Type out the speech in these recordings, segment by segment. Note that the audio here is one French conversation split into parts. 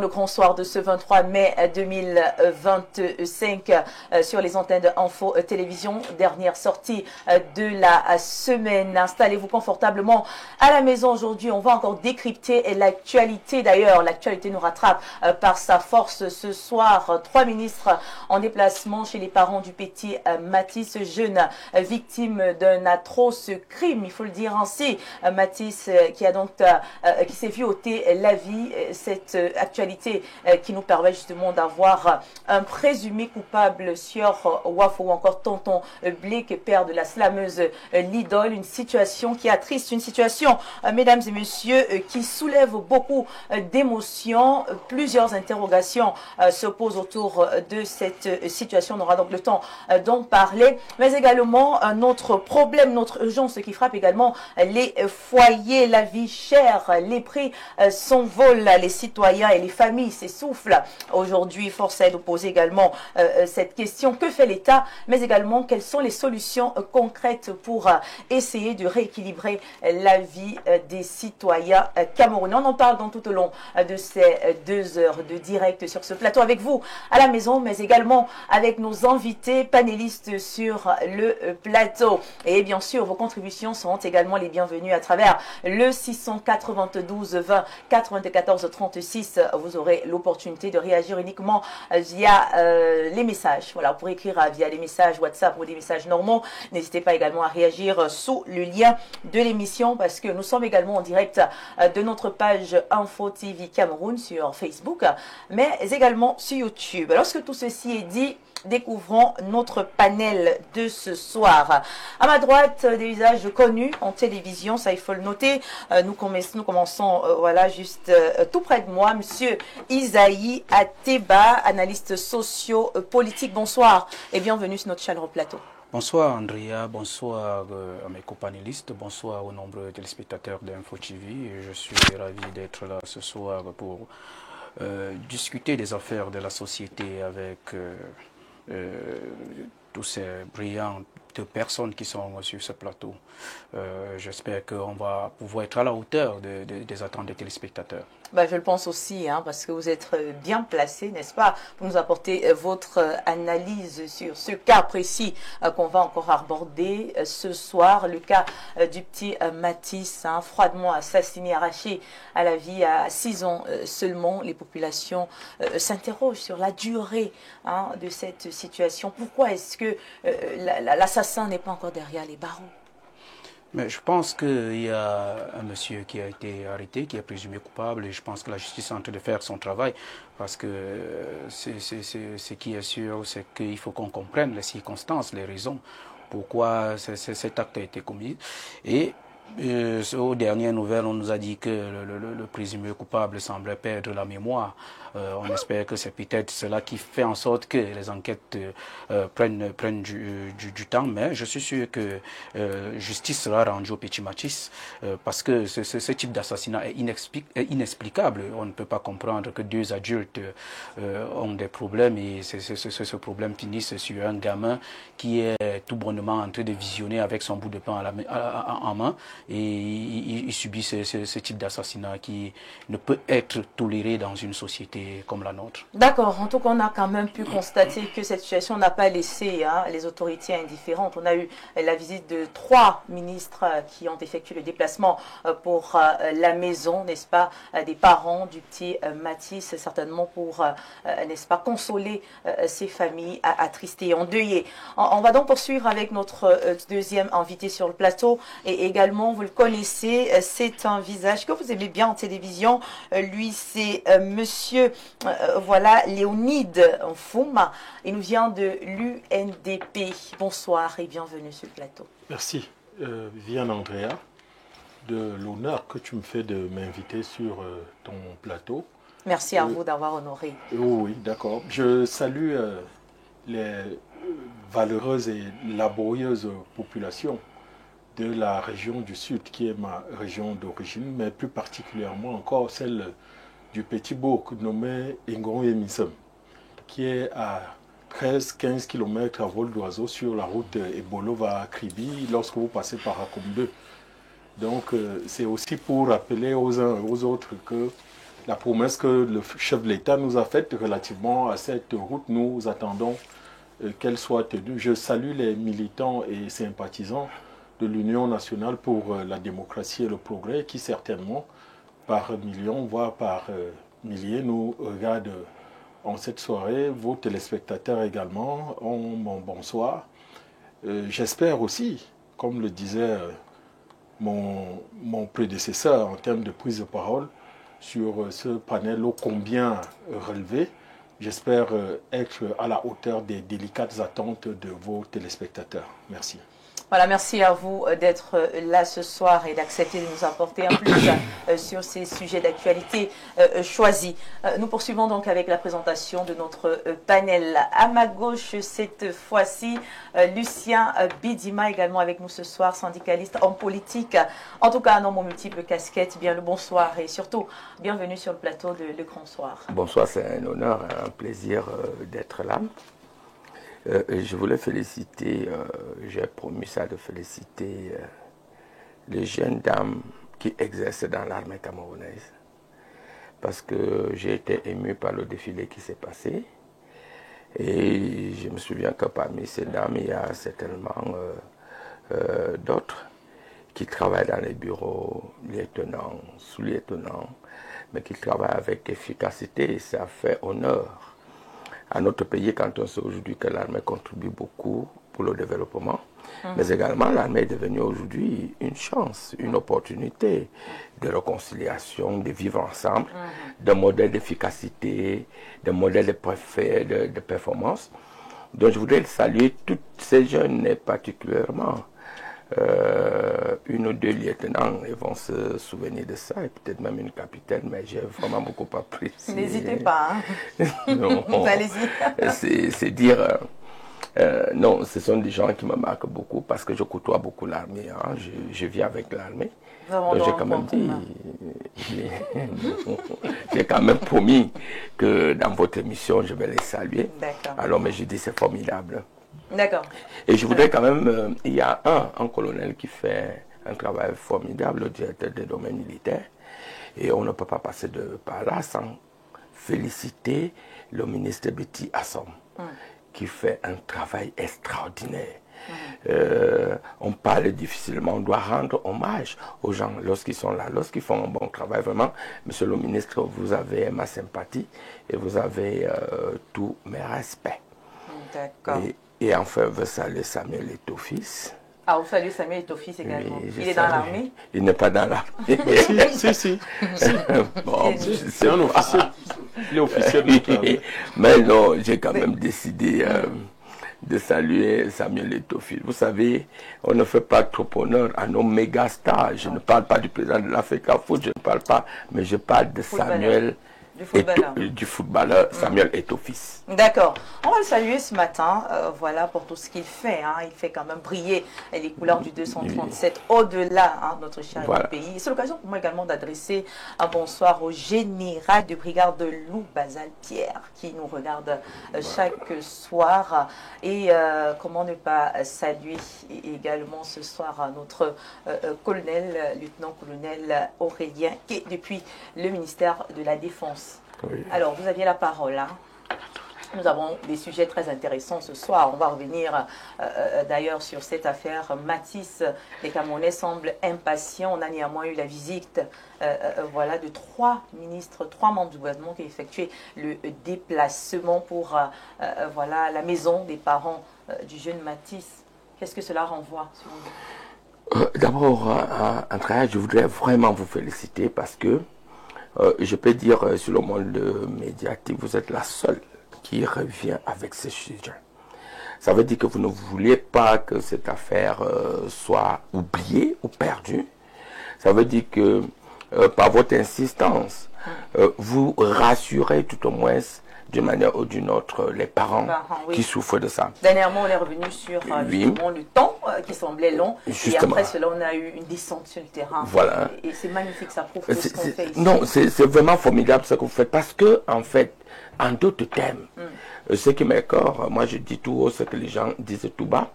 grand soir de ce 23 mai 2025 sur les antennes d'Info Télévision. Dernière sortie de la semaine. Installez-vous confortablement à la maison aujourd'hui. On va encore décrypter l'actualité. D'ailleurs, l'actualité nous rattrape par sa force ce soir. 3 ministres en déplacement chez les parents du petit Mathis, jeune victime d'un atroce crime, il faut le dire ainsi. Mathis qui a donc qui s'est vu ôter la vie. Cette actualité qui nous permet justement d'avoir un présumé coupable sur Wafo ou encore tonton Blake, père de la slameuse Lidl. Une situation qui attriste, une situation, mesdames et messieurs, qui soulève beaucoup d'émotions. Plusieurs interrogations se posent autour de cette situation. On aura donc le temps d'en parler. Mais également un autre problème, notre urgence qui frappe également les foyers, la vie chère, les prix s'envolent, les citoyens et les familles s'essoufflent. Aujourd'hui, force est de poser également cette question: que fait l'État, mais également quelles sont les solutions concrètes pour essayer de rééquilibrer la vie des citoyens camerounais. On en parle donc tout au long de ces 2 heures de direct sur ce plateau avec vous à la maison, mais également avec nos invités panélistes sur le plateau. Et bien sûr, vos contributions seront également les bienvenues à travers le 692 20 94 36. Vous aurez l'opportunité de réagir uniquement via les messages. Voilà, pour écrire via les messages WhatsApp ou des messages normaux. N'hésitez pas également à réagir sous le lien de l'émission parce que nous sommes également en direct de notre page Info TV Cameroun sur Facebook, mais également sur YouTube. Lorsque tout ceci est dit, découvrons notre panel de ce soir. À ma droite, des visages connus en télévision, ça il faut le noter. Nous commençons voilà, juste tout près de moi. Monsieur Isaïe Ateba, analyste socio-politique. Bonsoir et bienvenue sur notre chaleureux plateau. Bonsoir Andrea, bonsoir à mes copanélistes, bonsoir aux nombreux téléspectateurs d'Info TV. Je suis ravi d'être là ce soir pour discuter des affaires de la société avec tous ces brillantes personnes qui sont sur ce plateau. J'espère qu'on va pouvoir être à la hauteur des attentes des téléspectateurs. Bah, je le pense aussi, hein, parce que vous êtes bien placé, n'est-ce pas, pour nous apporter votre analyse sur ce cas précis qu'on va encore aborder ce soir, le cas du petit Mathis, hein, froidement assassiné, arraché à la vie à 6 ans seulement. Les populations s'interrogent sur la durée, hein, de cette situation. Pourquoi est-ce que l'assassin n'est pas encore derrière les barreaux? Mais je pense qu'il y a un monsieur qui a été arrêté, qui est présumé coupable, et je pense que la justice est en train de faire son travail, parce que ce qui est sûr, c'est qu'il faut qu'on comprenne les circonstances, les raisons, pourquoi cet acte a été commis. Et aux dernières nouvelles, on nous a dit que le présumé coupable semblait perdre la mémoire. On espère que c'est peut-être cela qui fait en sorte que les enquêtes prennent du temps, mais je suis sûr que justice sera rendue au petit Mathis parce que ce type d'assassinat est inexplicable. On ne peut pas comprendre que 2 adultes ont des problèmes et ce problème finisse sur un gamin qui est tout bonnement en train de visionner avec son bout de pain en main et il subit ce type d'assassinat qui ne peut être toléré dans une société comme la nôtre. D'accord, en tout cas on a quand même pu constater que cette situation n'a pas laissé les autorités indifférentes. On a eu la visite de 3 ministres qui ont effectué le déplacement pour la maison, n'est-ce pas, des parents du petit Mathis, certainement pour, n'est-ce pas, consoler ces familles attristées et endeuillées. On va donc poursuivre avec notre deuxième invité sur le plateau et également, vous le connaissez, c'est un visage que vous aimez bien en télévision. Lui, c'est monsieur voilà, Léonide Nfouma. Il nous vient de l'UNDP. Bonsoir et bienvenue sur le plateau. Merci, Viviane Andrea, de l'honneur que tu me fais de m'inviter sur ton plateau. Merci à vous d'avoir honoré. Oui, d'accord. Je salue les valeureuses et laborieuses populations de la région du Sud, qui est ma région d'origine, mais plus particulièrement encore celle du petit bourg nommé Ngong-Emisem, qui est à 13-15 km à vol d'oiseau sur la route Ebolova-Kribi lorsque vous passez par Akom 2. Donc c'est aussi pour rappeler aux uns et aux autres que la promesse que le chef de l'État nous a faite relativement à cette route. Nous attendons qu'elle soit tenue. Je salue les militants et sympathisants de l'Union nationale pour la démocratie et le progrès qui certainement, par millions, voire par milliers, nous regardent en cette soirée. Vos téléspectateurs également ont mon bonsoir. J'espère aussi, comme le disait mon prédécesseur en termes de prise de parole sur ce panel ô combien relevé, j'espère être à la hauteur des délicates attentes de vos téléspectateurs. Merci. Voilà, merci à vous d'être là ce soir et d'accepter de nous apporter un plus sur ces sujets d'actualité choisis. Nous poursuivons donc avec la présentation de notre panel. À ma gauche, cette fois-ci, Lucien Bidima, également avec nous ce soir, syndicaliste en politique. En tout cas, un homme aux multiples casquettes. Bien le bonsoir et surtout, bienvenue sur le plateau de Le Grand Soir. Bonsoir, c'est un honneur, un plaisir d'être là. Je voulais féliciter, j'ai promis ça de féliciter les jeunes dames qui exercent dans l'armée camerounaise. Parce que j'ai été ému par le défilé qui s'est passé. Et je me souviens que parmi ces dames, il y a certainement d'autres qui travaillent dans les bureaux, lieutenants, sous-lieutenants, mais qui travaillent avec efficacité et ça fait honneur à notre pays quand on sait aujourd'hui que l'armée contribue beaucoup pour le développement. Mais également l'armée est devenue aujourd'hui une chance, une opportunité de réconciliation, de vivre ensemble, de modèle d'efficacité, de modèle de performance. Donc je voudrais saluer toutes ces jeunes et particulièrement une ou deux lieutenants, ils vont se souvenir de ça, et peut-être même une capitaine, mais j'ai vraiment beaucoup apprécié. N'hésitez pas. Hein. Allez-y. C'est dire, non, ce sont des gens qui me marquent beaucoup parce que je côtoie beaucoup l'armée. Hein. Je vis avec l'armée. Donc j'ai quand même dit, j'ai quand même promis que dans votre émission, je vais les saluer. Alors, mais je dis, c'est formidable. D'accord. Et je voudrais quand même, il y a un colonel qui fait un travail formidable, le directeur des domaines militaires, et on ne peut pas passer par là sans féliciter le ministre Betty Assom, qui fait un travail extraordinaire. On parle difficilement, on doit rendre hommage aux gens lorsqu'ils sont là, lorsqu'ils font un bon travail. Vraiment, monsieur le ministre, vous avez ma sympathie et vous avez tous mes respects. D'accord. Et enfin, je veux saluer Samuel Eto'o-Fils. Ah, vous saluez Samuel Eto'o-Fils également. Oui, il est dans l'armée? Il n'est pas dans l'armée. Si. Bon, c'est un officier. Il est officiel. Mais non, j'ai quand même décidé de saluer Samuel Eto'o-Fils. Vous savez, on ne fait pas trop honneur à nos méga stars. Je ne parle pas du président de l'Africa Foot, je ne parle pas, mais je parle de Samuel. Du footballeur Samuel Eto'o-Fils. D'accord. On va le saluer ce matin, voilà, pour tout ce qu'il fait. Hein. Il fait quand même briller les couleurs du 237 au-delà de notre cher pays. C'est l'occasion pour moi également d'adresser un bonsoir au général de brigade de Lou Basal Pierre, qui nous regarde chaque soir. Et comment ne pas saluer également ce soir notre colonel, lieutenant-colonel Aurélien, qui est depuis le ministère de la Défense. Oui. Alors, vous aviez la parole. Hein. Nous avons des sujets très intéressants ce soir. On va revenir d'ailleurs sur cette affaire Matisse. Les Camerounais semblent impatients. On a néanmoins eu la visite voilà, de 3 ministres, 3 membres du gouvernement qui ont effectué le déplacement pour voilà, la maison des parents du jeune Matisse. Qu'est-ce que cela renvoie selon vous? D'abord, Andrea, je voudrais vraiment vous féliciter parce que je peux dire sur le monde médiatique, vous êtes la seule qui revient avec ce sujet. Ça veut dire que vous ne vouliez pas que cette affaire soit oubliée ou perdue. Ça veut dire que par votre insistance, vous rassurez tout au moins d'une manière ou d'une autre les parents qui souffrent de ça. Dernièrement, on est revenu sur le temps qui semblait long. Justement. Et après cela, on a eu une descente sur le terrain. Voilà. Et c'est magnifique, ça prouve ce qu'on fait ici. Non, c'est vraiment formidable ce que vous faites parce que, en fait, en d'autres thèmes, ce qui m'écœure, moi je dis tout haut ce que les gens disent tout bas.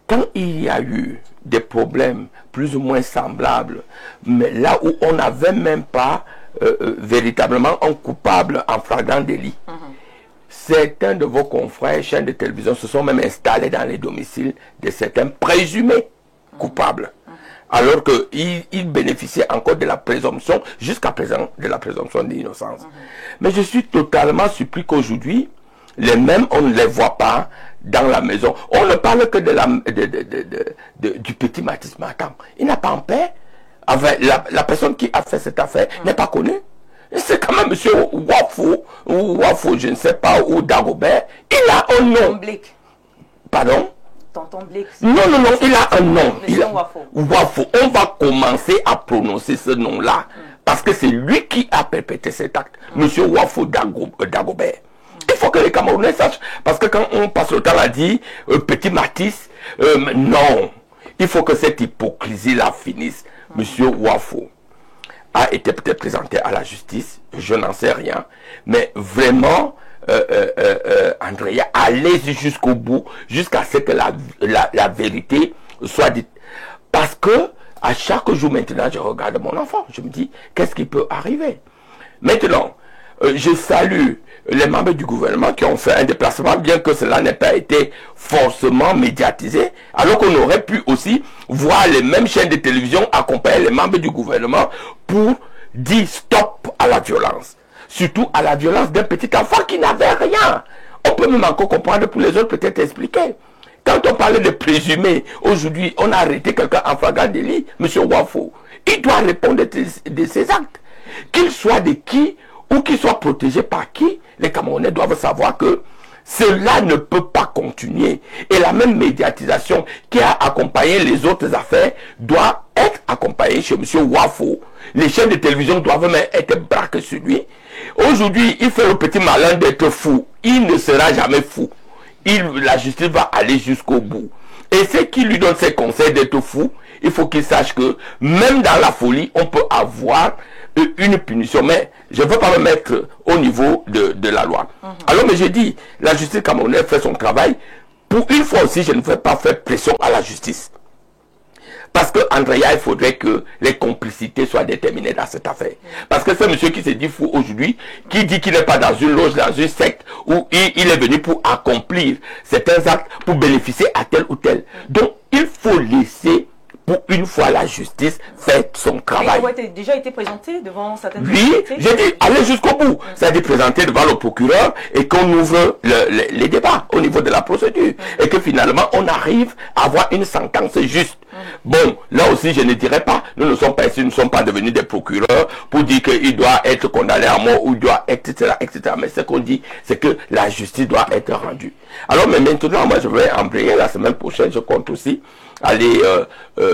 Quand il y a eu des problèmes plus ou moins semblables, mais là où on n'avait même pas véritablement un coupable en flagrant délit. Certains de vos confrères, chaînes de télévision, se sont même installés dans les domiciles de certains présumés coupables. Alors qu'ils bénéficiaient encore de la présomption, jusqu'à présent, de la présomption d'innocence. Mais je suis totalement surpris qu'aujourd'hui, les mêmes, on ne les voit pas dans la maison. On ne parle que du petit Mathis. Mais attends, il n'a pas en paix. Enfin, la personne qui a fait cette affaire n'est pas connue. C'est quand même monsieur Wafo, je ne sais pas, ou Dagobert. Il a un nom. Pardon? Tonton Blake. Non, il a un nom. Wafo. On va commencer à prononcer ce nom-là. Parce que c'est lui qui a perpétré cet acte. Monsieur Wafo Dagobert. Il faut que les Camerounais sachent. Parce que quand on passe le temps à dire petit Mathis, non. Il faut que cette hypocrisie-là finisse. Monsieur Wafo a été peut-être présenté à la justice, je n'en sais rien, mais vraiment, Andrea, allez-y jusqu'au bout, jusqu'à ce que la vérité soit dite. Parce que, à chaque jour maintenant, je regarde mon enfant, je me dis, qu'est-ce qui peut arriver? Maintenant, je salue les membres du gouvernement qui ont fait un déplacement, bien que cela n'ait pas été forcément médiatisé, alors qu'on aurait pu aussi voir les mêmes chaînes de télévision accompagner les membres du gouvernement pour dire stop à la violence. Surtout à la violence d'un petit enfant qui n'avait rien. On peut même encore comprendre pour les autres, peut-être expliquer. Quand on parlait de présumés, aujourd'hui, on a arrêté quelqu'un en flagrant délit, M. Wafo. Il doit répondre de ses actes. Qu'il soit de qui ou qu'il soit protégé par qui, les Camerounais doivent savoir que cela ne peut pas continuer. Et la même médiatisation qui a accompagné les autres affaires doit être accompagnée chez M. Wafo. Les chaînes de télévision doivent même être braquées sur lui. Aujourd'hui, il fait le petit malin d'être fou. Il ne sera jamais fou. La justice va aller jusqu'au bout. Et ceux qui lui donnent ses conseils d'être fou, il faut qu'il sache que même dans la folie, on peut avoir une punition. Mais je ne veux pas me mettre au niveau de la loi. Alors, mais j'ai dit, la justice camerounaise fait son travail. Pour une fois aussi, je ne vais pas faire pression à la justice. Parce que Andrea, il faudrait que les complicités soient déterminées dans cette affaire. Parce que c'est monsieur qui se dit fou aujourd'hui, qui dit qu'il n'est pas dans une loge, dans une secte, où il est venu pour accomplir certains actes, pour bénéficier à tel ou tel. Donc, il faut laisser, pour une fois, la justice faire son travail. Il a déjà été présenté devant certaines Oui, j'ai dit, allez jusqu'au bout. C'est-à-dire présenter devant le procureur et qu'on ouvre les débats au niveau de la procédure. Et que finalement, on arrive à avoir une sentence juste. Bon, là aussi, je ne dirais pas, nous ne sommes pas ici, nous ne sommes pas devenus des procureurs pour dire qu'il doit être condamné à mort ou il doit, etc., etc. Mais ce qu'on dit, c'est que la justice doit être rendue. Alors, mais maintenant, moi, je vais embrayer la semaine prochaine, je compte aussi aller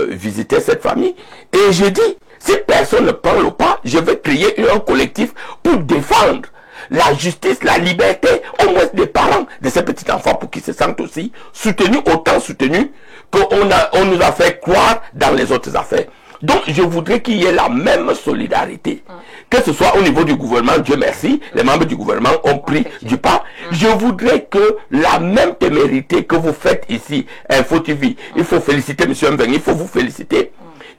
visiter cette famille. Et je dis, si personne ne prend le pas, je vais créer un collectif pour défendre la justice, la liberté, au moins des parents de ces petits enfants pour qu'ils se sentent aussi soutenus, autant soutenus qu'on nous a fait croire dans les autres affaires. Donc, je voudrais qu'il y ait la même solidarité. Que ce soit au niveau du gouvernement, Dieu merci, les membres du gouvernement ont pris du pas. Je voudrais que la même témérité que vous faites ici, Info TV, il faut féliciter M. Mbengue, il faut vous féliciter.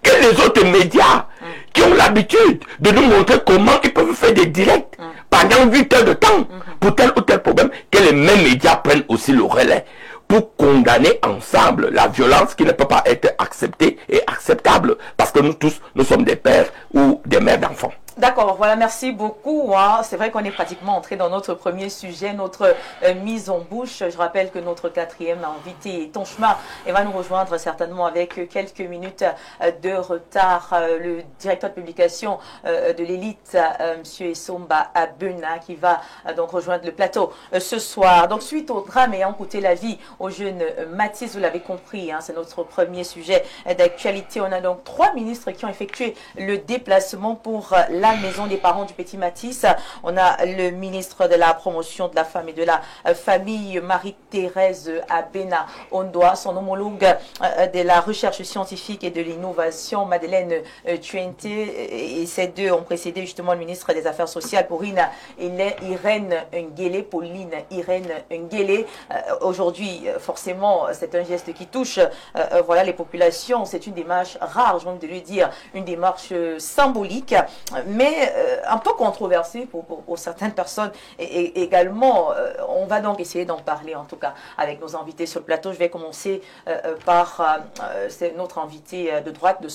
Que les autres médias qui ont l'habitude de nous montrer comment ils peuvent faire des directs pendant 8 heures de temps pour tel ou tel problème, que les mêmes médias prennent aussi le relais pour condamner ensemble la violence qui ne peut pas être acceptée et acceptable parce que nous tous, nous sommes des pères ou des mères d'enfants. D'accord, voilà, merci beaucoup. C'est vrai qu'on est pratiquement entré dans notre premier sujet, notre mise en bouche. Je rappelle que notre quatrième invité est Tonchma et va nous rejoindre certainement avec quelques minutes de retard. Le directeur de publication de l'élite, M. Essomba Abena, qui va donc rejoindre le plateau ce soir. Donc, suite au drame ayant coûté la vie au jeune Mathis, vous l'avez compris, c'est notre premier sujet d'actualité. On a donc 3 ministres qui ont effectué le déplacement pour la maison des parents du petit Mathis. On a le ministre de la promotion de la femme et de la famille, Marie-Thérèse Abena Ondoa, son homologue de la recherche scientifique et de l'innovation, Madeleine Tuente, et ces deux ont précédé justement le ministre des Affaires sociales, Pauline Irène Nguélé, Pauline Irène Nguélé. Aujourd'hui, forcément, c'est un geste qui touche voilà, les populations. C'est une démarche rare, je viens de le dire, une démarche symbolique, mais un peu controversé pour certaines personnes. Et également, on va donc essayer d'en parler, en tout cas, avec nos invités sur le plateau. Je vais commencer par notre invité de droite, de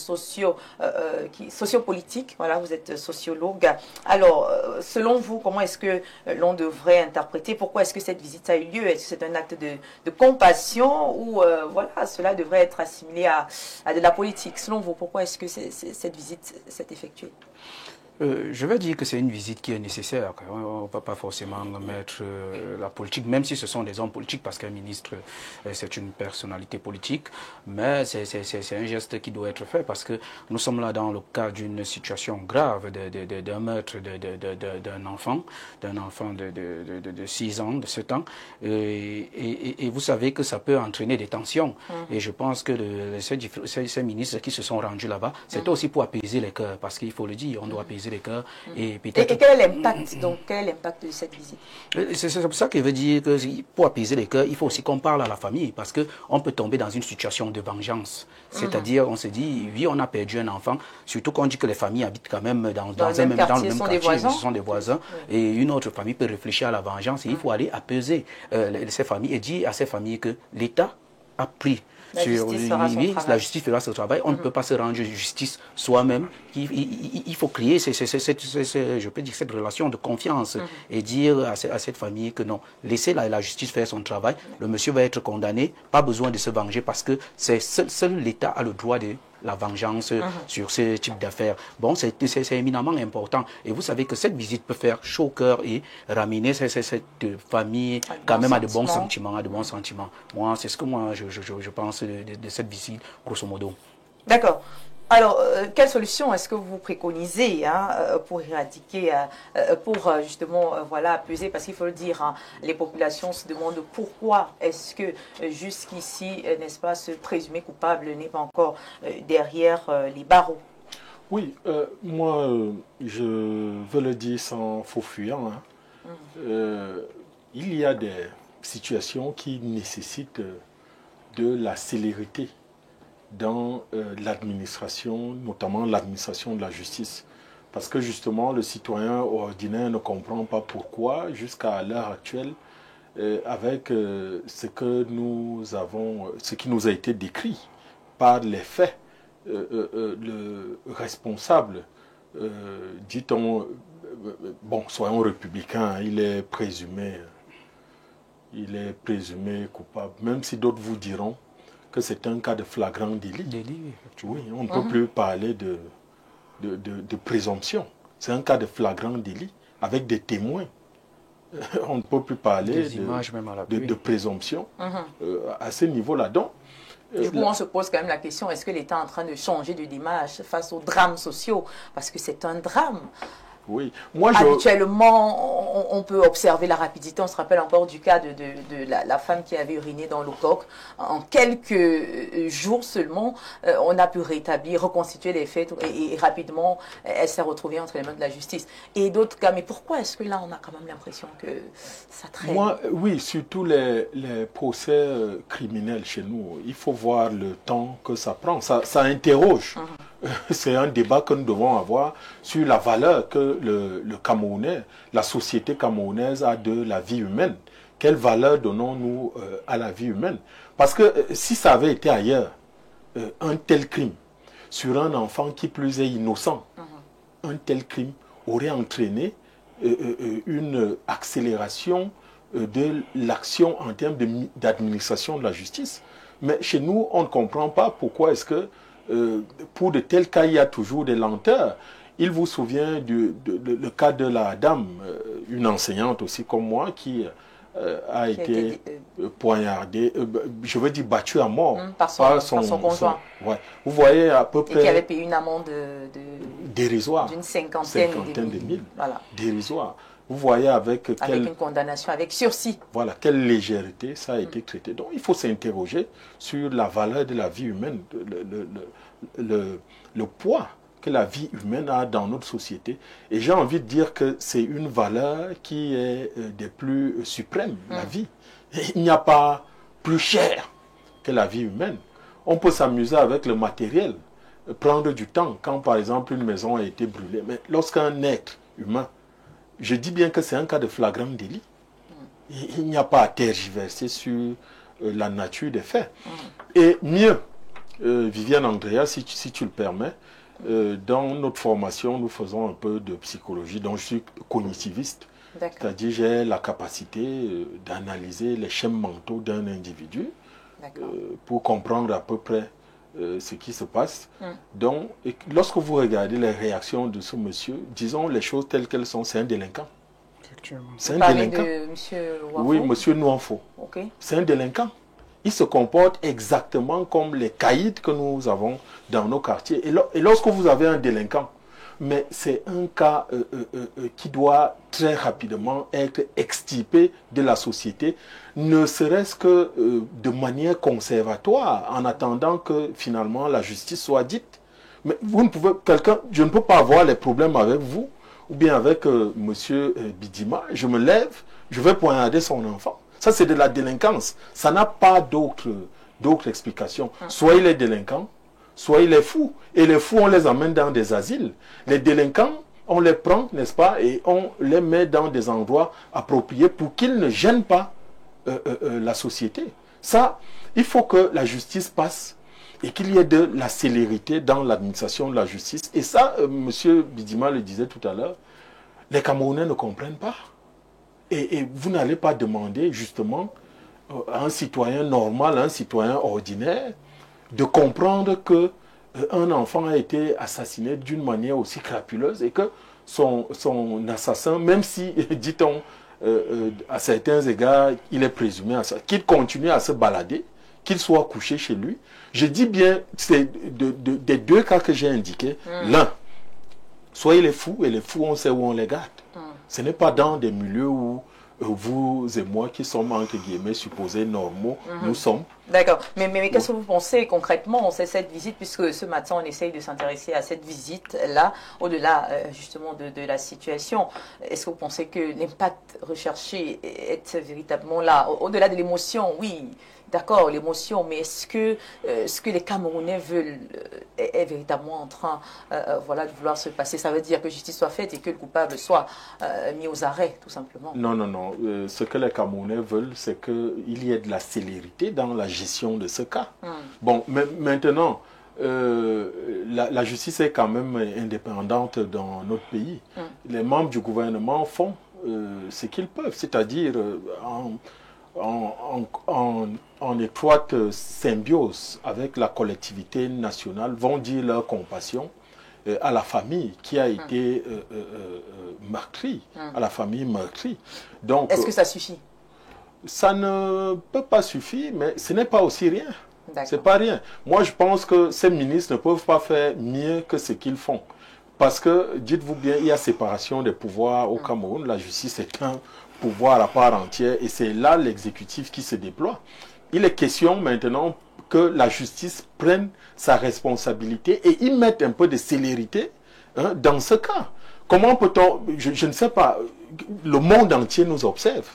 sociopolitique. Voilà, vous êtes sociologue. Alors, selon vous, comment est-ce que l'on devrait interpréter? Pourquoi est-ce que cette visite a eu lieu? Est-ce que c'est un acte de compassion ou voilà, cela devrait être assimilé à de la politique? Selon vous, pourquoi est-ce que cette visite s'est effectuée? Je vais dire que c'est une visite qui est nécessaire. On ne va pas forcément mettre la politique, même si ce sont des hommes politiques, parce qu'un ministre, c'est une personnalité politique, mais c'est un geste qui doit être fait, parce que nous sommes là dans le cas d'une situation grave, d'un meurtre d'un enfant de 6 ans, de 7 ans, et vous savez que ça peut entraîner des tensions. Et je pense que ces ministres qui se sont rendus là-bas, c'était aussi pour apaiser les cœurs, parce qu'il faut le dire, on doit apaiser les cœurs. Et quel est l'impact, donc, quel est l'impact de cette visite? C'est pour ça que je veux dire que pour apaiser les cœurs, il faut aussi qu'on parle à la famille, parce qu'on peut tomber dans une situation de vengeance. C'est-à-dire, on se dit, oui, on a perdu un enfant, surtout qu'on dit que les familles habitent quand même dans le même quartier, ce sont des voisins, et une autre famille peut réfléchir à la vengeance, et il faut aller apaiser ces familles et dire à ces familles que l'État a pris la justice fera son travail. On ne peut pas se rendre justice soi-même. Il faut créer je peux dire, cette relation de confiance et dire à cette famille que non, laissez la justice faire son travail. Le monsieur va être condamné, pas besoin de se venger, parce que seul l'État a le droit de la vengeance sur ce type d'affaires. Bon, c'est éminemment important. Et vous savez que cette visite peut faire chaud au cœur et ramener cette famille quand même à de bons sentiments. Moi, c'est ce que je pense de cette visite, grosso modo. D'accord. Alors, quelle solution est-ce que vous préconisez pour éradiquer, pour justement, voilà, apaiser? Parce qu'il faut le dire, hein, les populations se demandent pourquoi est-ce que jusqu'ici, n'est-ce pas, ce présumé coupable n'est pas encore derrière les barreaux? Oui, moi, je veux le dire sans faux fuyant. Il y a des situations qui nécessitent de la célérité dans l'administration, notamment l'administration de la justice. Parce que justement, le citoyen ordinaire ne comprend pas pourquoi, jusqu'à l'heure actuelle, avec ce qui nous a été décrit par les faits, le responsable, dit-on, bon, soyons républicains, il est présumé coupable, même si d'autres vous diront que c'est un cas de flagrant délit. Oui, on ne peut plus parler de présomption. C'est un cas de flagrant délit avec des témoins. On ne peut plus parler de présomption à ce niveau-là. Donc, du coup, on se pose quand même la question, est-ce que l'État est en train de changer d'image face aux drames sociaux? Parce que c'est un drame. Oui. Habituellement, on peut observer la rapidité. On se rappelle encore du cas de la femme qui avait uriné dans le coq. En quelques jours seulement, on a pu rétablir, reconstituer les faits et rapidement, elle s'est retrouvée entre les mains de la justice. Et d'autres cas, mais pourquoi est-ce que là, on a quand même l'impression que ça traîne? Oui, surtout les procès criminels chez nous, il faut voir le temps que ça prend. Ça interroge. C'est un débat que nous devons avoir sur la valeur que le Camerounais, la société camerounaise a de la vie humaine. Quelle valeur donnons-nous à la vie humaine? Parce que si ça avait été ailleurs, un tel crime sur un enfant qui plus est innocent, un tel crime aurait entraîné une accélération de l'action en termes d'administration de la justice. Mais chez nous, on ne comprend pas pourquoi est-ce que pour de tels cas, il y a toujours des lenteurs. Il vous souvient le cas de la dame, une enseignante aussi comme moi, qui a été poignardée, je veux dire battue à mort par son conjoint. Ouais. Vous voyez à peu près... Et qui avait payé une amende dérisoire. D'une cinquantaine de mille. Voilà. Dérisoire. Vous voyez avec une condamnation, avec sursis. Voilà, quelle légèreté ça a été traité. Donc il faut s'interroger sur la valeur de la vie humaine, le poids que la vie humaine a dans notre société. Et j'ai envie de dire que c'est une valeur qui est des plus suprêmes, la vie. Et il n'y a pas plus cher que la vie humaine. On peut s'amuser avec le matériel, prendre du temps quand, par exemple, une maison a été brûlée. Mais lorsqu'un être humain, je dis bien que c'est un cas de flagrant délit, il n'y a pas à tergiverser sur la nature des faits. Et mieux, Viviane Andrea, si tu le permets, dans notre formation, nous faisons un peu de psychologie, donc je suis cognitiviste. C'est-à-dire j'ai la capacité d'analyser les schèmes mentaux d'un individu pour comprendre à peu près ce qui se passe. Donc, lorsque vous regardez les réactions de ce monsieur, disons les choses telles qu'elles sont, c'est un délinquant. C'est un délinquant. De monsieur Nwafo? Oui, monsieur Nwafo. C'est un délinquant. Il se comporte exactement comme les caïds que nous avons dans nos quartiers. Et lorsque vous avez un délinquant, mais c'est un cas qui doit très rapidement être extirpé de la société, ne serait-ce que de manière conservatoire, en attendant que finalement la justice soit dite. Mais vous ne pouvez, je ne peux pas avoir les problèmes avec vous, ou bien avec monsieur Bidima, je me lève, je vais poignarder son enfant. Ça, c'est de la délinquance. Ça n'a pas d'autre explication. Soit il est délinquant, soit il est fou. Et les fous, on les amène dans des asiles. Les délinquants, on les prend, n'est-ce pas, et on les met dans des endroits appropriés pour qu'ils ne gênent pas la société. Ça, il faut que la justice passe et qu'il y ait de la célérité dans l'administration de la justice. Et ça, M. Bidima le disait tout à l'heure, les Camerounais ne comprennent pas. Et vous n'allez pas demander justement à un citoyen normal, à un citoyen ordinaire, de comprendre que un enfant a été assassiné d'une manière aussi crapuleuse et que son assassin, même si, dit-on, à certains égards, il est présumé à ça, qu'il continue à se balader, qu'il soit couché chez lui. Je dis bien, c'est des deux cas que j'ai indiqués, l'un, soit il est fou, et les fous, on sait où on les garde. Ce n'est pas dans des milieux où vous et moi, qui sommes entre guillemets supposés normaux, nous sommes. D'accord. Mais qu'est-ce que vous pensez concrètement, c'est cette visite, puisque ce matin on essaye de s'intéresser à cette visite-là, au-delà justement de la situation. Est-ce que vous pensez que l'impact recherché est véritablement là, au-delà de l'émotion? Oui, d'accord, l'émotion, mais est-ce que les Camerounais veulent est véritablement en train voilà, de vouloir se passer? Ça veut dire que justice soit faite et que le coupable soit mis aux arrêts, tout simplement. Non, non, non. Ce que les Camerounais veulent, c'est qu'il y ait de la célérité dans la gestion de ce cas. Bon, mais maintenant, la justice est quand même indépendante dans notre pays. Les membres du gouvernement font ce qu'ils peuvent, c'est-à-dire en étroite symbiose avec la collectivité nationale, vont dire leur compassion à la famille qui a été meurtrie, à la famille meurtrie. Donc, est-ce que ça suffit? Ça ne peut pas suffire, mais ce n'est pas aussi rien. C'est pas rien. Moi, je pense que ces ministres ne peuvent pas faire mieux que ce qu'ils font. Parce que, dites-vous bien, il y a séparation des pouvoirs au Cameroun. La justice est un pouvoir à part entière et c'est là l'exécutif qui se déploie. Il est question maintenant que la justice prenne sa responsabilité et y mette un peu de célérité dans ce cas. Comment peut-on, je ne sais pas, le monde entier nous observe.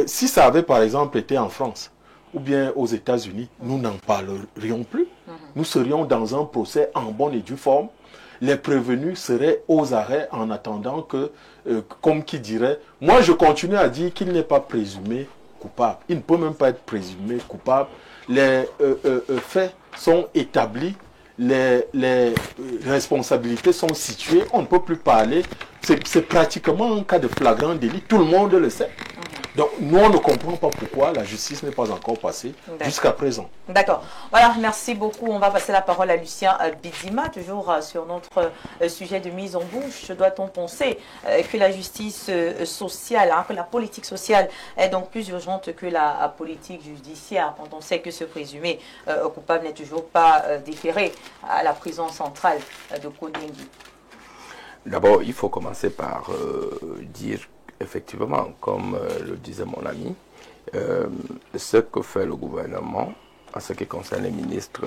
Si ça avait par exemple été en France ou bien aux États-Unis, nous n'en parlerions plus. Nous serions dans un procès en bonne et due forme. Les prévenus seraient aux arrêts en attendant que, comme qui dirait, moi je continue à dire qu'il n'est pas présumé coupable. Il ne peut même pas être présumé coupable. Les faits sont établis, les responsabilités sont situées, on ne peut plus parler. C'est pratiquement un cas de flagrant délit, tout le monde le sait. Donc, nous, on ne comprend pas pourquoi la justice n'est pas encore passée jusqu'à présent. D'accord. Voilà, merci beaucoup. On va passer la parole à Lucien Bidima, toujours sur notre sujet de mise en bouche. Doit-on penser que la justice sociale, que la politique sociale est donc plus urgente que la politique judiciaire, quand on sait que ce présumé coupable n'est toujours pas déféré à la prison centrale de Kodingui? D'abord, il faut commencer par dire effectivement, comme le disait mon ami, ce que fait le gouvernement en ce qui concerne les ministres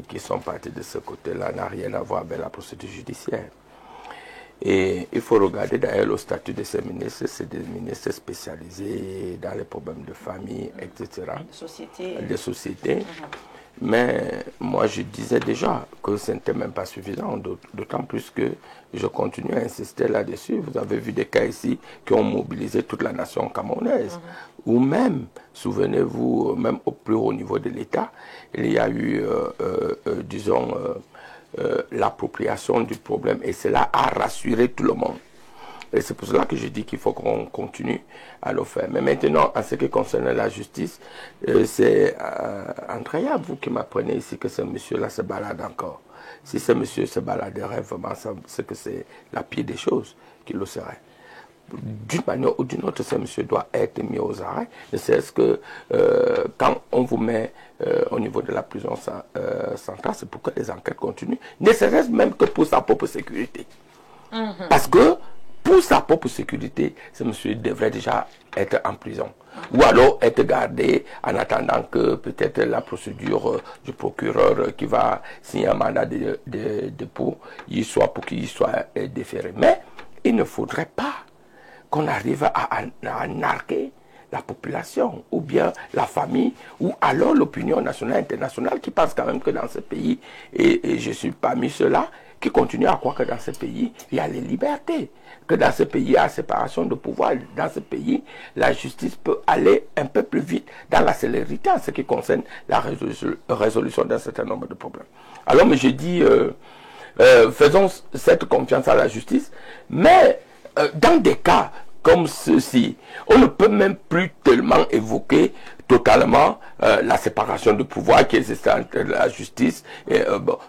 qui sont partis de ce côté-là n'a rien à voir avec la procédure judiciaire. Et il faut regarder d'ailleurs le statut de ces ministres, c'est des ministres spécialisés dans les problèmes de famille, etc. De société. Mais moi, je disais déjà que ce n'était même pas suffisant, d'autant plus que je continue à insister là-dessus. Vous avez vu des cas ici qui ont mobilisé toute la nation camerounaise. Ou même, souvenez-vous, même au plus haut niveau de l'État, il y a eu, disons, l'appropriation du problème. Et cela a rassuré tout le monde. Et c'est pour cela que je dis qu'il faut qu'on continue à le faire. Mais maintenant, en ce qui concerne la justice, c'est incroyable, vous qui m'apprenez ici que ce monsieur-là se balade encore. Si ce monsieur se baladerait, vraiment, c'est que c'est la pire des choses qu'il le serait. D'une manière ou d'une autre, ce monsieur doit être mis aux arrêts. Ne serait-ce que quand on vous met au niveau de la prison centrale, c'est pour que les enquêtes continuent. Ne serait-ce même que pour sa propre sécurité. Parce que pour sa propre sécurité, ce monsieur devrait déjà être en prison. Ou alors être gardé en attendant que peut-être la procédure du procureur qui va signer un mandat de dépôt y soit pour qu'il soit déféré. Mais il ne faudrait pas qu'on arrive à narguer la population ou bien la famille ou alors l'opinion nationale et internationale qui pense quand même que dans ce pays, et je suis parmi ceux-là, qui continuent à croire que dans ce pays, il y a les libertés, que dans ce pays, il y a la séparation de pouvoir. Dans ce pays, la justice peut aller un peu plus vite dans la célérité en ce qui concerne la résolution d'un certain nombre de problèmes. Alors, mais je dis, faisons cette confiance à la justice, mais dans des cas comme ceci, on ne peut même plus tellement évoquer totalement la séparation de pouvoir qui existe entre la justice et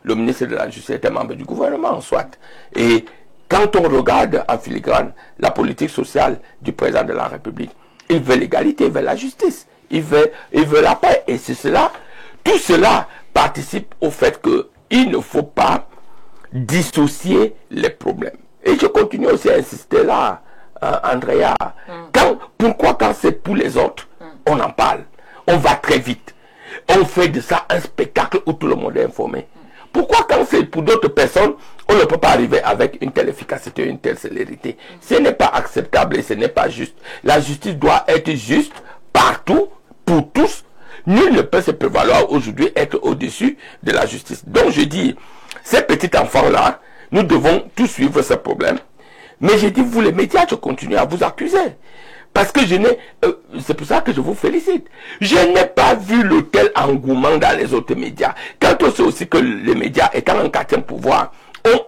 le ministre de la Justice était membre du gouvernement, soit. Et quand on regarde en filigrane la politique sociale du président de la République, il veut l'égalité, il veut la justice, il veut la paix. Et c'est cela, tout cela participe au fait qu'il ne faut pas dissocier les problèmes. Et je continue aussi à insister là, Andrea. Pourquoi quand c'est pour les autres, on en parle, on va très vite, on fait de ça un spectacle où tout le monde est informé. Pourquoi quand c'est pour d'autres personnes, on ne peut pas arriver avec une telle efficacité, une telle célérité? Ce n'est pas acceptable et ce n'est pas juste. La justice doit être juste partout, pour tous. Nul ne peut se prévaloir aujourd'hui être au-dessus de la justice. Donc je dis, ces petits enfants-là, nous devons tous suivre ce problème. Mais j'ai dit, vous les médias, je continue à vous accuser. Parce que c'est pour ça que je vous félicite. Je n'ai pas vu le tel engouement dans les autres médias. Quand on sait aussi que les médias, étant un quatrième pouvoir, ont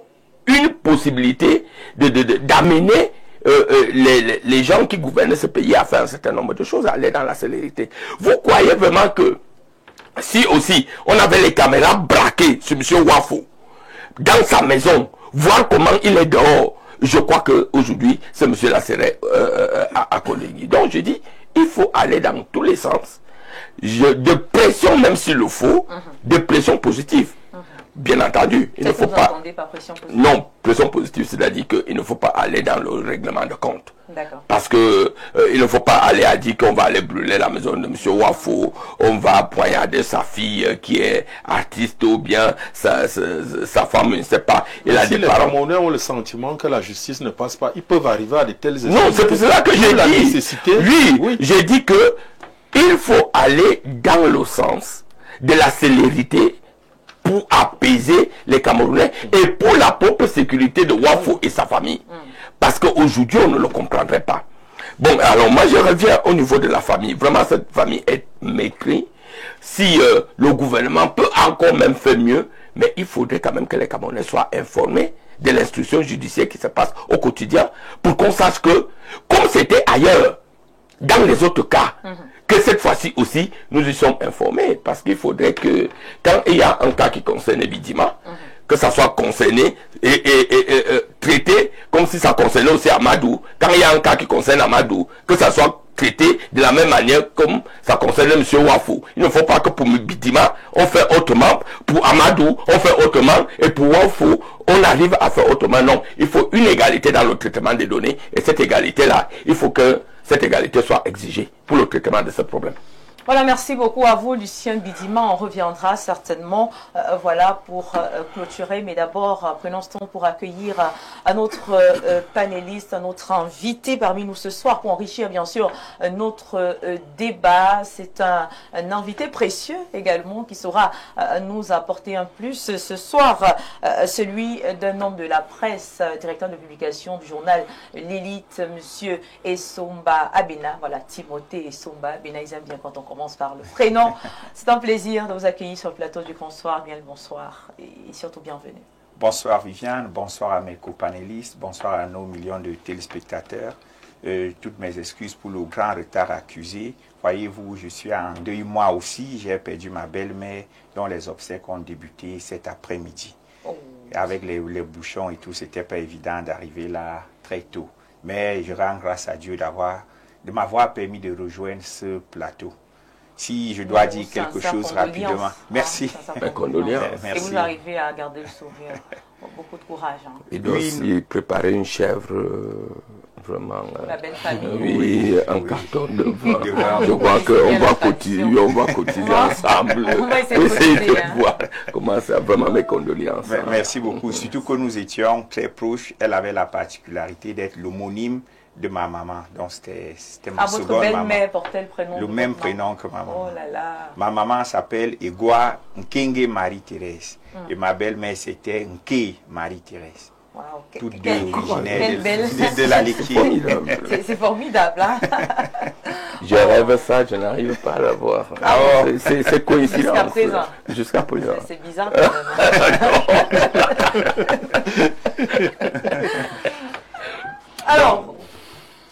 une possibilité d'amener les gens qui gouvernent ce pays à faire un certain nombre de choses, à aller dans la célérité. Vous croyez vraiment que si aussi on avait les caméras braquées sur M. Wafo, dans sa maison, voir comment il est dehors, je crois qu'aujourd'hui, ce monsieur-là serait à Coligny. Donc je dis, il faut aller dans tous les sens. De pression, même s'il le faut, de pression positive. Bien entendu, il ne faut pas... Par pression positive? Non, pression positive, c'est-à-dire qu'il ne faut pas aller dans le règlement de compte. Parce que il ne faut pas aller à dire qu'on va aller brûler la maison de M. Wafo, on va poignarder sa fille qui est artiste ou bien sa femme, je ne sais pas. Il a si les Camerounais ont le sentiment que la justice ne passe pas, ils peuvent arriver à de telles extrémités. Non, c'est pour cela que j'ai dit, oui, j'ai dit que il faut aller dans le sens de la célérité pour apaiser les Camerounais et pour la propre sécurité de Wafo et sa famille. Parce qu'aujourd'hui, on ne le comprendrait pas. Bon, alors moi, je reviens au niveau de la famille. Vraiment, cette famille est méconnue. Si le gouvernement peut encore même faire mieux, mais il faudrait quand même que les Camerounais soient informés de l'instruction judiciaire qui se passe au quotidien pour qu'on sache que, comme c'était ailleurs, dans les autres cas, que cette fois-ci aussi, nous y sommes informés. Parce qu'il faudrait que, quand il y a un cas qui concerne Bidima, que ça soit concerné et traité comme si ça concernait aussi Amadou. Quand il y a un cas qui concerne Amadou, que ça soit traité de la même manière comme ça concerne M. Wafo. Il ne faut pas que pour Bidima, on fait autrement, pour Amadou, on fait autrement, et pour Wafo, on arrive à faire autrement. Non, il faut une égalité dans le traitement des données, et cette égalité-là, il faut que cette égalité soit exigée pour le traitement de ce problème. Voilà, merci beaucoup à vous, Lucien Bidima. On reviendra certainement voilà, pour clôturer. Mais d'abord, prenons ce temps pour accueillir un autre panéliste, un autre invité parmi nous ce soir pour enrichir bien sûr notre débat. C'est un invité précieux également qui saura nous apporter un plus ce soir, celui d'un homme de la presse, directeur de publication du journal L'Élite, Monsieur Essomba Abena. Voilà, Timothée Essomba Abena, ils aiment bien quand on commence par le prénom. C'est un plaisir de vous accueillir sur le plateau du Bonsoir. Bien le bonsoir et surtout bienvenue. Bonsoir Viviane, bonsoir à mes copanélistes, bonsoir à nos millions de téléspectateurs. Toutes mes excuses pour le grand retard accusé. Voyez-vous, je suis en deuil moi aussi. J'ai perdu ma belle-mère dont les obsèques ont débuté cet après-midi. Oh. Avec les bouchons et tout, c'était pas évident d'arriver là très tôt. Mais je rends grâce à Dieu de m'avoir permis de rejoindre ce plateau. Si je dois dire quelque chose rapidement. Merci. Condoléances. Et vous arrivez à garder le sourire. Beaucoup de courage. Hein. Il doit aussi préparer une chèvre vraiment. La belle famille. Oui, un carton de vin. Je crois qu'on va cotiser ensemble. On va essayer de voir comment ça. Vraiment mes condoléances. Merci beaucoup. Surtout que nous étions très proches. Elle avait la particularité d'être l'homonyme de ma maman. Donc c'était ma seconde maman. Votre belle-mère portait le prénom. Le même prénom que ma maman. Oh là là. Ma maman s'appelle Egwa Nkenge Marie-Thérèse. Et ma belle-mère c'était Nke Marie-Thérèse. Wow, toutes deux originaires de la Léquier. C'est formidable. Hein? Je rêve ça, je n'arrive pas à la voir. Ah oh. C'est coïncidence. Jusqu'à présent. Jusqu'à présent. C'est bizarre quand même. Alors,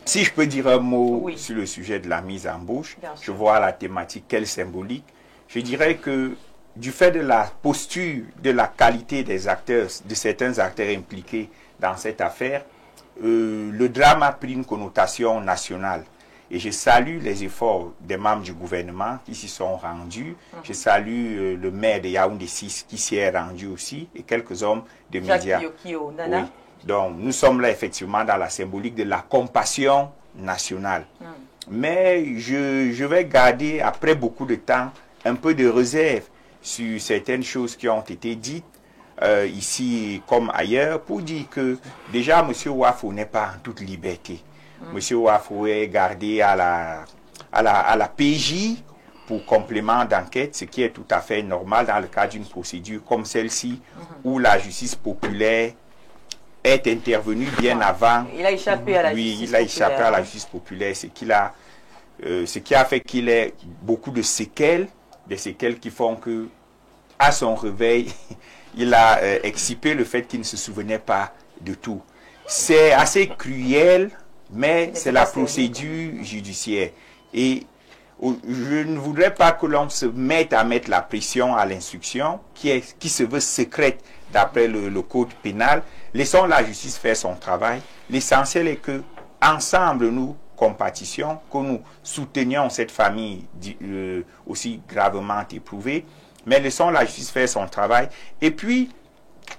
si je peux dire un mot sur le sujet de la mise en bouche, je vois la thématique, quelle symbolique. Je dirais que du fait de la posture, de la qualité des acteurs, de certains acteurs impliqués dans cette affaire, le drame a pris une connotation nationale. Et je salue les efforts des membres du gouvernement qui s'y sont rendus. Je salue le maire de Yaoundé 6 qui s'y est rendu aussi et quelques hommes de médias. Nana. Oui. Donc, nous sommes là effectivement dans la symbolique de la compassion nationale. Mais je vais garder, après beaucoup de temps, un peu de réserve sur certaines choses qui ont été dites ici comme ailleurs pour dire que déjà M. Ouafou n'est pas en toute liberté. M. Ouafou est gardé à la PJ pour complément d'enquête, ce qui est tout à fait normal dans le cadre d'une procédure comme celle-ci où la justice populaire est intervenu bien avant. Il a échappé à la justice populaire. Oui, il a échappé à la justice populaire, ce qui a fait qu'il ait beaucoup de séquelles, des séquelles qui font que, à son réveil, il a excipé le fait qu'il ne se souvenait pas de tout. C'est assez cruel, mais c'est la procédure judiciaire. Et je ne voudrais pas que l'on se mette à mettre la pression à l'instruction, qui se veut secrète d'après le code pénal. Laissons la justice faire son travail. L'essentiel est que, ensemble, nous compatissions, que nous soutenions cette famille aussi gravement éprouvée, mais laissons la justice faire son travail. Et puis,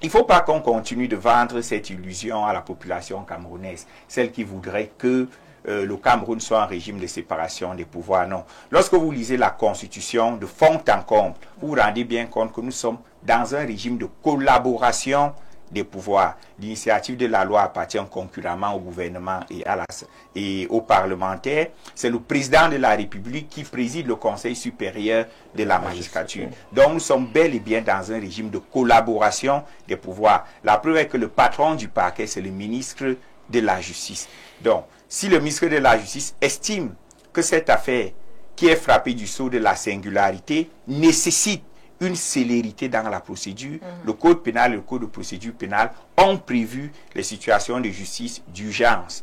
il ne faut pas qu'on continue de vendre cette illusion à la population camerounaise, celle qui voudrait que le Cameroun soit un régime de séparation des pouvoirs. Non. Lorsque vous lisez la Constitution de fond en comble, vous vous rendez bien compte que nous sommes dans un régime de collaboration des pouvoirs. L'initiative de la loi appartient concurremment au gouvernement et aux parlementaires. C'est le président de la République qui préside le Conseil supérieur de la magistrature. Donc nous sommes bel et bien dans un régime de collaboration des pouvoirs. La preuve est que le patron du parquet, c'est le ministre de la Justice. Donc, si le ministre de la Justice estime que cette affaire qui est frappée du sceau de la singularité nécessite une célérité dans la procédure, le code pénal et le code de procédure pénale ont prévu les situations de justice d'urgence.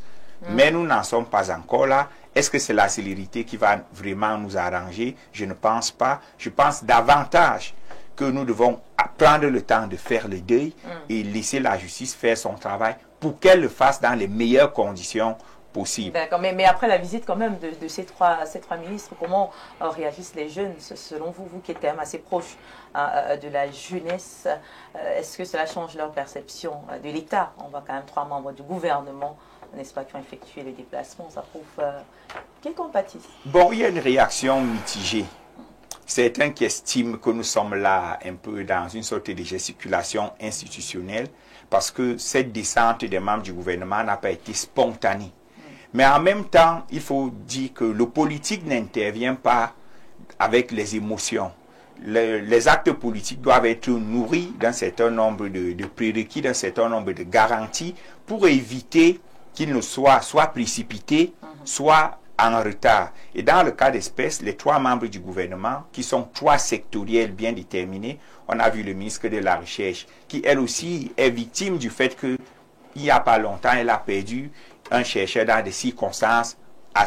Mais nous n'en sommes pas encore là. Est-ce que c'est la célérité qui va vraiment nous arranger? Je ne pense pas. Je pense davantage que nous devons prendre le temps de faire le deuil et laisser la justice faire son travail pour qu'elle le fasse dans les meilleures conditions possibles. D'accord, mais après la visite quand même de ces trois ministres, comment réagissent les jeunes selon vous, vous qui êtes quand même assez proche de la jeunesse? Est-ce que cela change leur perception de l'État? On voit quand même 3 membres du gouvernement n'est-ce pas, qui ont effectué le déplacement. Ça prouve qu'ils compatissent. Bon, il y a une réaction mitigée. Certains qui estiment que nous sommes là un peu dans une sorte de gesticulation institutionnelle parce que cette descente des membres du gouvernement n'a pas été spontanée. Mais en même temps, il faut dire que le politique n'intervient pas avec les émotions. Les actes politiques doivent être nourris d'un certain nombre de prérequis, d'un certain nombre de garanties pour éviter qu'ils ne soient soit précipités, soit en retard. Et dans le cas d'espèce, les 3 membres du gouvernement, qui sont 3 sectoriels bien déterminés, on a vu le ministre de la Recherche, qui elle aussi est victime du fait qu'il n'y a pas longtemps, elle a perdu un chercheur dans des circonstances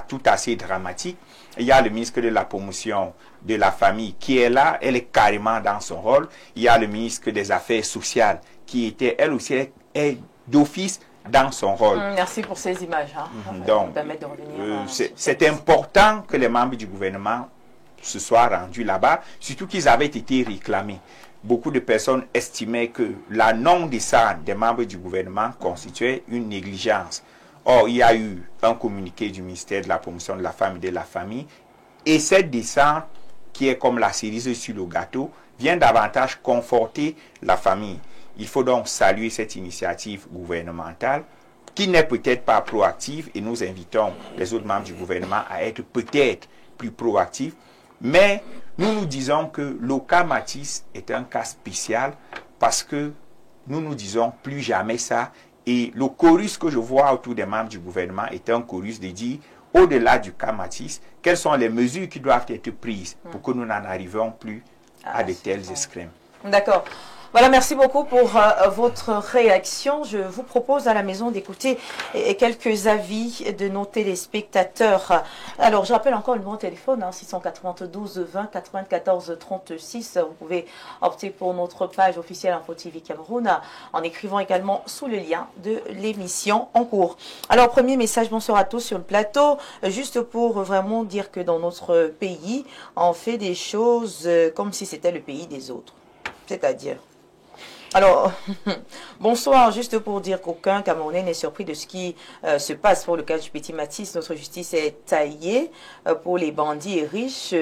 tout assez dramatiques. Il y a le ministre de la Promotion de la Famille qui est là, elle est carrément dans son rôle. Il y a le ministre des Affaires sociales qui était, elle aussi, est d'office dans son rôle. Merci pour ces images. Donc, c'est important que les membres du gouvernement se soient rendus là-bas, surtout qu'ils avaient été réclamés. Beaucoup de personnes estimaient que la non-descente des membres du gouvernement constituait une négligence. Or, il y a eu un communiqué du ministère de la Promotion de la Femme et de la Famille, et cette descente, qui est comme la cerise sur le gâteau, vient davantage conforter la famille. Il faut donc saluer cette initiative gouvernementale qui n'est peut-être pas proactive et nous invitons les autres membres du gouvernement à être peut-être plus proactifs. Mais nous nous disons que le cas Matisse est un cas spécial parce que nous nous disons plus jamais ça. Et le chorus que je vois autour des membres du gouvernement est un chorus de dire, au-delà du cas Matisse, quelles sont les mesures qui doivent être prises pour que nous n'en arrivions plus à de tels extrêmes. D'accord. Voilà, merci beaucoup pour votre réaction. Je vous propose à la maison d'écouter quelques avis de nos téléspectateurs. Alors, je rappelle encore le numéro de téléphone, 692 20 94 36. Vous pouvez opter pour notre page officielle Info TV Cameroun en écrivant également sous le lien de l'émission en cours. Alors, premier message, bonsoir à tous sur le plateau. Juste pour vraiment dire que dans notre pays, on fait des choses comme si c'était le pays des autres. C'est-à-dire... Alors, bonsoir, juste pour dire qu'aucun Camerounais n'est surpris de ce qui se passe pour le cas du petit Matisse. Notre justice est taillée pour les bandits et riches,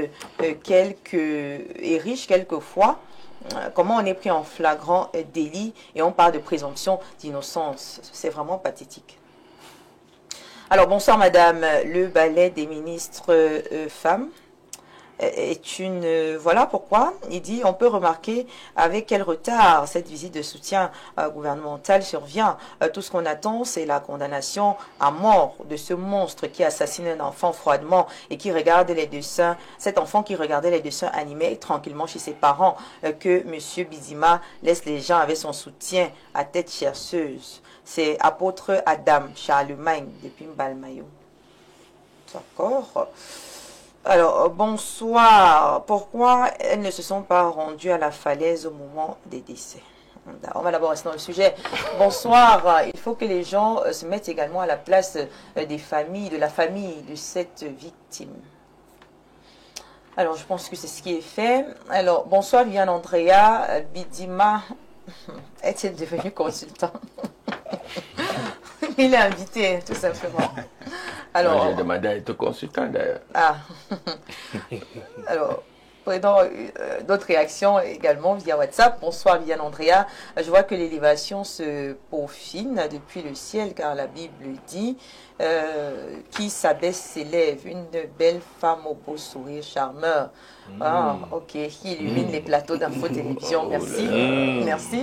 quelquefois. Comment on est pris en flagrant délit et on parle de présomption d'innocence. C'est vraiment pathétique. Alors, bonsoir madame, le ballet des ministres femmes est une... voilà pourquoi il dit on peut remarquer avec quel retard cette visite de soutien gouvernemental survient. Tout ce qu'on attend, c'est la condamnation à mort de ce monstre qui assassine un enfant froidement et qui regarde les dessins, cet enfant qui regardait les dessins animés tranquillement chez ses parents, que M. Bizima laisse les gens avec son soutien à tête chercheuse. C'est apôtre Adam Charlemagne depuis Mbalmayo. D'accord. Alors, bonsoir. Pourquoi elles ne se sont pas rendues à la falaise au moment des décès? On va d'abord rester dans le sujet. Bonsoir. Il faut que les gens se mettent également à la place des familles, de la famille de cette victime. Alors, je pense que c'est ce qui est fait. Alors, bonsoir, Viviane Andrea. Bidima est-il devenu consultant? Il est invité, tout simplement. Alors, j'ai demandé à être consultant d'ailleurs. Ah. Alors, prenons d'autres réactions également via WhatsApp. Bonsoir Viviane Andrea. Je vois que l'élévation se peaufine depuis le ciel car la Bible dit qui s'abaisse s'élève. Une belle femme au beau sourire charmeur. Ah, ok, qui illumine les plateaux d'info télévision. Merci. Merci.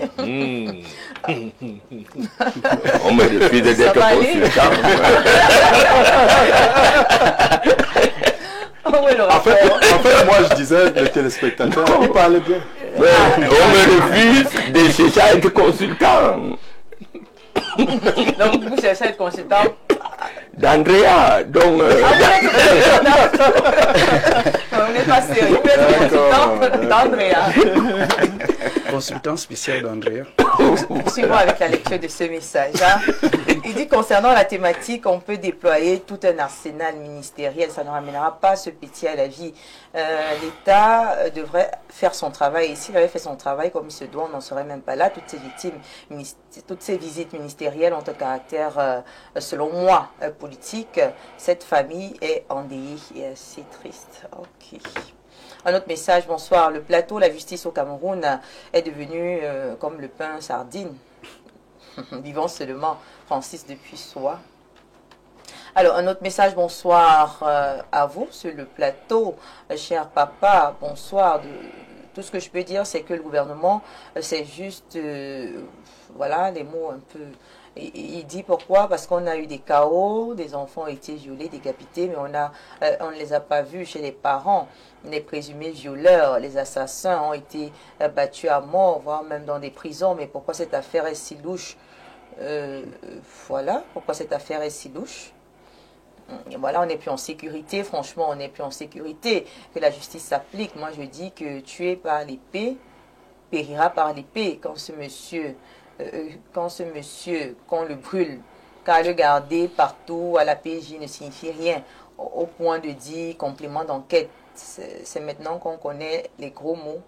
On me refuse d'être consultant. En fait, moi je disais, le téléspectateur, il parlait bien. On me refuse de chercher à être consultant. Donc vous cherchez à être consultant n'est pas sérieux. Consultant d'Andrea. Consultant spécial d'Andrea. Suivons avec la lecture de ce message. Hein. Il dit concernant la thématique, on peut déployer tout un arsenal ministériel. Ça ne ramènera pas ce petit à la vie. L'État devrait faire son travail. Et s'il avait fait son travail comme il se doit, on n'en serait même pas là. Toutes ces visites ministérielles ont un caractère, selon moi, politique. Cette famille est endeuillée et c'est triste. Ok. Un autre message, bonsoir. Le plateau, la justice au Cameroun est devenu comme le pain sardine. Vivons seulement Francis depuis soi. Alors, un autre message, bonsoir à vous sur le plateau. Cher papa, bonsoir. Tout ce que je peux dire, c'est que le gouvernement, c'est juste, voilà, les mots un peu... Il dit pourquoi? Parce qu'on a eu des chaos, des enfants ont été violés, décapités, mais on ne les a pas vus chez les parents. Les présumés violeurs, les assassins ont été battus à mort, voire même dans des prisons. Mais pourquoi cette affaire est si louche? Voilà, pourquoi cette affaire est si louche? Et voilà, on n'est plus en sécurité, franchement, on n'est plus en sécurité. Que la justice s'applique. Moi, je dis que tué par l'épée, périra par l'épée. Quand ce monsieur, qu'on le brûle, car le garder partout à la PJ ne signifie rien, au point de dire complément d'enquête. C'est maintenant qu'on connaît les gros mots.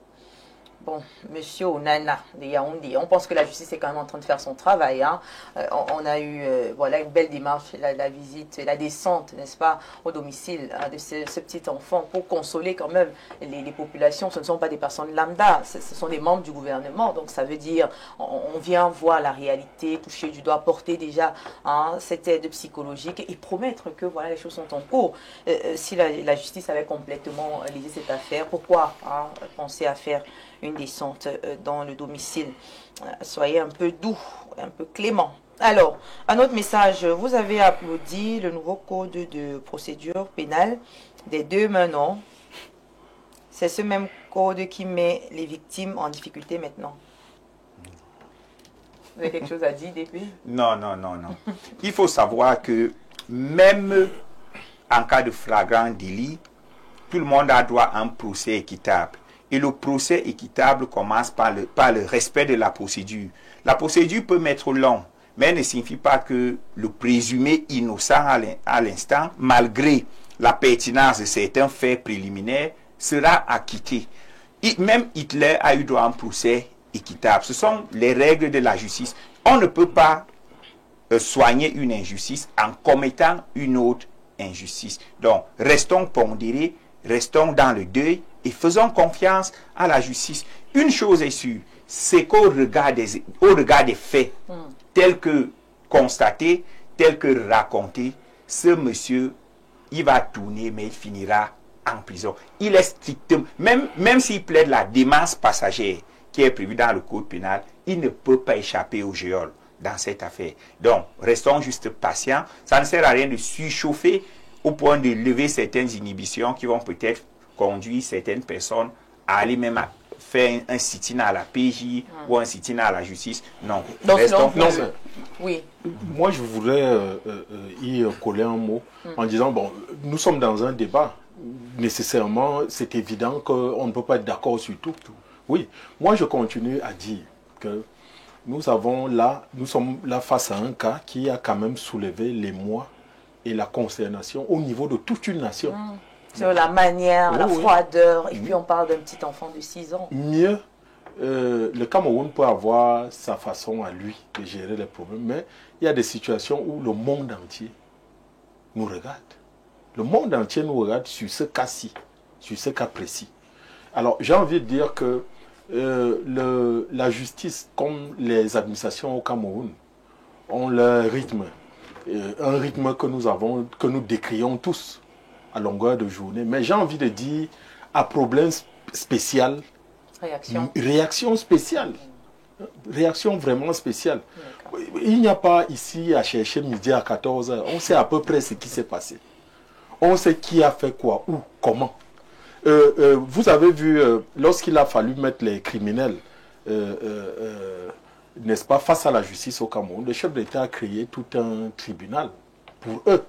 Bon, monsieur Onana de Yaoundé, on pense que la justice est quand même en train de faire son travail. Hein. On a eu voilà, une belle démarche, la visite, la descente, n'est-ce pas, au domicile de ce petit enfant pour consoler quand même les populations. Ce ne sont pas des personnes lambda, ce sont des membres du gouvernement. Donc ça veut dire on vient voir la réalité, toucher du doigt, porter déjà hein, cette aide psychologique et promettre que voilà, les choses sont en cours. Si la justice avait complètement lisé cette affaire, pourquoi hein, penser à faire une descente dans le domicile? Soyez un peu doux, un peu clément. Alors, un autre message. Vous avez applaudi le nouveau code de procédure pénale des deux mains, non? C'est ce même code qui met les victimes en difficulté maintenant. Vous avez quelque chose à dire, DP? Non. Il faut savoir que même en cas de flagrant délit, tout le monde a droit à un procès équitable. Et le procès équitable commence par le respect de la procédure. La procédure peut mettre long, mais elle ne signifie pas que le présumé innocent à l'instant, malgré la pertinence de certains faits préliminaires, sera acquitté. Même Hitler a eu droit à un procès équitable. Ce sont les règles de la justice. On ne peut pas soigner une injustice en commettant une autre injustice. Donc, restons pondérés, restons dans le deuil, et faisons confiance à la justice. Une chose est sûre, c'est qu'au regard des faits, tels que constatés, tels que racontés, ce monsieur, il va tourner, mais il finira en prison. Il est strictement, même s'il plaide la démence passagère qui est prévue dans le code pénal, il ne peut pas échapper au geôle dans cette affaire. Donc, restons juste patients. Ça ne sert à rien de surchauffer au point de lever certaines inhibitions qui vont peut-être conduire certaines personnes à aller même faire un sit-in à la PJ ou un sit-in à la justice. Non. Donc, oui. Moi, je voudrais y coller un mot en disant, bon, nous sommes dans un débat. Nécessairement, c'est évident qu'on ne peut pas être d'accord sur tout. Oui, moi, je continue à dire que nous sommes là face à un cas qui a quand même soulevé l'émoi et la consternation au niveau de toute une nation. Sur la manière, la froideur, et puis on parle d'un petit enfant de 6 ans. Mieux, le Cameroun peut avoir sa façon à lui de gérer les problèmes, mais il y a des situations où le monde entier nous regarde. Le monde entier nous regarde sur ce cas-ci, sur ce cas précis. Alors, j'ai envie de dire que la justice, comme les administrations au Cameroun, ont leur rythme. Un rythme que nous décrions tous à longueur de journée. Mais j'ai envie de dire, à problème spécial, réaction spéciale. Réaction vraiment spéciale. Il n'y a pas ici à chercher midi à 14h. On sait à peu près ce qui s'est passé. On sait qui a fait quoi, où, comment. Vous avez vu, lorsqu'il a fallu mettre les criminels, n'est-ce pas, face à la justice au Cameroun, le chef d'État a créé tout un tribunal pour eux,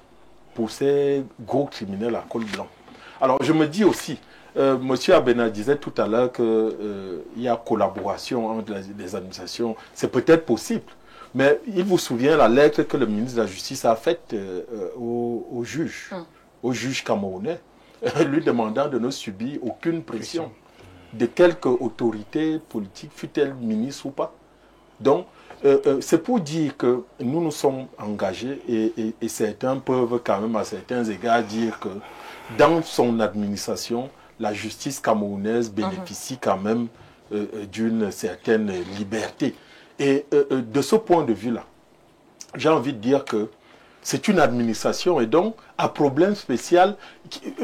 pour ces gros criminels à col blanc. Alors je me dis aussi, Monsieur Abena disait tout à l'heure qu'il y a collaboration entre les administrations. C'est peut-être possible. Mais il vous souvient la lettre que le ministre de la Justice a faite au juge camerounais, lui demandant de ne subir aucune pression de quelque autorité politique, fût-elle ministre ou pas. Donc, c'est pour dire que nous nous sommes engagés et certains peuvent quand même à certains égards dire que dans son administration, la justice camerounaise bénéficie quand même d'une certaine liberté. Et de ce point de vue-là, j'ai envie de dire que c'est une administration et donc un problème spécial,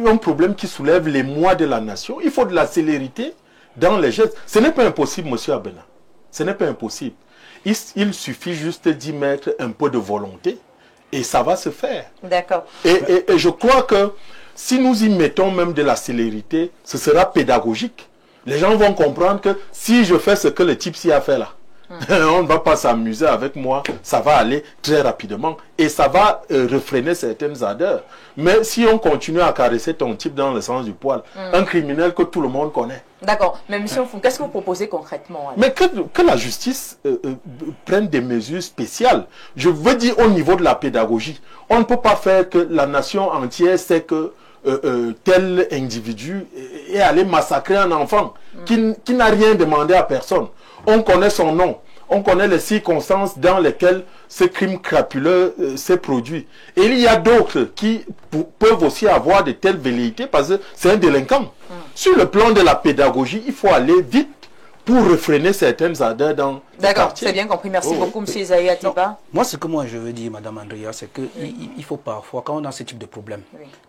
un problème qui soulève les mois de la nation. Il faut de la célérité dans les gestes. Ce n'est pas impossible, monsieur Abena. Ce n'est pas impossible. Il suffit juste d'y mettre un peu de volonté et ça va se faire. D'accord. Et je crois que si nous y mettons même de la célérité, ce sera pédagogique. Les gens vont comprendre que si je fais ce que le type s'y a fait là, on ne va pas s'amuser avec moi, ça va aller très rapidement et ça va refréner certaines ardeurs. Mais si on continue à caresser ton type dans le sens du poil, un criminel que tout le monde connaît. D'accord, mais monsieur Fou, qu'est-ce que vous proposez concrètement? Mais que la justice prenne des mesures spéciales. Je veux dire au niveau de la pédagogie. On ne peut pas faire que la nation entière sait que tel individu est allé massacrer un enfant qui n'a rien demandé à personne. On connaît son nom, on connaît les circonstances dans lesquelles ce crime crapuleux s'est produit. Et il y a d'autres qui peuvent aussi avoir de telles velléités parce que c'est un délinquant. Sur le plan de la pédagogie, il faut aller vite pour refréner certaines ardeurs dans le quartier. D'accord, c'est bien compris. Merci beaucoup, M. Isaïe Atiba. Moi, ce que je veux dire, Mme Andrea, c'est qu'il faut parfois, quand on a ce type de problème,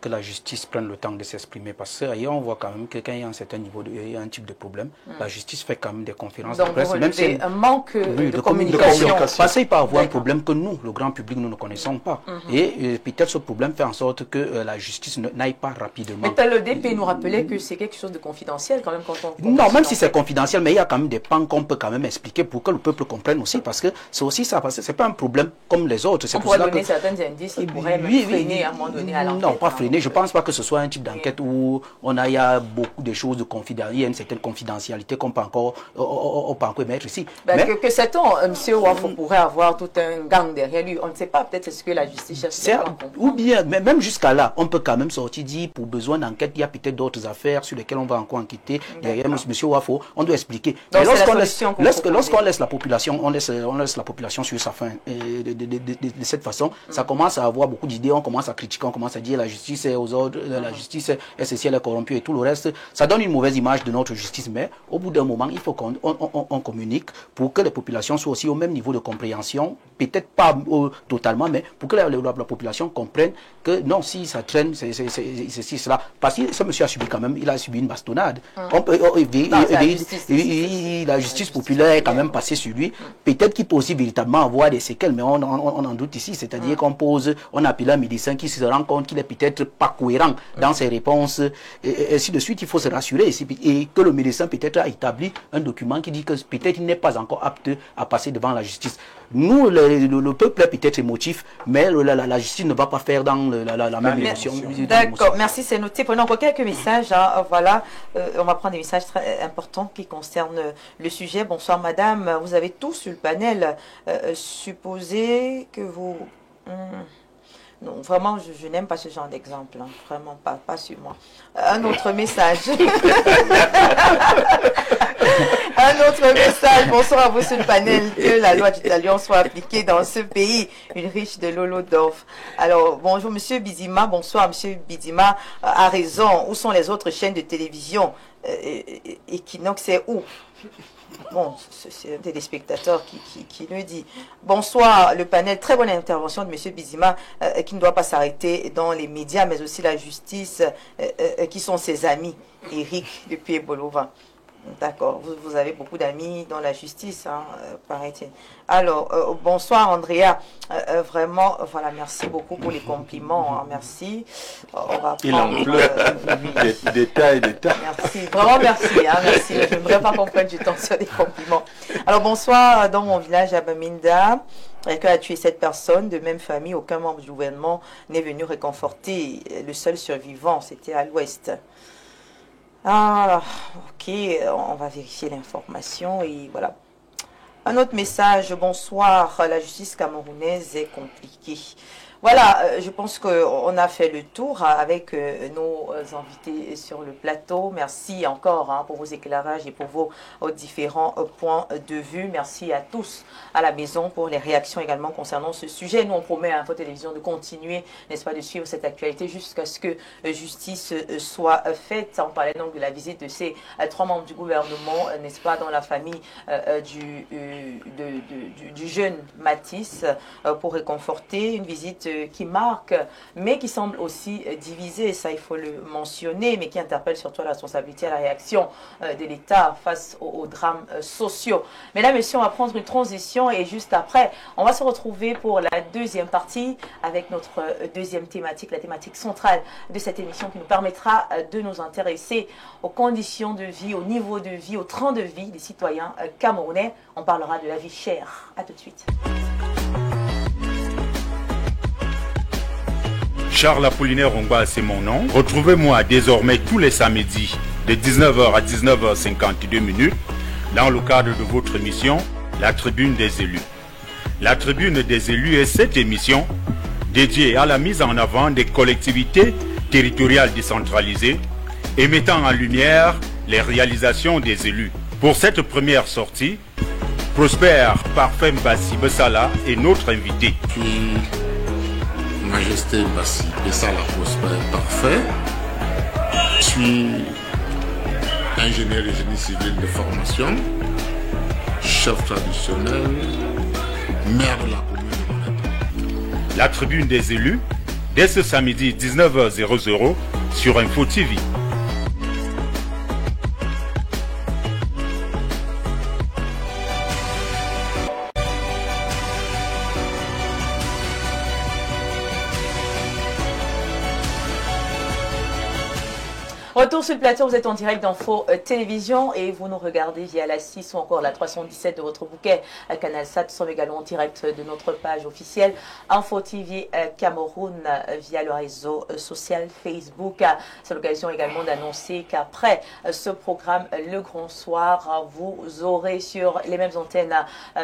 que la justice prenne le temps de s'exprimer. Parce qu'ailleurs, on voit quand même que quand il y a un certain niveau, il y a un type de problème, la justice fait quand même des conférences de presse. Donc, vous relevez un manque de communication. Parce qu'il peut y avoir un problème que nous, le grand public, nous ne connaissons pas. Et peut-être ce problème fait en sorte que la justice n'aille pas rapidement. Mais le DP nous rappelait que c'est quelque chose de confidentiel quand même quand on... Non, même si c'est confidentiel, mais il y a quand même des pans qu'on peut quand même expliquer pour que le peuple comprenne aussi, parce que c'est aussi ça, parce que c'est pas un problème comme les autres. On pourrait donner certains indices qui pourraient freiner à un moment donné à l'enquête. Non, pas freiner. Je pense pas que ce soit un type d'enquête où il y a beaucoup de choses de confidentialité, il y a une certaine confidentialité qu'on peut encore émettre ici. Ben, mais que sait-on, M. Wafo pourrait avoir tout un gang derrière lui. On ne sait pas, peut-être est-ce que la justice cherche. Ou bien, même jusqu'à là, on peut quand même sortir dire pour besoin d'enquête, il y a peut-être d'autres affaires sur lesquelles on va encore enquêter. Derrière M. Wafo, on doit expliquer. Donc, lorsqu'on laisse la population, on laisse la population sur sa faim. De cette façon, ça commence à avoir beaucoup d'idées, on commence à critiquer, on commence à dire la justice est aux ordres, la justice est ceci, elle est corrompue et tout le reste. Ça donne une mauvaise image de notre justice, mais au bout d'un moment, il faut qu'on communique pour que les populations soient aussi au même niveau de compréhension, peut-être pas totalement, mais pour que la population comprenne que non, si ça traîne, c'est ceci, cela. Parce que ce monsieur a subi quand même, il a subi une bastonnade. La justice populaire est quand même passée sur lui. Peut-être qu'il peut aussi véritablement avoir des séquelles, mais on en doute ici. C'est-à-dire on appelle un médecin qui se rend compte qu'il est peut-être pas cohérent dans ses réponses, et ainsi de suite. Il faut se rassurer et que le médecin peut-être a établi un document qui dit que peut-être il n'est pas encore apte à passer devant la justice. Nous, le peuple est peut-être émotif, mais la justice ne va pas faire dans la même émotion. D'accord, merci, c'est noté. Prenons encore quelques messages. Hein. Voilà, on va prendre des messages très importants qui concernent le sujet. Bonsoir madame, vous avez tous sur le panel. Supposez que vous... Non, vraiment, je n'aime pas ce genre d'exemple. Hein. Vraiment pas sur moi. Un autre message. Un autre message. Bonsoir à vous sur le panel. Que la loi du talion soit appliquée dans ce pays. Une riche de Lolo Dorf. Alors, bonjour Monsieur Bizima. Bonsoir Monsieur Bizima. A raison. Où sont les autres chaînes de télévision? Equinox, c'est où? Bon, c'est un téléspectateur qui le dit. Bonsoir, le panel. Très bonne intervention de M. Bizima, qui ne doit pas s'arrêter dans les médias, mais aussi la justice, qui sont ses amis. Eric, depuis Ebolova. D'accord, vous avez beaucoup d'amis dans la justice, hein, paraît-il. Alors, bonsoir Andrea. Vraiment, voilà, merci beaucoup pour les compliments. Hein, merci. On va il en pleut des tas et des tas. Merci, vraiment merci. Hein, merci. Je ne voudrais pas qu'on prenne du temps sur des compliments. Alors, bonsoir, dans mon village à Baminda. Quelqu'un a tué 7 personnes de même famille. Aucun membre du gouvernement n'est venu réconforter. Le seul survivant, c'était à l'ouest. Ah, ok, on va vérifier l'information et voilà. Un autre message, bonsoir, la justice camerounaise est compliquée. Voilà, je pense qu'on a fait le tour avec nos invités sur le plateau. Merci encore pour vos éclairages et pour vos différents points de vue. Merci à tous à la maison pour les réactions également concernant ce sujet. Nous, on promet à Info Télévision de continuer, n'est-ce pas, de suivre cette actualité jusqu'à ce que justice soit faite. On parlait donc de la visite de ces 3 membres du gouvernement, n'est-ce pas, dans la famille du jeune Matisse pour réconforter. Une visite qui marque, mais qui semble aussi divisée, ça il faut le mentionner, mais qui interpelle surtout la responsabilité et la réaction de l'État face aux drames sociaux. Mesdames et messieurs, on va prendre une transition et juste après, on va se retrouver pour la deuxième partie avec notre deuxième thématique, la thématique centrale de cette émission qui nous permettra de nous intéresser aux conditions de vie, au niveau de vie, au train de vie des citoyens camerounais. On parlera de la vie chère. À tout de suite. Charles Apollinaire Ongba, c'est mon nom. Retrouvez-moi désormais tous les samedis de 19h à 19h52 dans le cadre de votre émission La Tribune des élus. La Tribune des élus est cette émission dédiée à la mise en avant des collectivités territoriales décentralisées et mettant en lumière les réalisations des élus. Pour cette première sortie, Prosper Parfait Bassi Bessala est notre invité. Majesté Bassi Bessala Prosper Parfait. Je suis ingénieur de génie civil de formation, chef traditionnel, maire de la commune de Moneta. La Tribune des élus, dès ce samedi 19h00 sur Info TV. Retour sur le plateau, vous êtes en direct d'Info Télévision et vous nous regardez via la 6 ou encore la 317 de votre bouquet Canal Sat. Nous sommes également en direct de notre page officielle Info TV Cameroun via le réseau social Facebook. C'est l'occasion également d'annoncer qu'après ce programme Le Grand Soir, vous aurez sur les mêmes antennes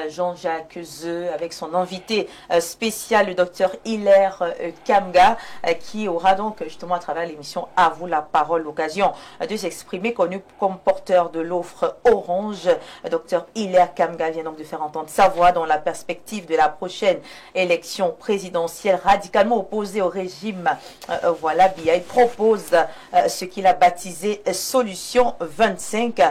Jean-Jacques Zeu avec son invité spécial, le docteur Hilaire Kamga, qui aura donc justement à travers l'émission À vous la parole, l'occasion de s'exprimer, connu comme porteur de l'offre Orange. Dr Hilaire Kamga vient donc de faire entendre sa voix dans la perspective de la prochaine élection présidentielle radicalement opposée au régime. Voilà, Biya, il propose ce qu'il a baptisé Solution 25.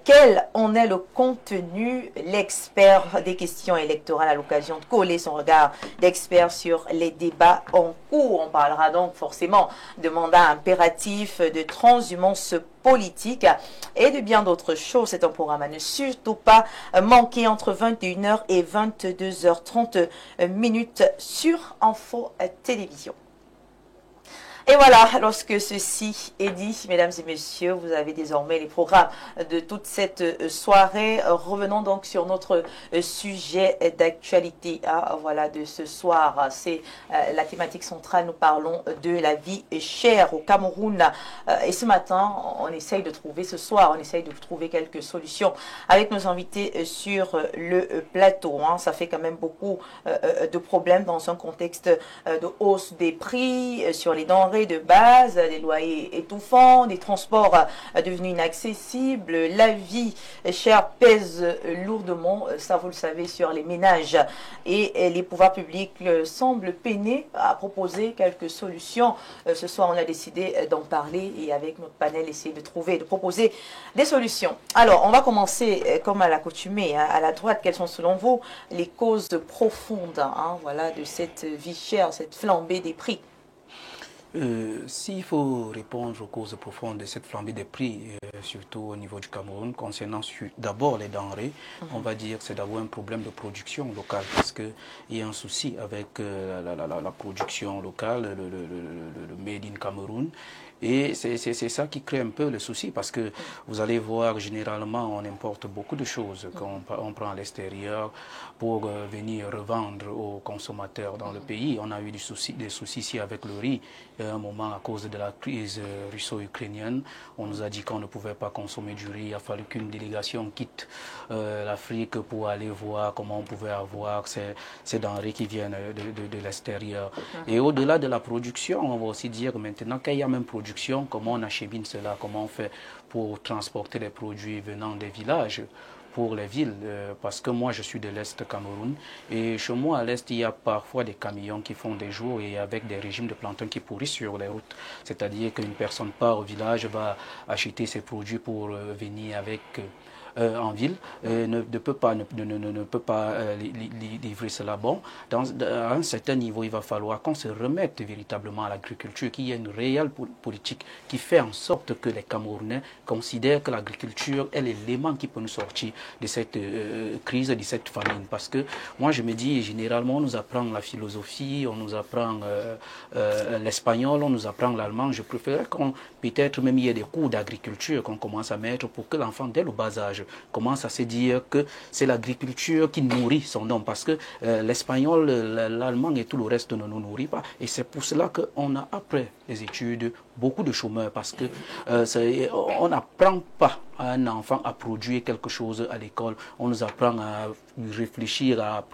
Quel en est le contenu? L'expert des questions électorales à l'occasion de coller son regard d'expert sur les débats en cours. On parlera donc forcément de mandat impératif, de transhumance politique et de bien d'autres choses. C'est un programme à ne surtout pas manquer entre 21h et 22h30 sur Info Télévision. Et voilà, lorsque ceci est dit, mesdames et messieurs, vous avez désormais les programmes de toute cette soirée. Revenons donc sur notre sujet d'actualité. Voilà, de ce soir, c'est la thématique centrale. Nous parlons de la vie chère au Cameroun. Et ce matin, on essaye de trouver, ce soir, on essaye de trouver quelques solutions avec nos invités sur le plateau. Ça fait quand même beaucoup de problèmes dans un contexte de hausse des prix sur les denrées de base, des loyers étouffants, des transports devenus inaccessibles. La vie chère pèse lourdement, ça vous le savez, sur les ménages. Et les pouvoirs publics semblent peiner à proposer quelques solutions. Ce soir, on a décidé d'en parler et avec notre panel, essayer de trouver, de proposer des solutions. Alors, on va commencer comme à l'accoutumée, à la droite. Quelles sont selon vous les causes profondes voilà, de cette vie chère, cette flambée des prix? S'il faut répondre aux causes profondes de cette flambée des prix, surtout au niveau du Cameroun, concernant d'abord les denrées, on va dire que c'est d'abord un problème de production locale, parce qu'il y a un souci avec la production locale, le Made in Cameroun. Et c'est ça qui crée un peu le souci, parce que vous allez voir, généralement, on importe beaucoup de choses qu'on prend à l'extérieur pour venir revendre aux consommateurs dans le pays. On a eu des soucis ici avec le riz. À un moment, à cause de la crise russo-ukrainienne, on nous a dit qu'on ne pouvait pas consommer du riz. Il a fallu qu'une délégation quitte l'Afrique pour aller voir comment on pouvait avoir ces denrées qui viennent de l'extérieur. Et au-delà de la production, on va aussi dire maintenant qu'il y a même production, comment on achemine cela, comment on fait pour transporter les produits venant des villages pour les villes, parce que moi je suis de l'Est Cameroun, et chez moi à l'Est il y a parfois des camions qui font des jours et avec des régimes de plancton qui pourrissent sur les routes. C'est-à-dire qu'une personne part au village, va acheter ses produits pour venir avec en ville, ne peut pas livrer cela. Bon, à un certain niveau, il va falloir qu'on se remette véritablement à l'agriculture, qu'il y ait une réelle politique qui fait en sorte que les Camerounais considèrent que l'agriculture est l'élément qui peut nous sortir de cette crise, de cette famine. Parce que moi, je me dis, généralement, on nous apprend la philosophie, on nous apprend l'espagnol, on nous apprend l'allemand. Je préférerais qu'on, peut-être même, il y ait des cours d'agriculture qu'on commence à mettre pour que l'enfant, dès le bas âge, commence à se dire que c'est l'agriculture qui nourrit son homme, parce que l'espagnol, l'allemand et tout le reste ne nous nourrit pas. Et c'est pour cela qu'on a, après les études, beaucoup de chômeurs, parce que on n'apprend pas à un enfant à produire quelque chose à l'école. On nous apprend à réfléchir, à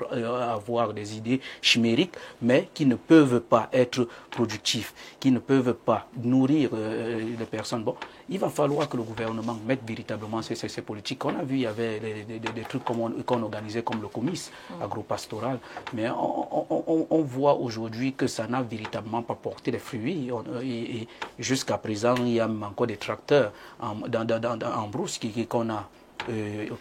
avoir des idées chimériques, mais qui ne peuvent pas être productifs, qui ne peuvent pas nourrir les personnes. Bon, il va falloir que le gouvernement mette véritablement ces politiques. On a vu, il y avait des trucs qu'on organisait comme le comice agropastoral, mais on voit aujourd'hui que ça n'a véritablement pas porté des fruits. Et jusqu'à présent, il y a même encore des tracteurs en brousse qu'on a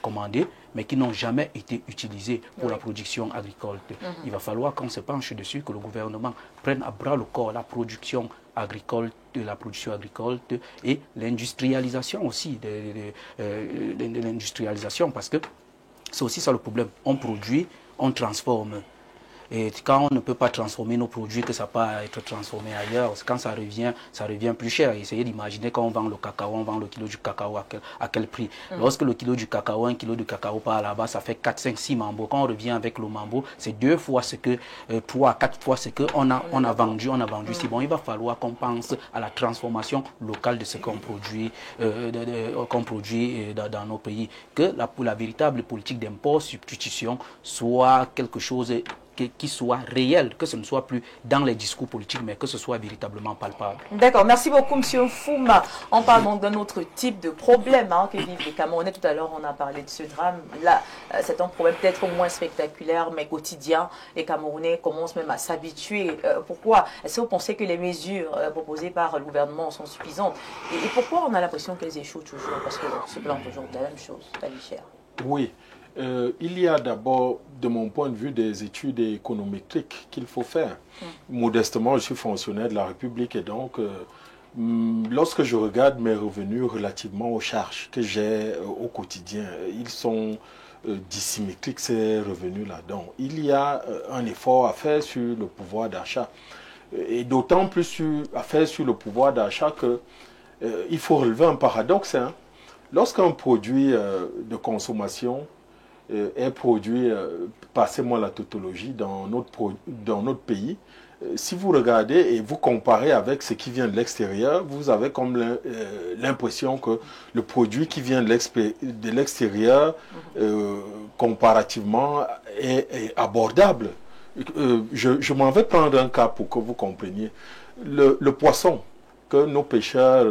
commandés, mais qui n'ont jamais été utilisés pour la production agricole. Il va falloir qu'on se penche dessus, que le gouvernement prenne à bras le corps la production agricole, et l'industrialisation aussi, de l'industrialisation, parce que c'est aussi ça le problème. On produit, on transforme. Et quand on ne peut pas transformer nos produits, que ça peut être transformé ailleurs, quand ça revient plus cher. Essayez d'imaginer quand on vend le cacao, on vend le kilo du cacao à quel prix. Lorsque le kilo du cacao, 1 kilo de cacao part là-bas, ça fait 4, 5, 6 mambo. Quand on revient avec le mambo, c'est 2 fois ce que, 3, 4 fois ce qu'on a vendu. C'est bon, il va falloir qu'on pense à la transformation locale de ce qu'on produit, dans nos pays. Que la véritable politique d'import-substitution soit quelque chose qui soit réel, que ce ne soit plus dans les discours politiques, mais que ce soit véritablement palpable. D'accord, merci beaucoup M. Fouma. On parle donc d'un autre type de problème que vivent les Camerounais. Tout à l'heure, on a parlé de ce drame. Là, c'est un problème peut-être moins spectaculaire, mais quotidien. Les Camerounais commencent même à s'habituer. Pourquoi? Est-ce que vous pensez que les mesures proposées par le gouvernement sont suffisantes? Et pourquoi on a l'impression qu'elles échouent toujours? Parce qu'on se plaint toujours de la même chose, Talicher. Oui. Il y a d'abord, de mon point de vue, des études économétriques qu'il faut faire. Modestement, je suis fonctionnaire de la République et donc, lorsque je regarde mes revenus relativement aux charges que j'ai au quotidien, ils sont dissymétriques, ces revenus-là. Donc, il y a un effort à faire sur le pouvoir d'achat. Et d'autant plus à faire sur le pouvoir d'achat qu'il faut relever un paradoxe. Lorsqu'un produit de consommation est produit, passez-moi la tautologie, dans notre pays, si vous regardez et vous comparez avec ce qui vient de l'extérieur, vous avez comme l'impression que le produit qui vient de l'extérieur, comparativement, est abordable. Je m'en vais prendre un cas pour que vous compreniez. Le poisson que nos pêcheurs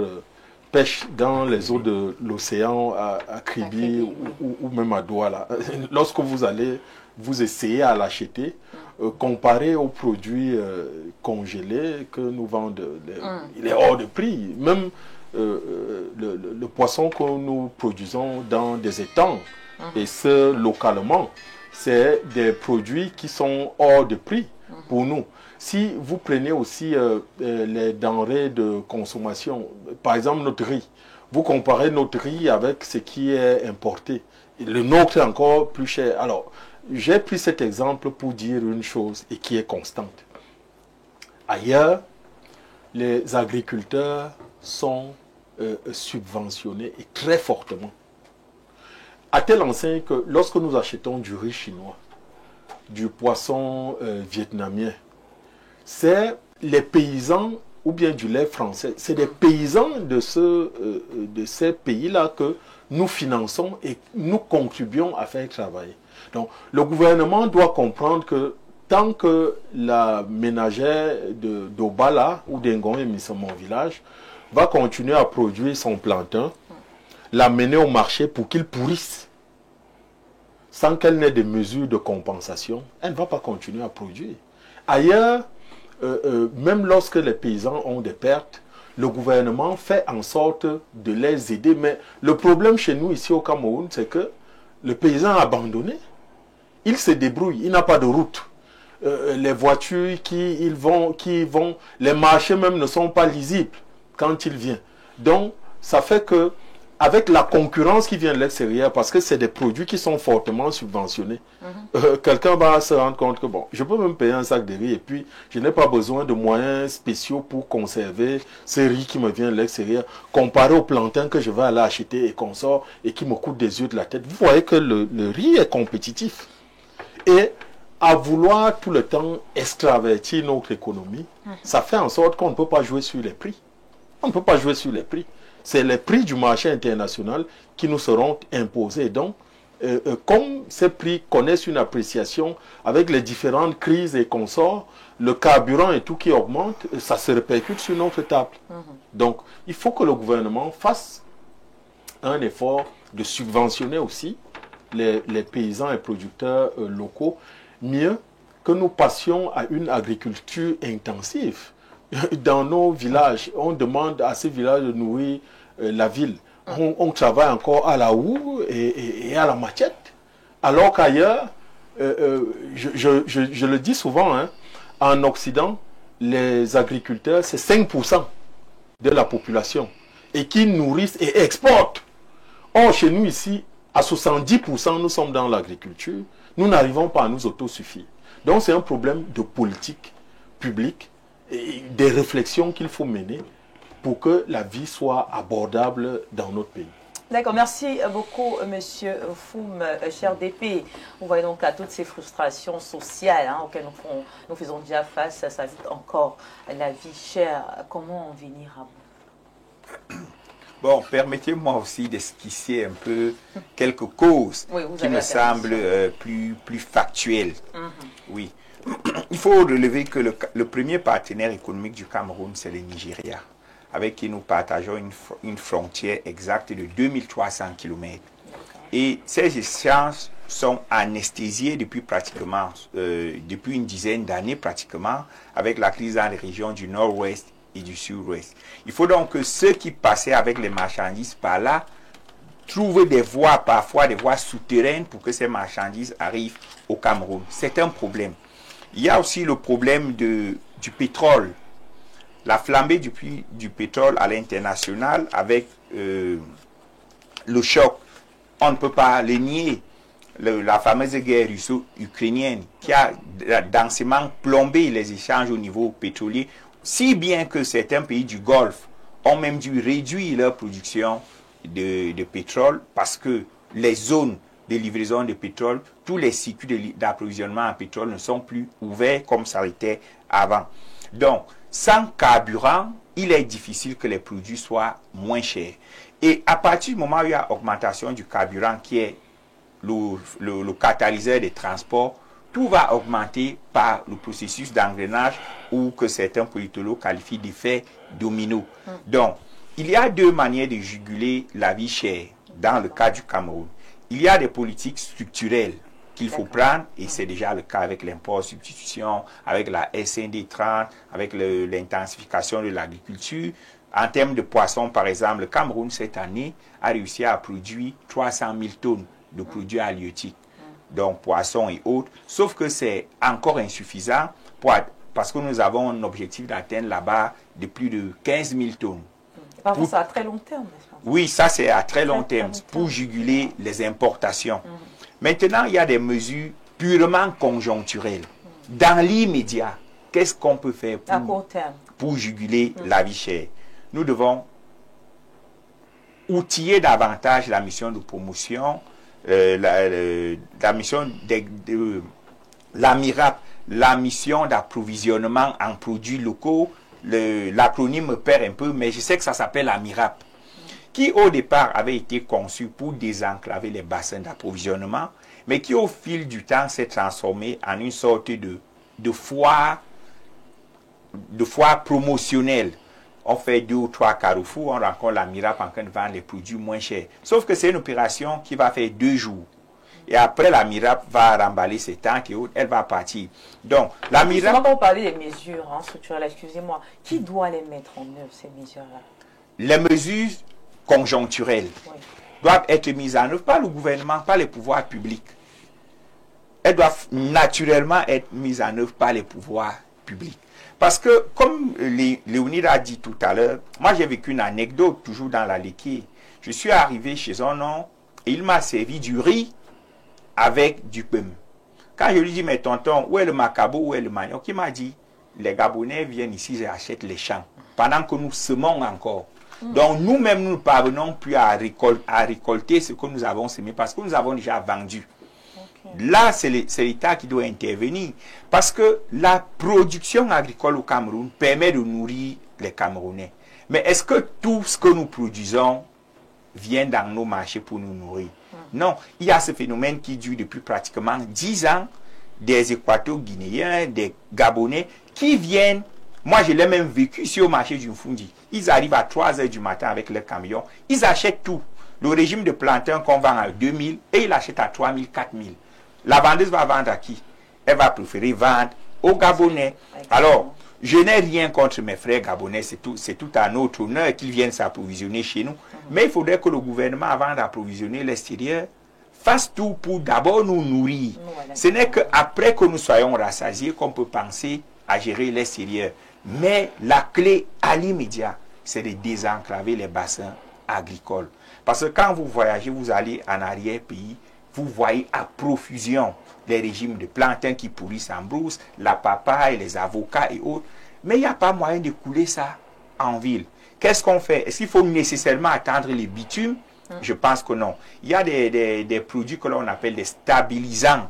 pêche dans les eaux de l'océan à Kribi ou même à Douala. Lorsque vous essayez à l'acheter, comparé aux produits congelés que nous vendons, il est hors de prix. Même le poisson que nous produisons dans des étangs, et ce localement, c'est des produits qui sont hors de prix pour nous. Si vous prenez aussi les denrées de consommation, par exemple notre riz, vous comparez notre riz avec ce qui est importé. Le nôtre est encore plus cher. Alors, j'ai pris cet exemple pour dire une chose et qui est constante. Ailleurs, les agriculteurs sont subventionnés et très fortement. À telle enseigne que lorsque nous achetons du riz chinois, du poisson vietnamien, c'est les paysans ou bien du lait français, c'est des paysans de ces pays-là que nous finançons et nous contribuons à faire travailler. Donc le gouvernement doit comprendre que tant que la ménagère d'Obala ou d'Engon et mon village va continuer à produire son plantain, l'amener au marché pour qu'il pourrisse, sans qu'elle n'ait de mesures de compensation, elle ne va pas continuer à produire. Ailleurs, même lorsque les paysans ont des pertes, le gouvernement fait en sorte de les aider. Mais le problème chez nous, ici au Cameroun, c'est que le paysan a abandonné. Il se débrouille, il n'a pas de route. Les voitures qui vont, les marchés même ne sont pas lisibles quand il vient. Donc, ça fait que, avec la concurrence qui vient de l'extérieur, parce que c'est des produits qui sont fortement subventionnés, quelqu'un va se rendre compte que, bon, je peux même payer un sac de riz et puis je n'ai pas besoin de moyens spéciaux pour conserver ce riz qui me vient de l'extérieur, comparé au plantain que je vais aller acheter et qu'on sort et qui me coûte des yeux de la tête. Vous voyez que le riz est compétitif. Et à vouloir tout le temps extravertir notre économie, ça fait en sorte qu'on ne peut pas jouer sur les prix. On ne peut pas jouer sur les prix. C'est les prix du marché international qui nous seront imposés. Donc, comme ces prix connaissent une appréciation avec les différentes crises et consorts, le carburant et tout qui augmente, ça se répercute sur notre table. Donc, il faut que le gouvernement fasse un effort de subventionner aussi les paysans et producteurs locaux, mieux que nous passions à une agriculture intensive. Dans nos villages, on demande à ces villages de nourrir la ville. On travaille encore à la houe et à la machette. Alors qu'ailleurs, je le dis souvent, hein, en Occident, les agriculteurs, c'est 5% de la population et qui nourrissent et exportent. Or, chez nous ici, à 70%, nous sommes dans l'agriculture. Nous n'arrivons pas à nous autosuffire. Donc, c'est un problème de politique publique et des réflexions qu'il faut mener pour que la vie soit abordable dans notre pays. D'accord, merci beaucoup, Monsieur Foum, cher DP. On voit donc à toutes ces frustrations sociales auxquelles nous faisons déjà face. Ça ajoute encore la vie chère. Comment en venir à bout? Bon, permettez-moi aussi d'esquisser un peu quelques causes qui me semblent plus factuelles. Oui. Il faut relever que le premier partenaire économique du Cameroun, c'est le Nigeria, avec qui nous partageons une frontière exacte de 2300 km. Et ces échanges sont anesthésiés depuis pratiquement, depuis une dizaine d'années pratiquement, avec la crise dans les régions du nord-ouest et du sud-ouest. Il faut donc que ceux qui passaient avec les marchandises par là trouvent des voies, parfois des voies souterraines pour que ces marchandises arrivent au Cameroun. C'est un problème. Il y a aussi le problème du pétrole. La flambée du pétrole à l'international avec le choc, on ne peut pas le nier. La fameuse guerre russo-ukrainienne qui a densément plombé les échanges au niveau pétrolier, si bien que certains pays du Golfe ont même dû réduire leur production de pétrole parce que les zones de livraison de pétrole, tous les circuits d'approvisionnement en pétrole ne sont plus ouverts comme ça l'était avant. Donc, sans carburant, il est difficile que les produits soient moins chers. Et à partir du moment où il y a augmentation du carburant qui est le catalyseur des transports, tout va augmenter par le processus d'engrenage ou que certains politologues qualifient d'effet domino. Donc, il y a deux manières de juguler la vie chère dans le cas du Cameroun. Il y a des politiques structurelles qu'il faut prendre, et c'est déjà le cas avec l'import-substitution, avec la SND 30, avec l'intensification de l'agriculture. En termes de poissons, par exemple, le Cameroun, cette année, a réussi à produire 300 000 tonnes de produits halieutiques, donc poissons et autres, sauf que c'est encore insuffisant parce que nous avons un objectif d'atteindre là-bas de plus de 15 000 tonnes. Parfois, c'est à très long terme, n'est-ce pas? Oui, ça c'est à très long terme pour juguler les importations. Maintenant, il y a des mesures purement conjoncturelles. Dans l'immédiat, qu'est-ce qu'on peut faire pour juguler la vie chère? Nous devons outiller davantage la mission de promotion, la mission de la MIRAP, la mission d'approvisionnement en produits locaux. L'acronyme me perd un peu, mais je sais que ça s'appelle la MIRAP, qui au départ avait été conçu pour désenclaver les bassins d'approvisionnement, mais qui au fil du temps s'est transformé en une sorte de foire promotionnelle. On fait 2 ou 3 carrefours, on rencontre la MIRAP en train de vendre les produits moins chers. Sauf que c'est une opération qui va faire 2 jours. Et après, la MIRAP va remballer ses tanks et autres, elle va partir. Donc, la MIRAP... Quand on parlait des mesures structurelles, excusez-moi, qui doit les mettre en œuvre, ces mesures-là? Les mesures conjoncturelles doivent être mises en œuvre par le gouvernement, par les pouvoirs publics. Elles doivent naturellement être mises en œuvre par les pouvoirs publics. Parce que, comme Léonide a dit tout à l'heure, moi j'ai vécu une anecdote, toujours dans la Léquier. Je suis arrivé chez un homme et il m'a servi du riz avec du pum. Quand je lui dis, mais tonton, où est le macabo, où est le manioc? Il m'a dit, les Gabonais viennent ici et achètent les champs, pendant que nous semons encore. Donc nous-mêmes, nous ne parvenons plus à récolter ce que nous avons semé, parce que nous avons déjà vendu. Là, c'est l'État qui doit intervenir, parce que la production agricole au Cameroun permet de nourrir les Camerounais. Mais est-ce que tout ce que nous produisons vient dans nos marchés pour nous nourrir? Non, il y a ce phénomène qui dure depuis pratiquement 10 ans, des Équato-Guinéens, des Gabonais, qui viennent, moi je l'ai même vécu ici au marché du Mfundi. Ils arrivent à 3 h du matin avec leur camion, ils achètent tout. Le régime de plantain qu'on vend à 2000 et ils l'achètent à 3000, 4000. La vendeuse va vendre à qui? Elle va préférer vendre aux Gabonais. Alors, je n'ai rien contre mes frères gabonais, c'est tout à notre honneur qu'ils viennent s'approvisionner chez nous. Mais il faudrait que le gouvernement, avant d'approvisionner l'extérieur, fasse tout pour d'abord nous nourrir. Ce n'est qu'après que nous soyons rassasiés qu'on peut penser à gérer l'extérieur. Mais la clé à l'immédiat, c'est de désenclaver les bassins agricoles. Parce que quand vous voyagez, vous allez en arrière-pays, vous voyez à profusion les régimes de plantain qui pourrissent en brousse, la papaye, les avocats et autres. Mais il n'y a pas moyen de couler ça en ville. Qu'est-ce qu'on fait? Est-ce qu'il faut nécessairement attendre les bitumes? Je pense que non. Il y a des produits que l'on appelle des stabilisants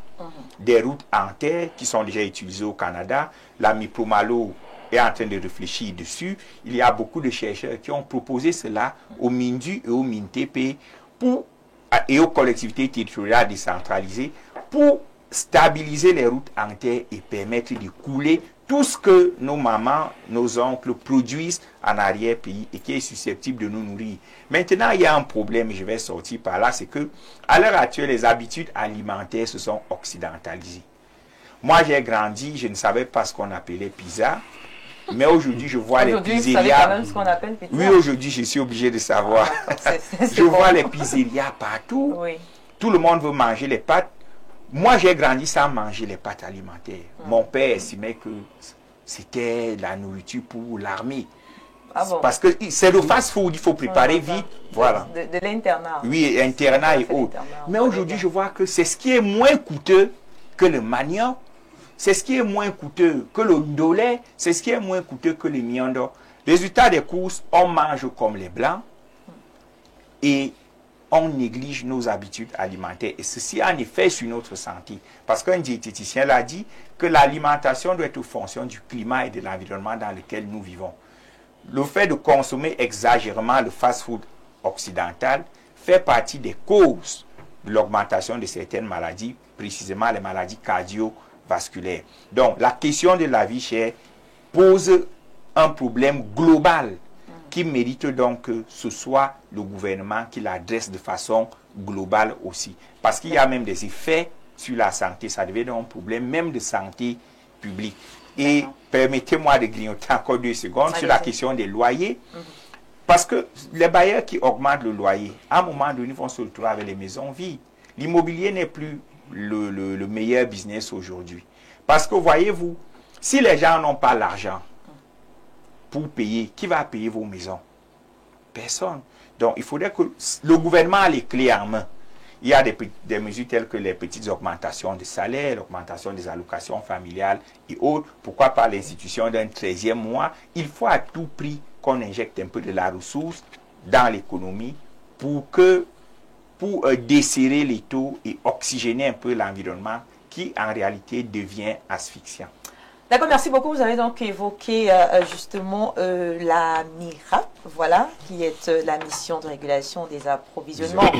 des routes en terre qui sont déjà utilisés au Canada. La Mipromalo est en train de réfléchir dessus. Il y a beaucoup de chercheurs qui ont proposé cela au MINDU et au MINTP et aux collectivités territoriales décentralisées pour stabiliser les routes en terre et permettre de couler tout ce que nos mamans, nos oncles produisent en arrière-pays et qui est susceptible de nous nourrir. Maintenant, il y a un problème, je vais sortir par là, c'est que à l'heure actuelle, les habitudes alimentaires se sont occidentalisées. Moi, j'ai grandi, je ne savais pas ce qu'on appelait pizza, mais aujourd'hui, je vois les pizzerias. Vous savez quand même ce qu'on appelle pizza? Oui, aujourd'hui, je suis obligé de savoir. Je vois les pizzerias partout. Oui. Tout le monde veut manger les pâtes. Moi, j'ai grandi sans manger les pâtes alimentaires. Mon père estimait que c'était la nourriture pour l'armée. Ah bon? Parce que c'est le fast-food, il faut préparer vite. Voilà. De l'internat. Oui, internat et autres. Mais aujourd'hui, je vois que c'est ce qui est moins coûteux que le manioc, c'est ce qui est moins coûteux que le ndolé, c'est ce qui est moins coûteux que le miondo. Résultat des courses, on mange comme les blancs et on néglige nos habitudes alimentaires. Et ceci a un effet sur notre santé. Parce qu'un diététicien l'a dit, que l'alimentation doit être en fonction du climat et de l'environnement dans lequel nous vivons. Le fait de consommer exagérément le fast-food occidental fait partie des causes de l'augmentation de certaines maladies, précisément les maladies cardiovasculaires. Donc, la question de la vie chère pose un problème global qui mérite donc que ce soit le gouvernement qui l'adresse de façon globale aussi. Parce qu'il y a même des effets sur la santé. Ça devient un problème même de santé publique. Et permettez-moi de grignoter encore 2 secondes sur la question des loyers. Parce que les bailleurs qui augmentent le loyer, à un moment donné, vont se retrouver avec les maisons vides. L'immobilier n'est plus le meilleur business aujourd'hui. Parce que voyez-vous, si les gens n'ont pas l'argent pour payer, qui va payer vos maisons? Personne. Donc, il faudrait que le gouvernement ait les clés en main. Il y a des mesures telles que les petites augmentations de salaire, l'augmentation des allocations familiales et autres. Pourquoi pas l'institution d'un 13e mois? Il faut à tout prix qu'on injecte un peu de la ressource dans l'économie pour desserrer les taux et oxygéner un peu l'environnement qui en réalité devient asphyxiant. D'accord, merci beaucoup. Vous avez donc évoqué justement la MIRAP, voilà, qui est la mission de régulation des approvisionnements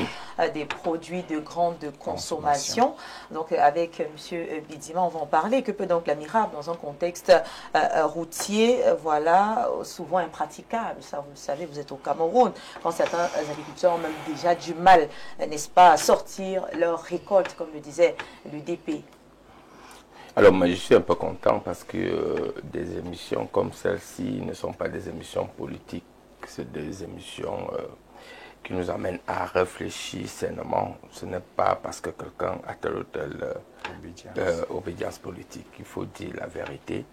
des produits de grande consommation. Donc avec M. Bidzima, on va en parler. Que peut donc la MIRAP dans un contexte routier, voilà, souvent impraticable. Ça, vous le savez, vous êtes au Cameroun, quand certains agriculteurs ont même déjà du mal, n'est-ce pas, à sortir leur récolte, comme le disait l'UDP. Alors moi je suis un peu content parce que des émissions comme celle-ci ne sont pas des émissions politiques, c'est des émissions qui nous amènent à réfléchir sainement. Ce n'est pas parce que quelqu'un a telle ou telle obédience politique, il faut dire la vérité.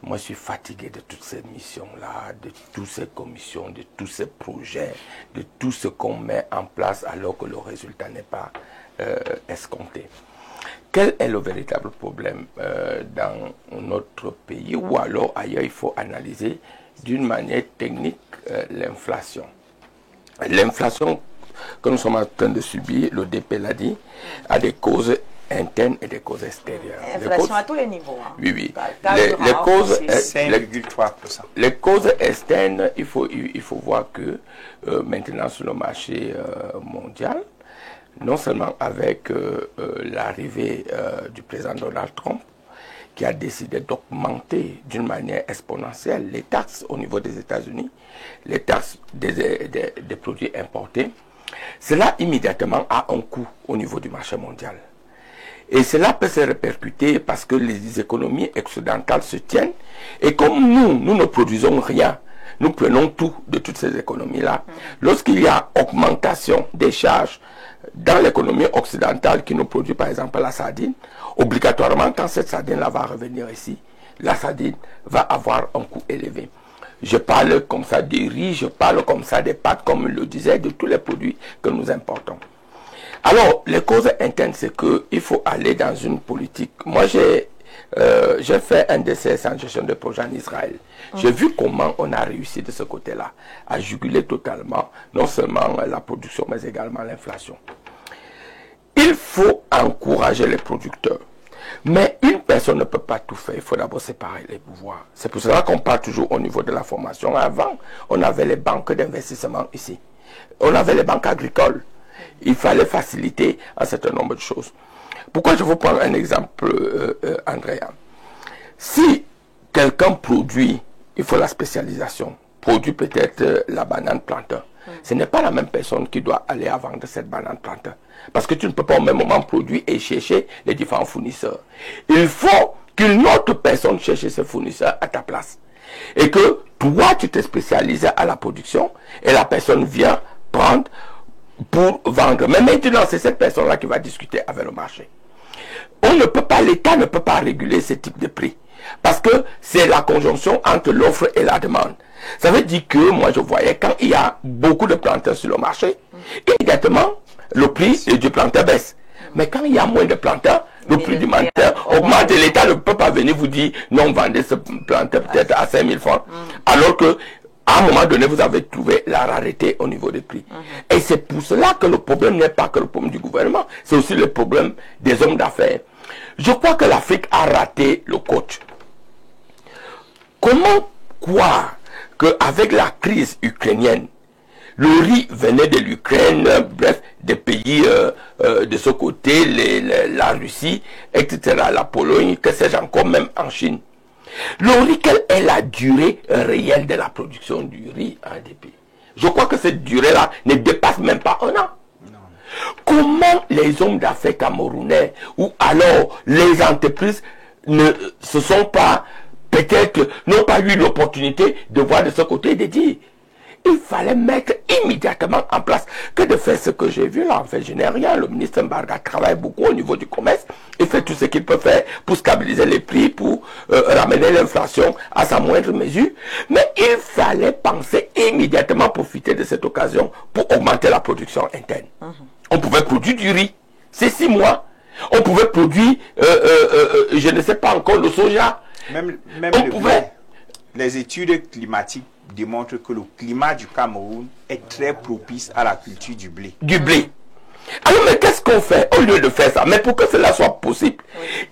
Moi je suis fatigué de toutes ces missions-là, de toutes ces commissions, de tous ces projets, de tout ce qu'on met en place alors que le résultat n'est pas escompté. Quel est le véritable problème dans notre pays ou alors ailleurs? Il faut analyser d'une manière technique l'inflation. L'inflation que nous sommes en train de subir, le DP l'a dit, a des causes internes et des causes extérieures. Inflation à tous les niveaux. Hein. Oui, oui. Les causes, 5,3%. Les causes externes, il faut voir que maintenant sur le marché mondial, non seulement avec l'arrivée du président Donald Trump, qui a décidé d'augmenter d'une manière exponentielle les taxes au niveau des États-Unis, les taxes des produits importés, cela immédiatement a un coût au niveau du marché mondial. Et cela peut se répercuter parce que les économies occidentales se tiennent, et comme nous ne produisons rien, nous prenons tout de toutes ces économies-là. Lorsqu'il y a augmentation des charges dans l'économie occidentale qui nous produit par exemple la sardine, obligatoirement quand cette sardine-là va revenir ici, la sardine va avoir un coût élevé. Je parle comme ça des riz, je parle comme ça des pâtes, comme le disait, de tous les produits que nous importons. Alors, les causes internes, c'est qu'il faut aller dans une politique. Moi, j'ai fait un DCS en gestion de projet en Israël. J'ai vu comment on a réussi de ce côté-là à juguler totalement, non seulement la production, mais également l'inflation. Il faut encourager les producteurs. Mais une personne ne peut pas tout faire. Il faut d'abord séparer les pouvoirs. C'est pour cela qu'on parle toujours au niveau de la formation. Avant, on avait les banques d'investissement ici. On avait les banques agricoles. Il fallait faciliter un certain nombre de choses. Pourquoi je vous prends un exemple, Andrea? Si quelqu'un produit, il faut la spécialisation, produit peut-être la banane plantain. Ce n'est pas la même personne qui doit aller à vendre cette banane plantain. Parce que tu ne peux pas au même moment produire et chercher les différents fournisseurs. Il faut qu'une autre personne cherche ce fournisseur à ta place. Et que toi, tu te spécialises à la production et la personne vient prendre pour vendre. Mais maintenant, c'est cette personne-là qui va discuter avec le marché. On ne peut pas, l'État ne peut pas réguler ce type de prix. Parce que c'est la conjonction entre l'offre et la demande. Ça veut dire que, moi je voyais, quand il y a beaucoup de plantains sur le marché, immédiatement, le prix du plantain baisse. Mais quand il y a moins de plantains, le prix du plantain augmente et l'État ne peut pas venir vous dire, non, vendez ce plantain peut-être à 5 000 francs. Alors que, à un moment donné, vous avez trouvé la rareté au niveau des prix. Et c'est pour cela que le problème n'est pas que le problème du gouvernement, c'est aussi le problème des hommes d'affaires. Je crois que l'Afrique a raté le coach. Comment croire qu'avec la crise ukrainienne, le riz venait de l'Ukraine, bref, des pays de ce côté, la Russie, etc., la Pologne, que sais-je encore, même en Chine. Le riz, quelle est la durée réelle de la production du riz en ADP? Je crois que cette durée-là ne dépasse même pas un an. Comment les hommes d'affaires camerounais ou alors les entreprises ne se sont pas, peut-être, n'ont pas eu l'opportunité de voir de ce côté et de dire, il fallait mettre immédiatement en place. Que de faire ce que j'ai vu là, en fait, je n'ai rien. Le ministre Mbarga travaille beaucoup au niveau du commerce. Il fait tout ce qu'il peut faire pour stabiliser les prix, pour ramener l'inflation à sa moindre mesure. Mais il fallait penser immédiatement profiter de cette occasion pour augmenter la production interne. On pouvait produire du riz. C'est 6 mois. On pouvait produire, je ne sais pas encore, le soja. Même on pouvait... les études climatiques démontre que le climat du Cameroun est très propice à la culture du blé. Du blé. Alors, mais qu'est-ce qu'on fait au lieu de faire ça? Mais pour que cela soit possible,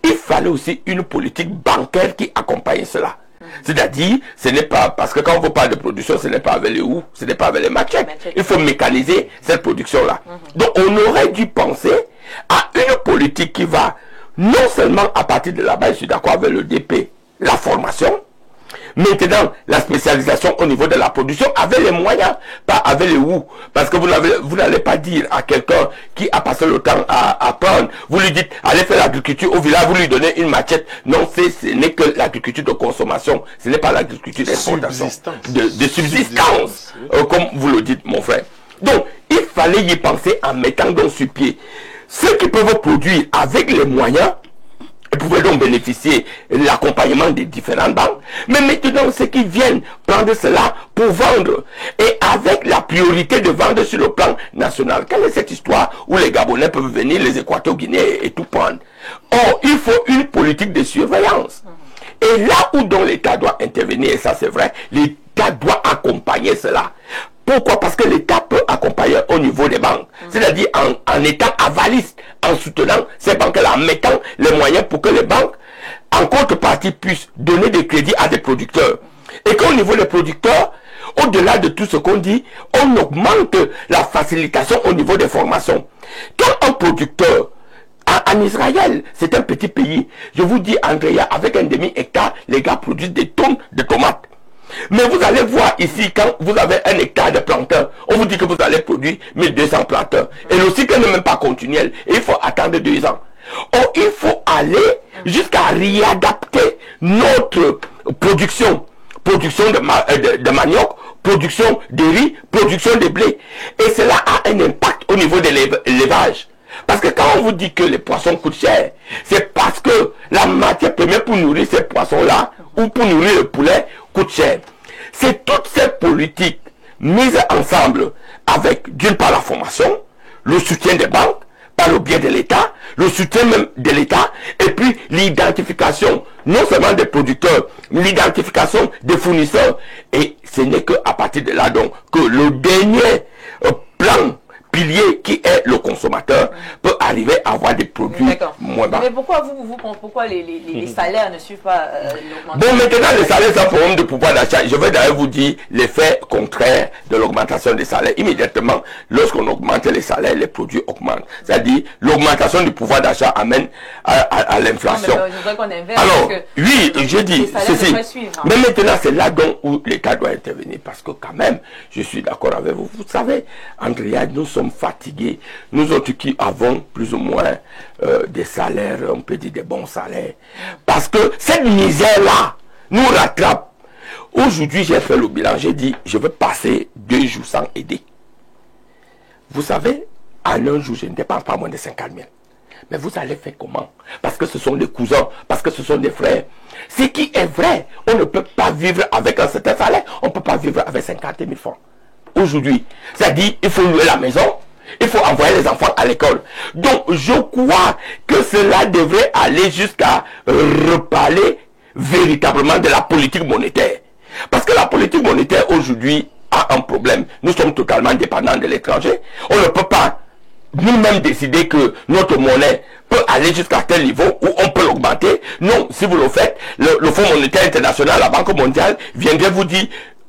il fallait aussi une politique bancaire qui accompagne cela. C'est-à-dire, ce n'est pas, parce que quand on vous parle de production, ce n'est pas avec les houes, ce n'est pas avec les machettes. Il faut mécaniser cette production-là. Donc, on aurait dû penser à une politique qui va, non seulement à partir de là-bas, je suis d'accord avec le DP, la formation, maintenant, la spécialisation au niveau de la production avec les moyens, pas avec les houes. Parce que vous n'allez pas dire à quelqu'un qui a passé le temps à apprendre, vous lui dites, allez faire l'agriculture au village, vous lui donnez une machette. Non, ce n'est que l'agriculture de consommation. Ce n'est pas l'agriculture d'exportation. De subsistance, comme vous le dites, mon frère. Donc, il fallait y penser en mettant donc sur pied. Ceux qui peuvent produire avec les moyens, pouvaient donc bénéficier de l'accompagnement des différentes banques. Mais maintenant, ceux qui viennent prendre cela pour vendre, et avec la priorité de vendre sur le plan national. Quelle est cette histoire où les Gabonais peuvent venir, les Équatoriens et tout prendre? Or, il faut une politique de surveillance. Et là où donc l'État doit intervenir, et ça c'est vrai, l'État doit accompagner cela. Pourquoi? Parce que l'État peut accompagner au niveau des banques. C'est-à-dire en étant avaliste, en soutenant ces banques-là, en mettant les moyens pour que les banques, en contrepartie, puissent donner des crédits à des producteurs. Et qu'au niveau des producteurs, au-delà de tout ce qu'on dit, on augmente la facilitation au niveau des formations. Quand un producteur, en Israël, c'est un petit pays, je vous dis, Andrea, avec un demi-hectare, les gars produisent des tonnes de tomates. Mais vous allez voir ici, quand vous avez un hectare de planteurs, on vous dit que vous allez produire 1200 planteurs. Et le cycle n'est même pas continuel. Et il faut attendre 2 ans. Or, il faut aller jusqu'à réadapter notre production. Production de manioc, production de riz, production de blé. Et cela a un impact au niveau de l'élevage. Parce que quand on vous dit que les poissons coûtent cher, c'est parce que la matière première pour nourrir ces poissons-là, ou pour nourrir le poulet, coûte cher. C'est toutes ces politiques mises ensemble avec, d'une part, la formation, le soutien des banques, par le biais de l'État, le soutien même de l'État, et puis l'identification, non seulement des producteurs, l'identification des fournisseurs. Et ce n'est qu'à partir de là, donc, que le dernier plan pilier qui est le consommateur peut arriver à avoir des produits moins bas. Mais pourquoi pourquoi les salaires ne suivent pas l'augmentation? Bon, maintenant les salaires sont un problème de pouvoir d'achat. Je vais d'ailleurs vous dire l'effet contraire de l'augmentation des salaires. Immédiatement, lorsqu'on augmente les salaires, les produits augmentent. C'est-à-dire l'augmentation du pouvoir d'achat amène à l'inflation. Alors, oui, je dis ceci. Mais maintenant, c'est là donc où l'État doit intervenir. Parce que quand même, je suis d'accord avec vous. Vous savez, Andrea, nous sommes fatigués, nous autres qui avons plus ou moins des salaires, on peut dire des bons salaires, parce que cette misère-là nous rattrape. Aujourd'hui, j'ai fait le bilan, j'ai dit, je vais passer 2 jours sans aider. Vous savez, en un jour, je ne dépense pas moins de 50 000. Mais vous allez faire comment? Parce que ce sont des cousins, parce que ce sont des frères. Ce qui est vrai, on ne peut pas vivre avec un certain salaire, on ne peut pas vivre avec 50 000 francs. Aujourd'hui, c'est-à-dire il faut louer la maison, il faut envoyer les enfants à l'école. Donc je crois que cela devrait aller jusqu'à reparler véritablement de la politique monétaire. Parce que la politique monétaire aujourd'hui a un problème. Nous sommes totalement dépendants de l'étranger. On ne peut pas nous-mêmes décider que notre monnaie peut aller jusqu'à tel niveau où on peut l'augmenter. Non, si vous le faites, le Fonds monétaire international, la Banque mondiale viendrait vous dire,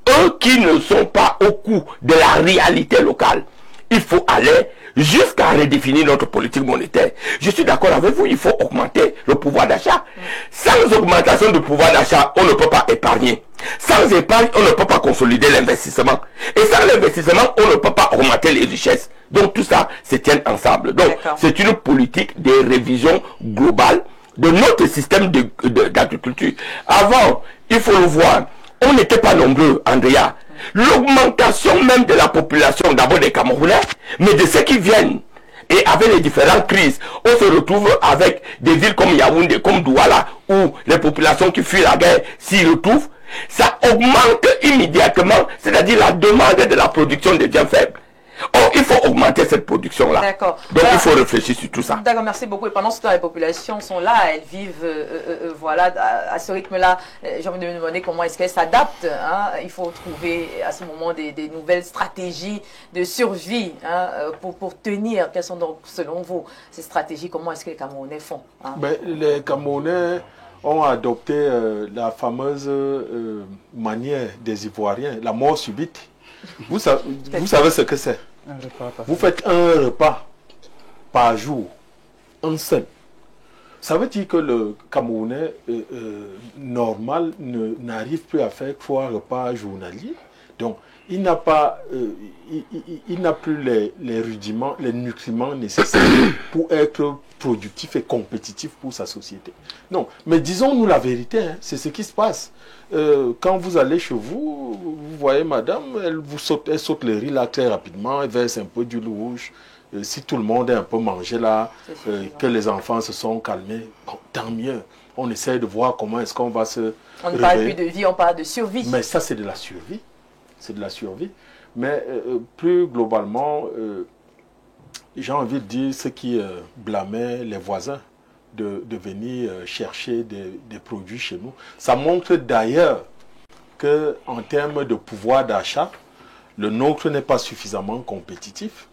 eux qui ne sont pas au courant de la réalité locale, il faut aller jusqu'à redéfinir notre politique monétaire. Je suis d'accord avec vous, il faut augmenter le pouvoir d'achat. Sans augmentation du pouvoir d'achat, on ne peut pas épargner. Sans épargne, on ne peut pas consolider l'investissement. Et sans l'investissement, on ne peut pas augmenter les richesses. Donc tout ça se tient ensemble. Donc c'est une politique de révision globale de notre système d'agriculture. Avant, il faut le voir, on n'était pas nombreux, Andrea. L'augmentation même de la population, d'abord des Camerounais, mais de ceux qui viennent. Et avec les différentes crises, on se retrouve avec des villes comme Yaoundé, comme Douala, où les populations qui fuient la guerre s'y retrouvent. Ça augmente immédiatement, c'est-à-dire la demande de la production devient faible. Or, il faut augmenter cette production-là. D'accord. Donc, il faut réfléchir sur tout ça. D'accord, merci beaucoup. Et pendant ce temps, les populations sont là, elles vivent voilà, à ce rythme-là. J'ai envie de me demander comment est-ce qu'elles s'adaptent. Hein. Il faut trouver à ce moment des nouvelles stratégies de survie hein, pour tenir. Quelles sont donc, selon vous, ces stratégies? Comment est-ce que les Camerounais font hein? Les Camerounais ont adopté la fameuse manière des Ivoiriens, la mort subite. Vous savez ce que c'est? Vous faites un repas par jour, un seul. Ça veut dire que le Camerounais normal n'arrive plus à faire 3 repas journaliers. Donc, il n'a pas, il n'a plus les rudiments, les nutriments nécessaires pour être productif et compétitif pour sa société. Non, mais disons-nous la vérité, hein, c'est ce qui se passe. Quand vous allez chez vous, vous voyez madame, elle saute le riz là très rapidement, elle verse un peu d'huile rouge. Si tout le monde est un peu mangé là, que les enfants se sont calmés, bon, tant mieux. On essaie de voir comment est-ce qu'on va se On ne parle plus de vie, on parle de survie. Mais ça, c'est de la survie. C'est de la survie. Mais plus globalement, j'ai envie de dire ce qui blâmait les voisins de venir chercher des produits chez nous. Ça montre d'ailleurs qu'en termes de pouvoir d'achat, le nôtre n'est pas suffisamment compétitif.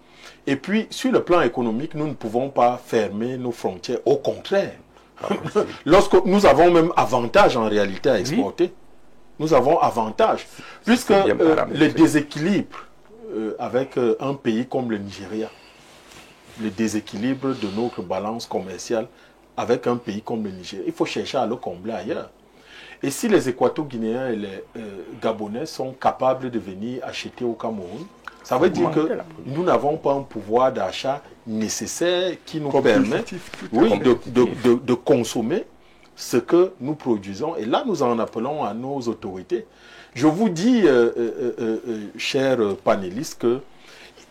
Et puis, sur le plan économique, nous ne pouvons pas fermer nos frontières. Au contraire, lorsque nous avons même avantage en réalité à exporter. Oui. Nous avons avantage, puisque le déséquilibre avec un pays comme le Nigeria, le déséquilibre de notre balance commerciale avec un pays comme le Nigeria, il faut chercher à le combler ailleurs. Et si les Équato-Guinéens et les Gabonais sont capables de venir acheter au Cameroun, ça veut dire que nous n'avons pas un pouvoir d'achat nécessaire qui nous permet de consommer ce que nous produisons. Et là, nous en appelons à nos autorités. Je vous dis, chers panélistes,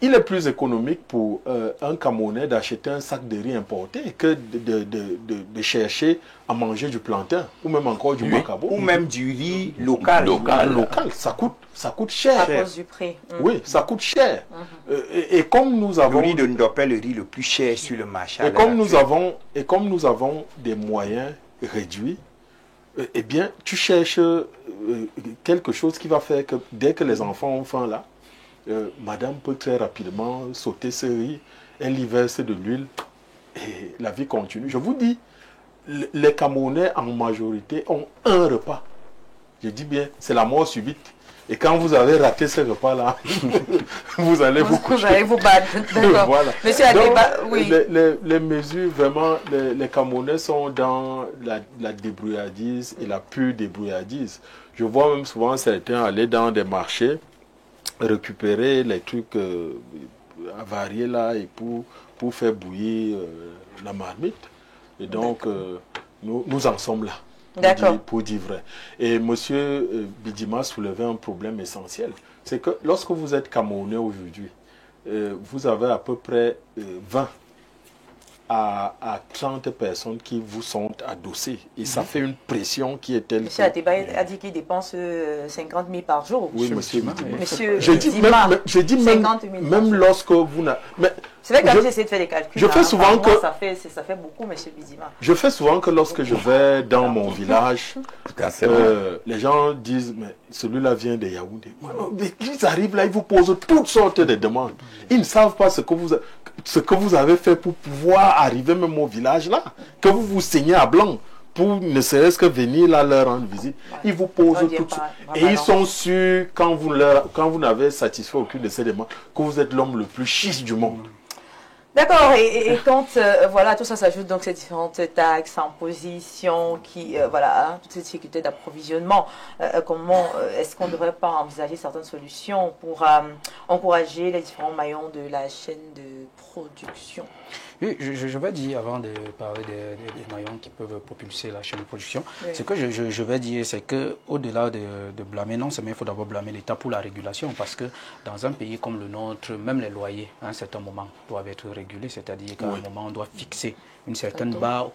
qu'il est plus économique pour un Camerounais d'acheter un sac de riz importé que de chercher à manger du plantain ou même encore du macabo. Ou même du riz local. Ça coûte cher. À cause du prix. Oui, ça coûte cher. Et comme nous avons... Le riz de Ndopé, le riz le plus cher sur le marché. Et comme nous avons des moyens réduits, eh bien, tu cherches quelque chose qui va faire que dès que les enfants ont faim là, madame peut très rapidement sauter ce riz, elle y verse de l'huile et la vie continue. Je vous dis, les Camerounais en majorité ont un repas. Je dis bien, c'est la mort subite. Et quand vous avez raté ce repas-là, vous allez vous coucher. Vous allez vous battre. D'accord. Voilà. Monsieur Adeba, oui. Les mesures, vraiment, les Camerounais sont dans la débrouillardise et la pure débrouillardise. Je vois même souvent certains aller dans des marchés, récupérer les trucs avariés là et pour faire bouillir la marmite. Et donc, nous en sommes là. Pour dire vrai. Et M. Bidima soulevait un problème essentiel. C'est que lorsque vous êtes Camerounais aujourd'hui, vous avez à peu près 20 à 30 personnes qui vous sont adossées. Et ça fait une pression qui est telle Monsieur Adeba a dit qu'il dépense 50 000 par jour. Oui, monsieur Bidima. Monsieur je dis même lorsque vous n'avez... C'est vrai que j'essaie de faire des calculs. Je fais souvent que... Ça fait beaucoup, monsieur Bidima. Je fais souvent que lorsque je vais dans mon village, les gens disent, mais celui-là vient de Yaoundé. Mais ils arrivent là, ils vous posent toutes sortes de demandes. Ils ne savent pas ce que vous avez fait pour pouvoir arriver même au village là, que vous vous saignez à blanc pour ne serait-ce que venir là leur rendre visite. Ils vous posent tout ça. Et ils sont sûrs, quand vous n'avez satisfait aucune de ces demandes, que vous êtes l'homme le plus chiche du monde. D'accord, et quand voilà, tout ça s'ajoute donc ces différentes taxes, impositions, voilà, toutes ces difficultés d'approvisionnement, comment est-ce qu'on ne devrait pas envisager certaines solutions pour encourager les différents maillons de la chaîne de production? Oui, je vais dire, avant de parler des maillons qui peuvent propulser la chaîne de production, ce que je vais dire, c'est qu'au-delà de blâmer, non seulement il faut d'abord blâmer l'État pour la régulation, parce que dans un pays comme le nôtre, même les loyers, à un certain moment, doivent être régulés, c'est-à-dire qu'à un moment, on doit fixer une certaine barre,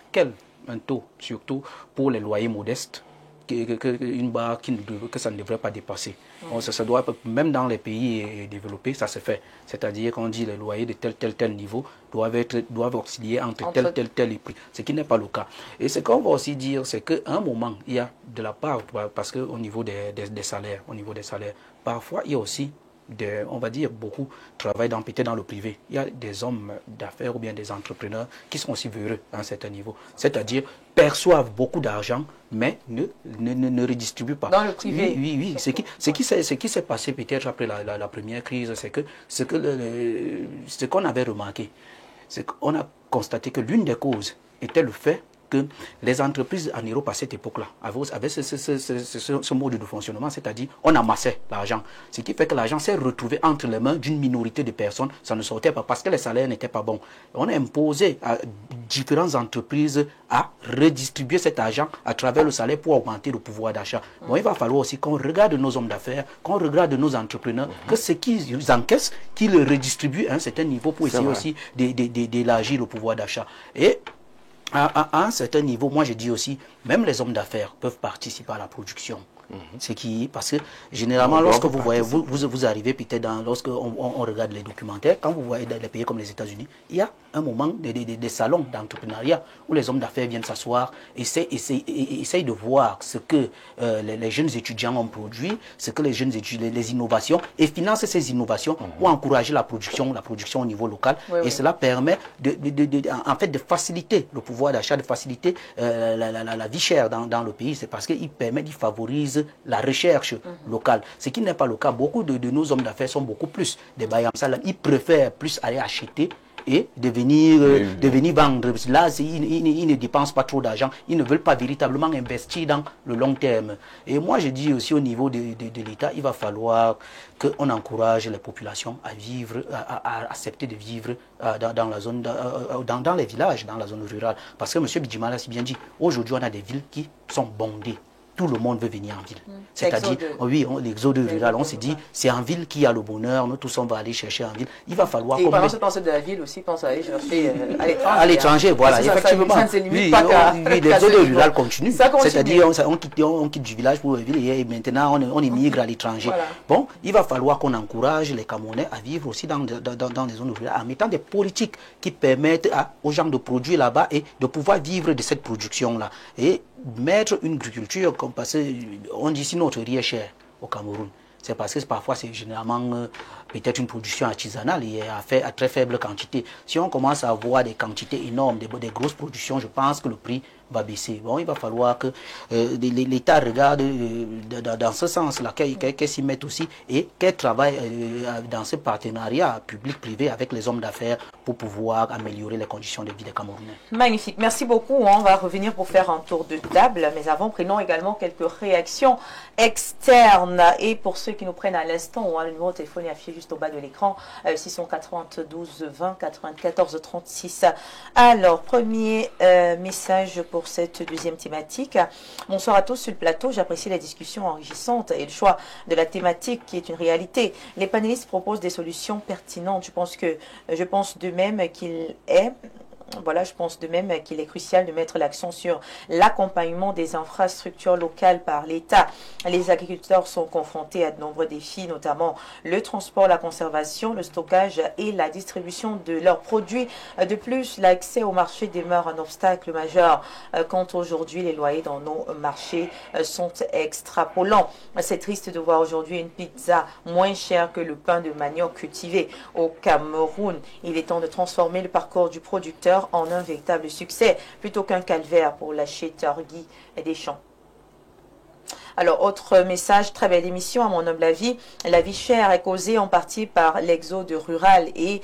un taux, surtout pour les loyers modestes, une barre que ça ne devrait pas dépasser. Donc, ça doit, même dans les pays développés, ça se fait. C'est-à-dire qu'on dit les loyers de tel niveau doivent osciller entre tel prix, ce qui n'est pas le cas. Et ce qu'on va aussi dire, c'est qu'à un moment, il y a de la part, parce qu'au niveau des salaires, parfois il y a aussi on va dire, beaucoup travaillent peut-être dans le privé. Il y a des hommes d'affaires ou bien des entrepreneurs qui sont aussi véreux à un certain niveau. C'est-à-dire, perçoivent beaucoup d'argent, mais ne redistribuent pas. Dans le privé. Oui. Ce qui s'est passé peut-être après la première crise, c'est que ce qu'on avait remarqué, c'est qu'on a constaté que l'une des causes était le fait que les entreprises en Europe à cette époque-là avaient ce mode de fonctionnement, c'est-à-dire on amassait l'argent. Ce qui fait que l'argent s'est retrouvé entre les mains d'une minorité de personnes, ça ne sortait pas parce que les salaires n'étaient pas bons. On a imposé à différentes entreprises à redistribuer cet argent à travers le salaire pour augmenter le pouvoir d'achat. Bon, il va falloir aussi qu'on regarde nos hommes d'affaires, qu'on regarde nos entrepreneurs, que ce qu'ils encaissent, qu'ils le redistribuent à un certain niveau pour essayer aussi d'élargir le pouvoir d'achat. Et à un certain niveau, moi je dis aussi, même les hommes d'affaires peuvent participer à la production. Parce que généralement, lorsque vous voyez, vous arrivez peut-être lorsque on regarde les documentaires, quand vous voyez dans les pays comme les États-Unis, il y a un moment des salons d'entrepreneuriat où les hommes d'affaires viennent s'asseoir, essayent de voir ce que les jeunes étudiants ont produit, ce que les jeunes étudiants, les innovations, et financent ces innovations pour encourager la production au niveau local. Cela permet en fait de faciliter le pouvoir d'achat, de faciliter la vie chère dans le pays. C'est parce qu'il permet, il favorise la recherche locale. Ce qui n'est pas le cas. Beaucoup de nos hommes d'affaires sont beaucoup plus des bayamsala. Ils préfèrent plus aller acheter et de venir vendre. Là, ils ne dépensent pas trop d'argent. Ils ne veulent pas véritablement investir dans le long terme. Et moi, je dis aussi au niveau de l'État, il va falloir qu'on encourage les populations à vivre, à accepter de vivre dans la zone, dans les villages, dans la zone rurale. Parce que M. Bidjimala s'est bien dit, aujourd'hui, on a des villes qui sont bondées. Tout le monde veut venir en ville. C'est-à-dire, l'exode rural, on s'est dit, c'est en ville qu'il y a le bonheur, nous tous on va aller chercher en ville. Il va falloir... Et pendant ce temps de la ville aussi, pense à aller chercher à l'étranger. À l'étranger, voilà, effectivement. Ça ne se limite pas qu'à... L'exode rural continue. C'est-à-dire, on quitte du village pour la ville et maintenant on émigre à l'étranger. Voilà. Bon, il va falloir qu'on encourage les Camerounais à vivre aussi dans les zones rurales, en mettant des politiques qui permettent aux gens de produire là-bas et de pouvoir vivre de cette production-là. Et mettre une agriculture comme parce qu'on dit si notre riz est cher au Cameroun, c'est parce que parfois c'est généralement peut-être une production artisanale et à très faible quantité. Si on commence à avoir des quantités énormes, des grosses productions, je pense que le prix va baisser. Bon, il va falloir que l'État regarde dans ce sens-là, qu'elle s'y mette aussi et qu'elle travaille dans ce partenariat public-privé avec les hommes d'affaires pour pouvoir améliorer les conditions de vie des Camerounais. Magnifique. Merci beaucoup. On va revenir pour faire un tour de table, mais avant, prenons également quelques réactions externes. Et pour ceux qui nous prennent à l'instant, le numéro de téléphone est affiché juste au bas de l'écran, 692 20 94 36. Alors, premier message pour cette deuxième thématique. Bonsoir à tous sur le plateau. J'apprécie la discussion enrichissante et le choix de la thématique qui est une réalité. Les panélistes proposent des solutions pertinentes. Je pense de même qu'il est... Voilà, je pense de même qu'il est crucial de mettre l'accent sur l'accompagnement des infrastructures locales par l'État. Les agriculteurs sont confrontés à de nombreux défis, notamment le transport, la conservation, le stockage et la distribution de leurs produits. De plus, l'accès au marché demeure un obstacle majeur quand aujourd'hui les loyers dans nos marchés sont extrapolants. C'est triste de voir aujourd'hui une pizza moins chère que le pain de manioc cultivé au Cameroun. Il est temps de transformer le parcours du producteur en un véritable succès, plutôt qu'un calvaire pour l'acheteur Guy Deschamps. Alors, autre message, très belle émission à mon humble avis. La vie chère est causée en partie par l'exode rural et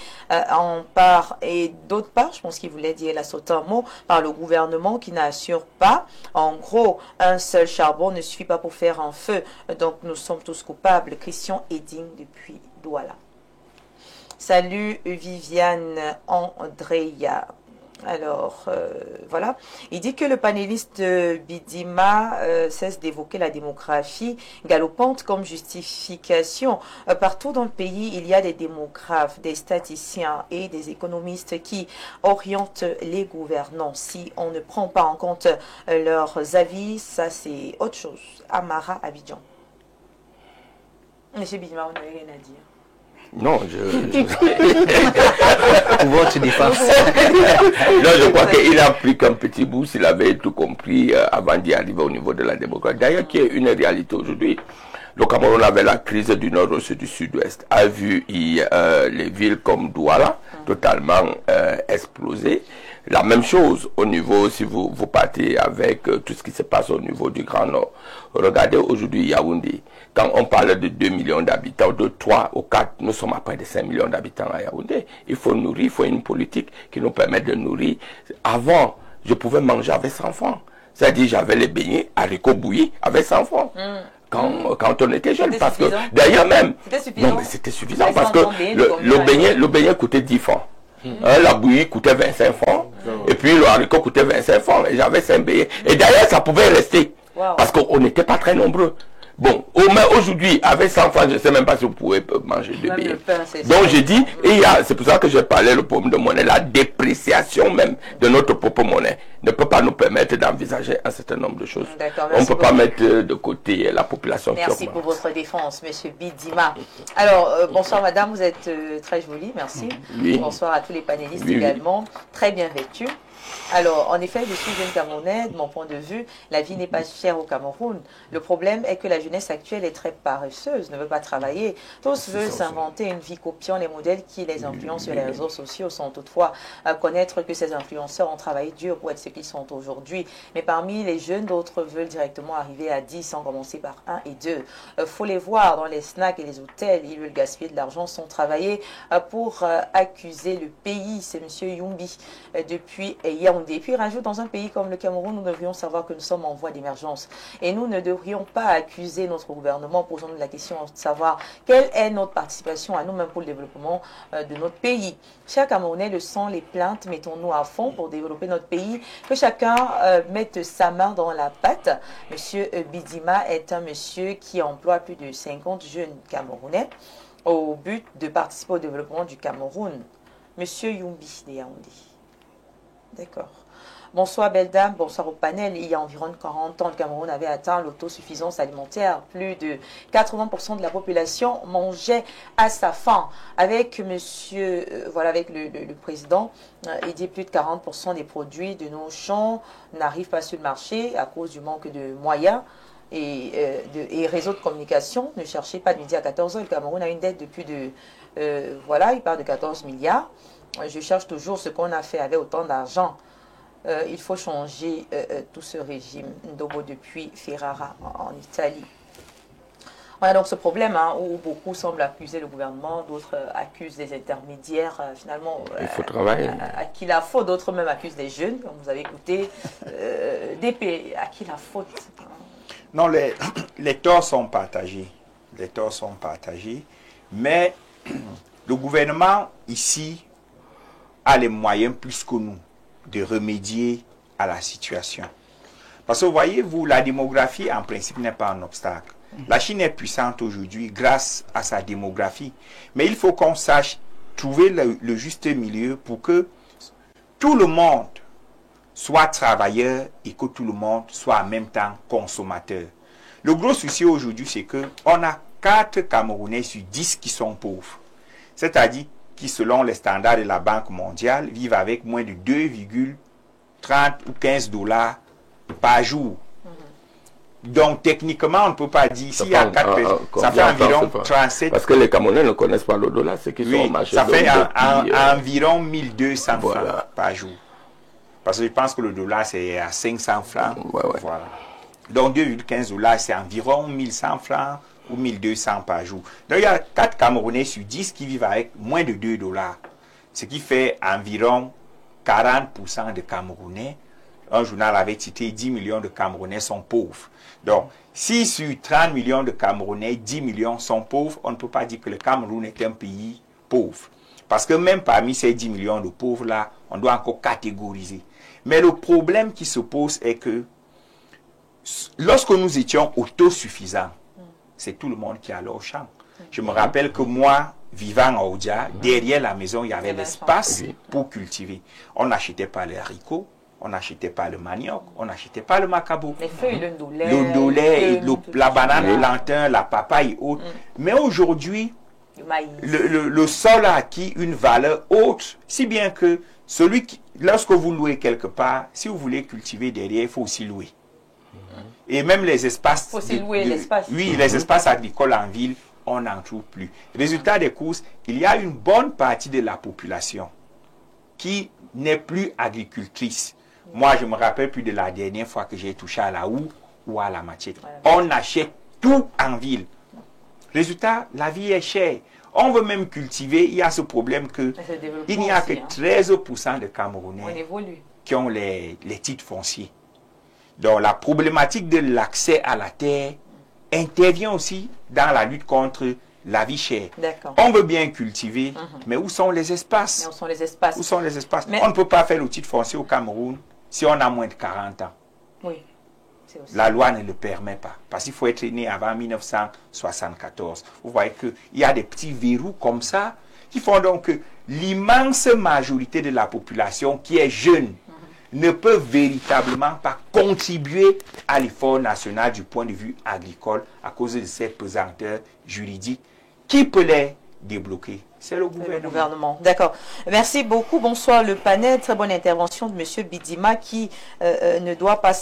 d'autre part, je pense qu'il voulait dire la sauter un mot, par le gouvernement qui n'assure pas. En gros, un seul charbon ne suffit pas pour faire un feu. Donc, nous sommes tous coupables. Christian Edding depuis Douala. Salut Viviane Andrea. Alors, voilà. Il dit que le panéliste Bidima cesse d'évoquer la démographie galopante comme justification. Partout dans le pays, il y a des démographes, des statisticiens et des économistes qui orientent les gouvernants. Si on ne prend pas en compte leurs avis, ça c'est autre chose. Amara Abidjan. Monsieur Bidima, vous n'avez rien à dire. Non, Pour votre défense. Non, je crois qu'il a pris qu'un petit bout, s'il avait tout compris avant d'y arriver au niveau de la démocratie. D'ailleurs, qui est une réalité aujourd'hui. Le Cameroun avait la crise du nord-ouest et du sud-ouest, a vu les villes comme Douala totalement exploser. La même chose au niveau, si vous partez avec tout ce qui se passe au niveau du Grand Nord. Regardez aujourd'hui Yaoundé. Quand on parle de 2 millions d'habitants, de 3 ou 4, nous sommes à près de 5 millions d'habitants à Yaoundé. Il faut nourrir, il faut une politique qui nous permette de nourrir. Avant, je pouvais manger avec 100 francs. C'est-à-dire, j'avais les beignets, haricots bouillis avec 100 francs. Quand on était jeune, parce que d'ailleurs même, non mais c'était suffisant parce que le beignet coûtait 10 francs. La bouillie coûtait 25 francs. Et puis le haricot coûtait 25 francs. Et j'avais 5 beignets. Et d'ailleurs, ça pouvait rester. Parce qu'on n'était pas très nombreux. Bon, aujourd'hui, avec 100 francs, je ne sais même pas si vous pouvez manger de beignets. Donc j'ai dit, c'est pour ça que j'ai parlé le problème de monnaie, la dépréciation même de notre propre monnaie ne peut pas nous permettre d'envisager un certain nombre de choses. On ne peut pas mettre de côté la population. Merci pour votre défense, monsieur Bidima. Alors, bonsoir madame, vous êtes très jolie, merci. Oui. Bonsoir à tous les panélistes également, très bien vêtus. Alors, en effet, je suis jeune Camerounais, de mon point de vue, la vie n'est pas chère au Cameroun. Le problème est que la jeunesse actuelle est très paresseuse, ne veut pas travailler. Tous veulent s'inventer une vie copiant les modèles qui les influencent sur les réseaux sociaux, sans toutefois connaître que ces influenceurs ont travaillé dur pour être ce qu'ils sont aujourd'hui. Mais parmi les jeunes, d'autres veulent directement arriver à 10 sans commencer par 1 et 2. Faut les voir dans les snacks et les hôtels, ils veulent gaspiller de l'argent sans travailler pour accuser le pays. C'est M. Youmbi depuis Yaoundé. Et puis, rajoute, dans un pays comme le Cameroun, nous devrions savoir que nous sommes en voie d'émergence. Et nous ne devrions pas accuser notre gouvernement, posons-nous la question de savoir quelle est notre participation à nous-mêmes pour le développement de notre pays. Chers Camerounais, le sang, les plaintes, mettons-nous à fond pour développer notre pays. Que chacun mette sa main dans la pâte. Monsieur Bidima est un monsieur qui emploie plus de 50 jeunes Camerounais au but de participer au développement du Cameroun. Monsieur Youmbi de Yaoundé. D'accord. Bonsoir belle dame, bonsoir au panel. Il y a environ 40 ans, le Cameroun avait atteint l'autosuffisance alimentaire. Plus de 80% de la population mangeait à sa faim. Avec monsieur, avec le président, il dit plus de 40% des produits de nos champs n'arrivent pas sur le marché à cause du manque de moyens. Et réseaux de communication. Ne cherchez pas de midi à 14h. Le Cameroun a une dette de plus de... il parle de 14 milliards. Je cherche toujours ce qu'on a fait avec autant d'argent. Il faut changer tout ce régime. Ndobo depuis Ferrara en Italie. Voilà donc ce problème où beaucoup semblent accuser le gouvernement, d'autres accusent les intermédiaires. Finalement, il faut travailler. À qui la faute? D'autres même accusent les jeunes, comme vous avez écouté. DP, à qui la faute? Non, les torts sont partagés. Les torts sont partagés. Mais le gouvernement ici a les moyens plus que nous de remédier à la situation. Parce que voyez-vous, la démographie en principe n'est pas un obstacle. La Chine est puissante aujourd'hui grâce à sa démographie. Mais il faut qu'on sache trouver le juste milieu pour que tout le monde soit travailleur et que tout le monde soit en même temps consommateur. Le gros souci aujourd'hui, c'est qu'on a 4 Camerounais sur 10 qui sont pauvres. C'est-à-dire qui, selon les standards de la Banque mondiale, vivent avec moins de 2,30 ou 15 $, par jour. Donc, techniquement, on ne peut pas dire, s'il y a 4 personnes, ça fait environ 37... Parce que les Camerounais ne connaissent pas le dollar, c'est qu'ils sont au marché. Ça fait environ 1200 francs par jour. Parce que je pense que le dollar, c'est à 500 francs. Voilà. Donc, 2,15 $, c'est environ 1100 francs ou 1200 par jour. Donc, il y a 4 Camerounais sur 10 qui vivent avec moins de 2 $. Ce qui fait environ 40% de Camerounais. Un journal avait cité 10 millions de Camerounais sont pauvres. Donc, si sur 30 millions de Camerounais, 10 millions sont pauvres, on ne peut pas dire que le Cameroun est un pays pauvre. Parce que même parmi ces 10 millions de pauvres-là, on doit encore catégoriser. Mais le problème qui se pose est que lorsque nous étions autosuffisants, c'est tout le monde qui allait au champ. Je me rappelle que moi, vivant à Oudia, derrière la maison, il y avait l'espace pour cultiver. On n'achetait pas les haricots, on n'achetait pas le manioc, on n'achetait pas le macabo. Les feuilles, le ndolé, la banane, le plantain, la papaye et autres. Mais aujourd'hui, le sol a acquis une valeur haute, si bien que lorsque vous louez quelque part, si vous voulez cultiver derrière, il faut aussi louer. Et même les espaces... Il faut aussi louer l'espace. Oui, les espaces agricoles en ville, on n'en trouve plus. Résultat des courses, il y a une bonne partie de la population qui n'est plus agricultrice. Moi, je me rappelle plus de la dernière fois que j'ai touché à la houe ou à la machette. On achète tout en ville. Résultat, la vie est chère. On veut même cultiver, il y a ce problème que il n'y a que 13% de Camerounais qui ont les titres fonciers. Donc la problématique de l'accès à la terre intervient aussi dans la lutte contre la vie chère. On veut bien cultiver, mais où sont les espaces? Où sont les espaces? On ne peut pas faire le titre foncier au Cameroun si on a moins de 40 ans. Oui. La loi ne le permet pas, parce qu'il faut être né avant 1974. Vous voyez qu'il y a des petits verrous comme ça, qui font donc que l'immense majorité de la population qui est jeune ne peut véritablement pas contribuer à l'effort national du point de vue agricole à cause de cette pesanteur juridique. Qui peut les débloquer? C'est le gouvernement. D'accord. Merci beaucoup. Bonsoir le panel. Très bonne intervention de M. Bidima qui ne doit pas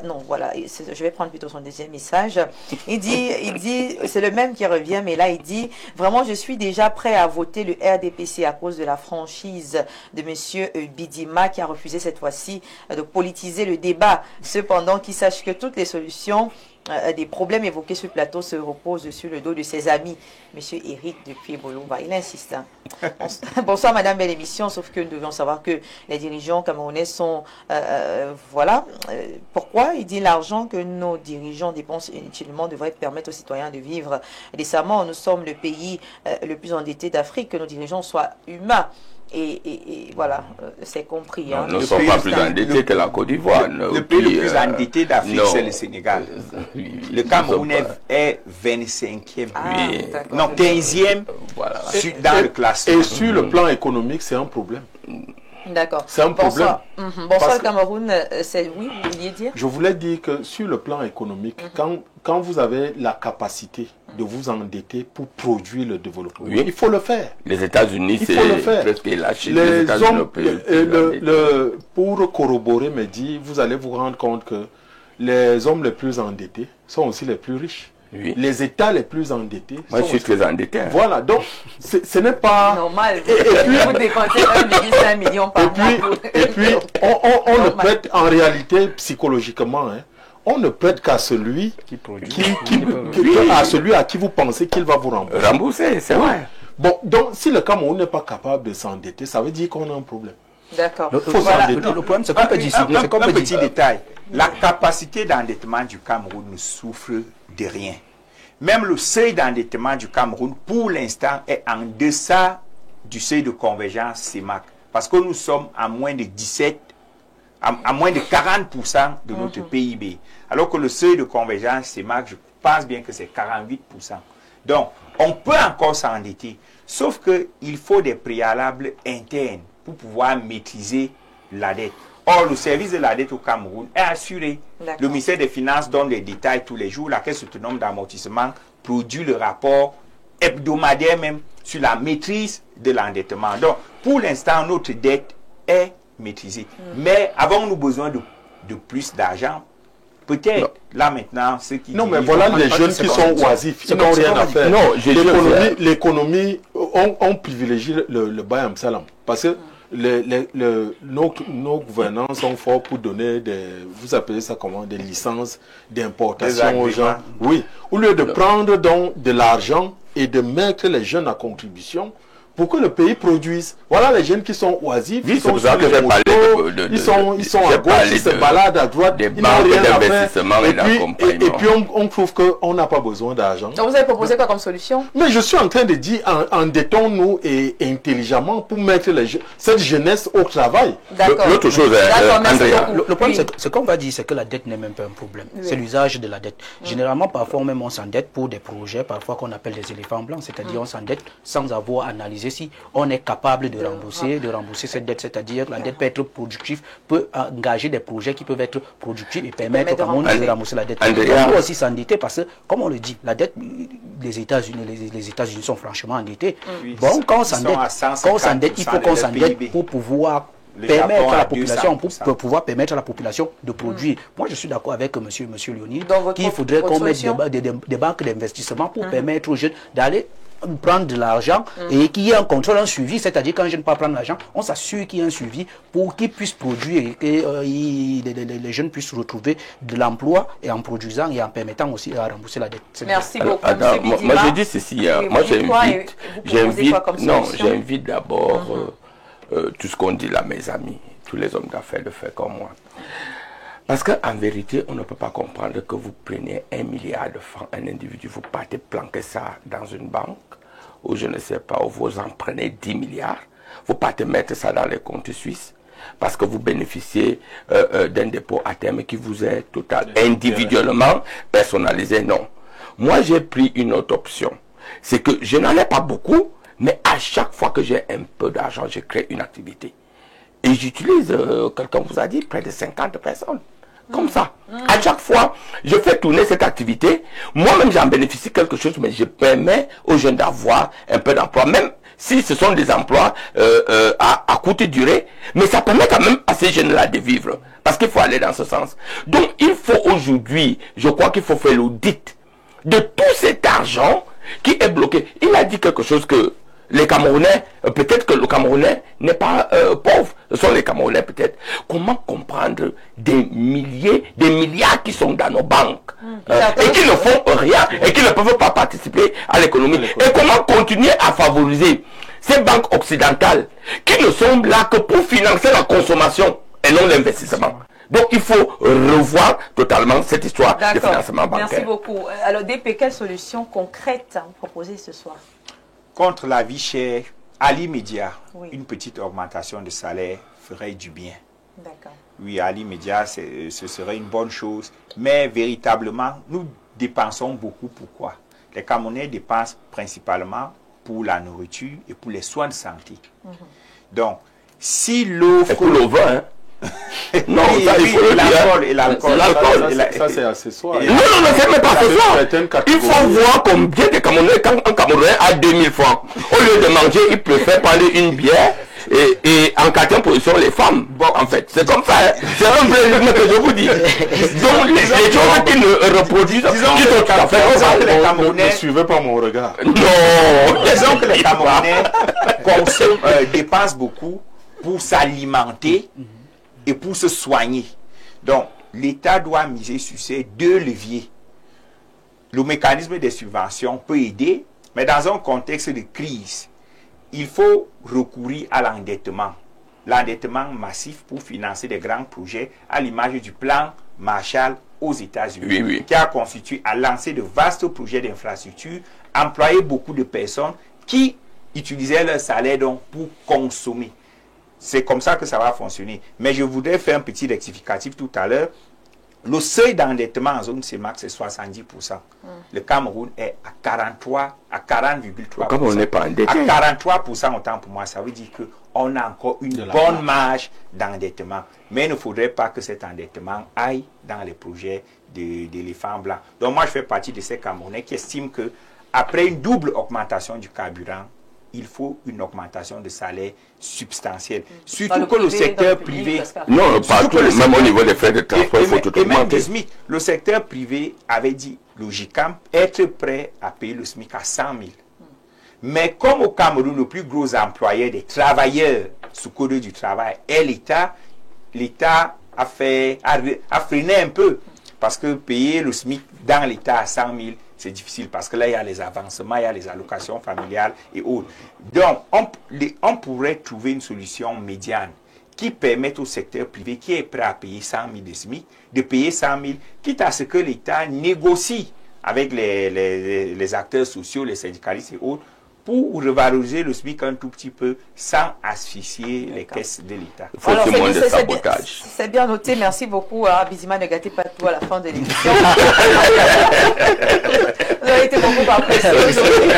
Non, voilà. Je vais prendre plutôt son deuxième message. Il dit, c'est le même qui revient, mais là il dit, vraiment je suis déjà prêt à voter le RDPC à cause de la franchise de M. Bidima qui a refusé cette fois-ci de politiser le débat. Cependant, qu'il sache que toutes les solutions des problèmes évoqués sur le plateau se reposent sur le dos de ses amis. Monsieur Eric depuis Bolova, il insiste. Bonsoir Madame, belle émission, sauf que nous devons savoir que les dirigeants camerounais sont... voilà. Pourquoi il dit l'argent que nos dirigeants dépensent inutilement devrait permettre aux citoyens de vivre décemment. Nous sommes le pays le plus endetté d'Afrique, que nos dirigeants soient humains. Et voilà, c'est compris. Non, nous ne sommes pas plus endettés que la Côte d'Ivoire. Le pays le plus endetté d'Afrique, c'est le Sénégal. Le Cameroun est 25e. Non, 15e dans le classement. Et sur le plan économique, c'est un problème. D'accord. C'est un problème. Bonsoir Cameroun, oui, vous vouliez dire? Je voulais dire que sur le plan économique, quand vous avez la capacité de vous endetter pour produire le développement, il faut le faire. Les États-Unis, c'est presque lâché. Les hommes, pour corroborer mes dires, vous allez vous rendre compte que les hommes les plus endettés sont aussi les plus riches. Oui. Les États les plus endettés. Moi, je suis très endetté. Voilà, donc ce n'est pas normal. Et puis, vous dépensez 1,5 million par mois. Et puis, on le prête en réalité psychologiquement. On ne prête qu'à celui à celui à qui vous pensez qu'il va vous rembourser. Rembourser, c'est vrai. Bon, donc si le Cameroun n'est pas capable de s'endetter, ça veut dire qu'on a un problème. D'accord. Le problème, c'est comme un petit détail. La capacité d'endettement du Cameroun ne souffre de rien. Même le seuil d'endettement du Cameroun, pour l'instant, est en deçà du seuil de convergence CEMAC. Parce que nous sommes à moins de 40% de notre PIB. Alors que le seuil de convergence CEMAC, je pense bien que c'est 48%. Donc, on peut encore s'endetter. Sauf qu'il faut des préalables internes pour pouvoir maîtriser la dette. Or, le service de la dette au Cameroun est assuré. Le ministère des Finances donne les détails tous les jours. La Caisse autonome d'amortissement produit le rapport hebdomadaire même sur la maîtrise de l'endettement. Donc, pour l'instant, notre dette est maîtrisée. Mais avons-nous besoin de plus d'argent? Peut-être. Là maintenant, ceux qui... Non, mais voilà les jeunes qui sont oisifs. Ils n'ont rien à faire. Non, l'économie, on privilégie le Bayam Salam. Parce que nos gouvernants sont forts pour donner vous appelez ça comment, des licences d'importation aux gens. Oui. Au lieu de prendre donc de l'argent et de mettre les jeunes à contribution pour que le pays produise. Voilà les jeunes qui sont oisifs, Oui, qui sont c'est pour ça sur que les j'ai parlé motos, ils sont à gauche, ils se baladent à droite, des ils n'ont banques rien à faire. d'investissement et d'accompagnement. Et puis on trouve qu'on n'a pas besoin d'argent. Donc vous avez proposé quoi comme solution? Mais je suis en train de dire, endettons-nous et intelligemment pour mettre cette jeunesse au travail. D'accord. L'autre chose, D'accord, merci Andrea, beaucoup. Le problème, Oui. c'est ce qu'on va dire, c'est que la dette n'est même pas un problème. Oui. C'est l'usage de la dette. Généralement, parfois, même on s'endette pour des projets, parfois qu'on appelle des éléphants blancs, c'est-à-dire on s'endette sans avoir analysé si on est capable de rembourser cette dette. C'est-à-dire la dette peut être productive, peut engager des projets qui peuvent être productifs et permettre au Cameroun de rembourser la dette. On peut aussi s'endetter parce que, comme on le dit, la dette, les États-Unis sont franchement endettés. Bon, quand on s'endette, il faut qu'on s'endette pour pouvoir permettre à la population, pour pouvoir permettre à la population de produire. Moi, je suis d'accord avec monsieur Léonide qu'il faudrait qu'on mette des banques d'investissement pour permettre aux jeunes d'aller prendre de l'argent et qu'il y ait un contrôle, un suivi, c'est-à-dire quand je ne pas prendre l'argent, on s'assure qu'il y ait un suivi pour qu'ils puissent produire et que les jeunes puissent retrouver de l'emploi et en produisant et en permettant aussi à rembourser la dette. Merci beaucoup. Moi, je dis ceci, moi j'invite d'abord tout ce qu'on dit là, mes amis, tous les hommes d'affaires de faire comme moi. Parce qu'en vérité, on ne peut pas comprendre que vous preniez 1 milliard de francs, un individu, vous partez planquer ça dans une banque, ou je ne sais pas, où vous en prenez 10 milliards, vous partez mettre ça dans les comptes suisses, parce que vous bénéficiez d'un dépôt à terme qui vous est total, individuellement personnalisé. Non. Moi, j'ai pris une autre option. C'est que je n'en ai pas beaucoup, mais à chaque fois que j'ai un peu d'argent, je crée une activité. Et j'utilise, quelqu'un vous a dit, près de 50 personnes. Comme ça. À chaque fois, je fais tourner cette activité. Moi-même, j'en bénéficie quelque chose, mais je permets aux jeunes d'avoir un peu d'emploi. Même si ce sont des emplois à courte durée, mais ça permet quand même à ces jeunes-là de vivre. Parce qu'il faut aller dans ce sens. Donc, il faut aujourd'hui, je crois qu'il faut faire l'audit de tout cet argent qui est bloqué. Il a dit quelque chose que les Camerounais, peut-être que le Camerounais n'est pas pauvre, ce sont les Camerounais peut-être. Comment comprendre des milliards qui sont dans nos banques et qui ne font rien et qui ne peuvent pas participer à l'économie? Et comment continuer à favoriser ces banques occidentales qui ne sont là que pour financer la consommation et non l'investissement? Donc il faut revoir totalement cette histoire de financement bancaire. Merci beaucoup. Alors DP, quelle solution concrète vous proposez ce soir? Contre la vie chère, à l'immédiat, une petite augmentation de salaire ferait du bien. D'accord. Oui, à l'immédiat, ce serait une bonne chose. Mais véritablement, nous dépensons beaucoup. Pourquoi? Les Camerounais dépensent principalement pour la nourriture et pour les soins de santé. Donc, si l'offre... Et pour le vin, hein? Non, ça, il faut l'alcool. Ça, c'est accessoire. Non, c'est même pas accessoire. Il faut voir combien de Camerounais, quand un Camerounais a 2000 francs, au lieu de manger, il préfère prendre une bière et en quatrième position, les femmes. Bon, en fait, c'est comme ça. Hein. C'est un vrai rythme que je vous dis. Donc, les choses qui ne reproduisent, qui sont tout à fait les Camerounais ne suivez pas mon regard. Non. Disons que les Camerounais dépensent beaucoup pour s'alimenter et pour se soigner. Donc, l'État doit miser sur ces deux leviers. Le mécanisme des subventions peut aider, mais dans un contexte de crise, il faut recourir à l'endettement. L'endettement massif pour financer des grands projets à l'image du plan Marshall aux États-Unis, qui a constitué à lancer de vastes projets d'infrastructure, employé beaucoup de personnes qui utilisaient leur salaire donc pour consommer. C'est comme ça que ça va fonctionner. Mais je voudrais faire un petit rectificatif tout à l'heure. Le seuil d'endettement en zone CEMAC, c'est 70%. Le Cameroun est à 40,3%. Le Cameroun n'est pas endetté. À 43%, autant pour moi, ça veut dire qu'on a encore une bonne marge d'endettement. Mais il ne faudrait pas que cet endettement aille dans les projets d'éléphants blancs. Donc moi, je fais partie de ces Camerounais qui estiment qu'après une double augmentation du carburant, il faut une augmentation de salaire substantielle. Surtout que le secteur privé... Non, partout, même au niveau des frais de transport, il faut tout augmenter. Le secteur privé avait dit, le GICAM, être prêt à payer le SMIC à 100 000. Mais comme au Cameroun, le plus gros employeur des travailleurs sous code du travail est l'État, l'État a freiné un peu. Parce que payer le SMIC dans l'État à 100 000, c'est difficile parce que là, il y a les avancements, il y a les allocations familiales et autres. Donc, on pourrait trouver une solution médiane qui permette au secteur privé qui est prêt à payer 100 000 de SMIC, de payer 100 000, quitte à ce que l'État négocie avec les acteurs sociaux, les syndicalistes et autres, pour revaloriser le SMIC un tout petit peu sans asphyxier les caisses de l'État. Il faut ce moins de sabotage. C'est bien noté. Merci beaucoup. Bizima, ne gâtez pas tout à la fin de l'émission. Vous avez été beaucoup appréciés aujourd'hui.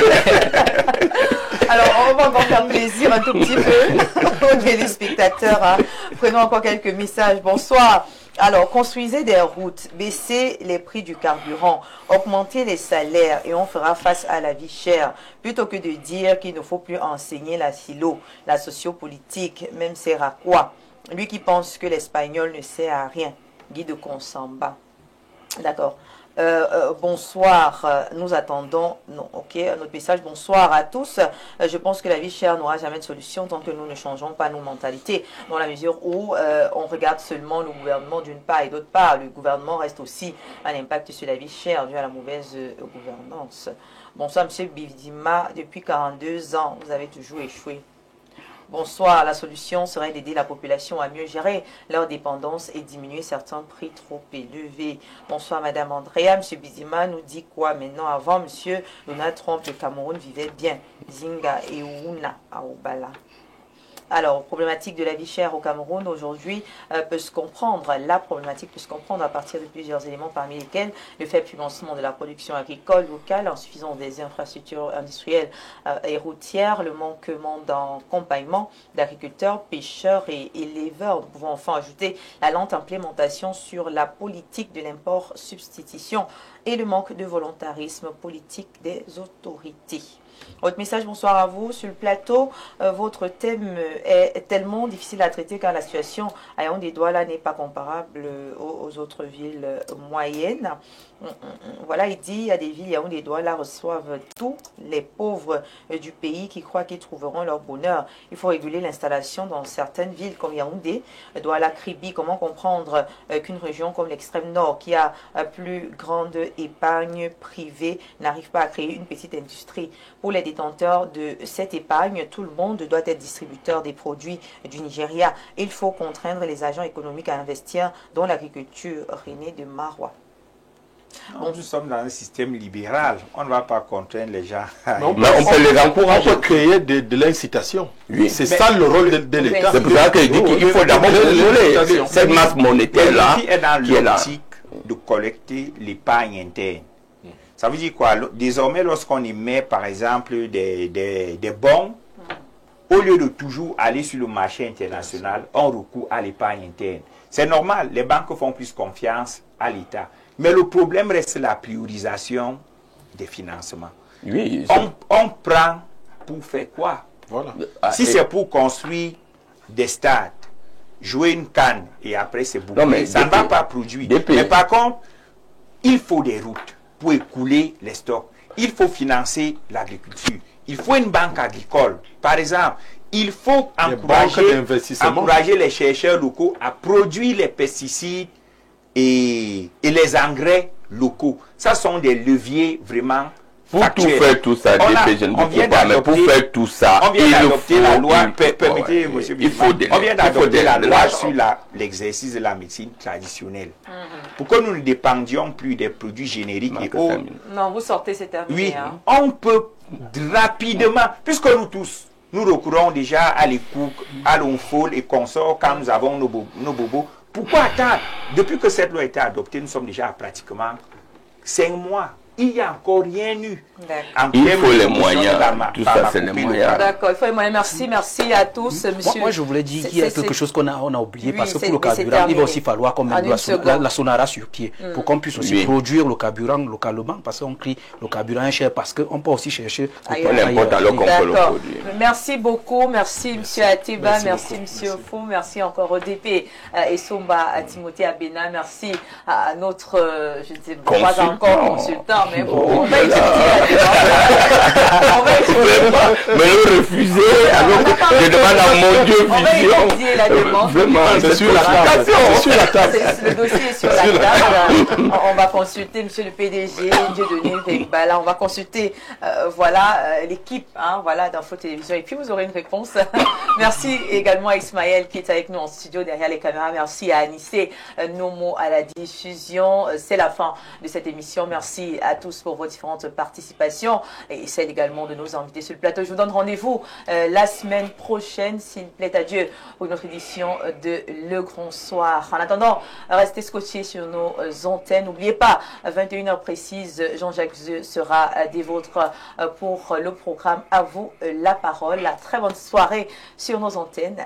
Alors, on va encore faire plaisir un tout petit peu aux téléspectateurs. Prenons encore quelques messages. Bonsoir. Alors, construisez des routes, baissez les prix du carburant, augmentez les salaires et on fera face à la vie chère. Plutôt que de dire qu'il ne faut plus enseigner la philo, la sociopolitique, même sert à quoi? Lui qui pense que l'espagnol ne sert à rien. Guy de Consamba. D'accord. Bonsoir, nous attendons. Non, ok, un autre message. Bonsoir à tous. Je pense que la vie chère n'aura jamais de solution tant que nous ne changeons pas nos mentalités. Dans la mesure où on regarde seulement le gouvernement d'une part et d'autre part, le gouvernement reste aussi un impact sur la vie chère dû à la mauvaise gouvernance. Bonsoir, monsieur Bizima. Depuis 42 ans, vous avez toujours échoué. Bonsoir, la solution serait d'aider la population à mieux gérer leur dépendance et diminuer certains prix trop élevés. Bonsoir, madame Andrea. Monsieur Bizima nous dit quoi maintenant? Avant, monsieur Donald Trump, le Cameroun vivait bien. Zinga et Ouna à Obala. Alors, problématique de la vie chère au Cameroun aujourd'hui peut se comprendre. La problématique peut se comprendre à partir de plusieurs éléments, parmi lesquels le faible financement de la production agricole locale, l'insuffisance des infrastructures industrielles et routières, le manquement d'accompagnement d'agriculteurs, pêcheurs et éleveurs. Nous pouvons enfin ajouter la lente implémentation sur la politique de l'import-substitution et le manque de volontarisme politique des autorités. Votre message, bonsoir à vous. Sur le plateau, votre thème est tellement difficile à traiter car la situation à Yaoundé-Douala n'est pas comparable aux autres villes moyennes. Voilà, il dit, il y a des villes Yaoundé-Douala reçoivent tous les pauvres du pays qui croient qu'ils trouveront leur bonheur. Il faut réguler l'installation dans certaines villes comme Yaoundé, Douala, Kribi. Comment comprendre qu'une région comme l'extrême nord qui a plus grande épargne privée n'arrive pas à créer une petite industrie? Pour les détenteurs de cette épargne, tout le monde doit être distributeur des produits du Nigeria. Il faut contraindre les agents économiques à investir dans l'agriculture. René de Marois. Non, nous sommes dans un système libéral. On ne va pas contraindre les gens. Mais on peut les encourager. On peut créer de l'incitation. Oui. C'est ça le rôle de l'État. C'est pour ça qu'il faut d'abord contrôler cette masse monétaire-là qui est dans l'optique de collecter l'épargne interne. Ça veut dire quoi? Désormais, lorsqu'on émet, par exemple, des bons, au lieu de toujours aller sur le marché international, on recourt à l'épargne interne. C'est normal, les banques font plus confiance à l'État. Mais le problème reste la priorisation des financements. Oui, on prend pour faire quoi? Voilà. Si c'est pour construire des stades, jouer une canne et après c'est bouclé, ça ne va pas produire. Mais par contre, il faut des routes pour écouler les stocks. Il faut financer l'agriculture. Il faut une banque agricole. Par exemple, il faut encourager les chercheurs locaux à produire les pesticides et les engrais locaux. Ça sont des leviers vraiment pour tout faire tout ça, on vient d'adopter la loi, permettez, monsieur Bizima, on vient d'adopter la loi sur l'exercice de la médecine traditionnelle. Pour que nous ne dépendions plus des produits génériques et autres. Non, vous sortez, c'est terminé. Oui, on peut rapidement, puisque nous tous, nous recourons déjà à l'écoute, à l'onfol et consorts quand nous avons nos bobos. Pourquoi attendre? Depuis que cette loi a été adoptée, nous sommes déjà à pratiquement 5 mois. Il n'y a encore rien eu. Il faut les moyens. Tout ça, c'est les moyens. D'accord, il faut les moyens. Merci à tous, monsieur. Moi, je voulais dire qu'il y a quelque chose qu'on a oublié, parce que pour le carburant, il va aussi falloir qu'on mette la Sonara sur pied, pour qu'on puisse aussi produire le carburant localement, parce qu'on crie le carburant est cher, parce qu'on peut aussi chercher D'accord. Merci beaucoup, merci monsieur Atiba, merci monsieur Fou, merci encore ODP et Somba à Timothée Abena, merci à notre, je ne sais pas encore consultant, pas, mais bon, on va étudier la demande. On va étudier. Mais le refuser, alors je demande à mon Dieu on va vision. étudier la demande. Vraiment, C'est sur la table. C'est sur la table. Le dossier est sur la table. On va consulter monsieur le PDG, Dieudonné Végbala. On va consulter l'équipe voilà, d'Info Télévision. Et puis vous aurez une réponse. Merci également à Ismaël qui est avec nous en studio derrière les caméras. Merci à Anissé Nomo à la diffusion. C'est la fin de cette émission. Merci à tous pour vos différentes participations et celle également de nos invités sur le plateau. Je vous donne rendez-vous la semaine prochaine, s'il plaît à Dieu, pour une autre édition de Le Grand Soir. En attendant, restez scotchés sur nos antennes. N'oubliez pas, à 21h précise, Jean-Jacques Zeu sera des vôtres pour le programme À vous la parole. La très bonne soirée sur nos antennes.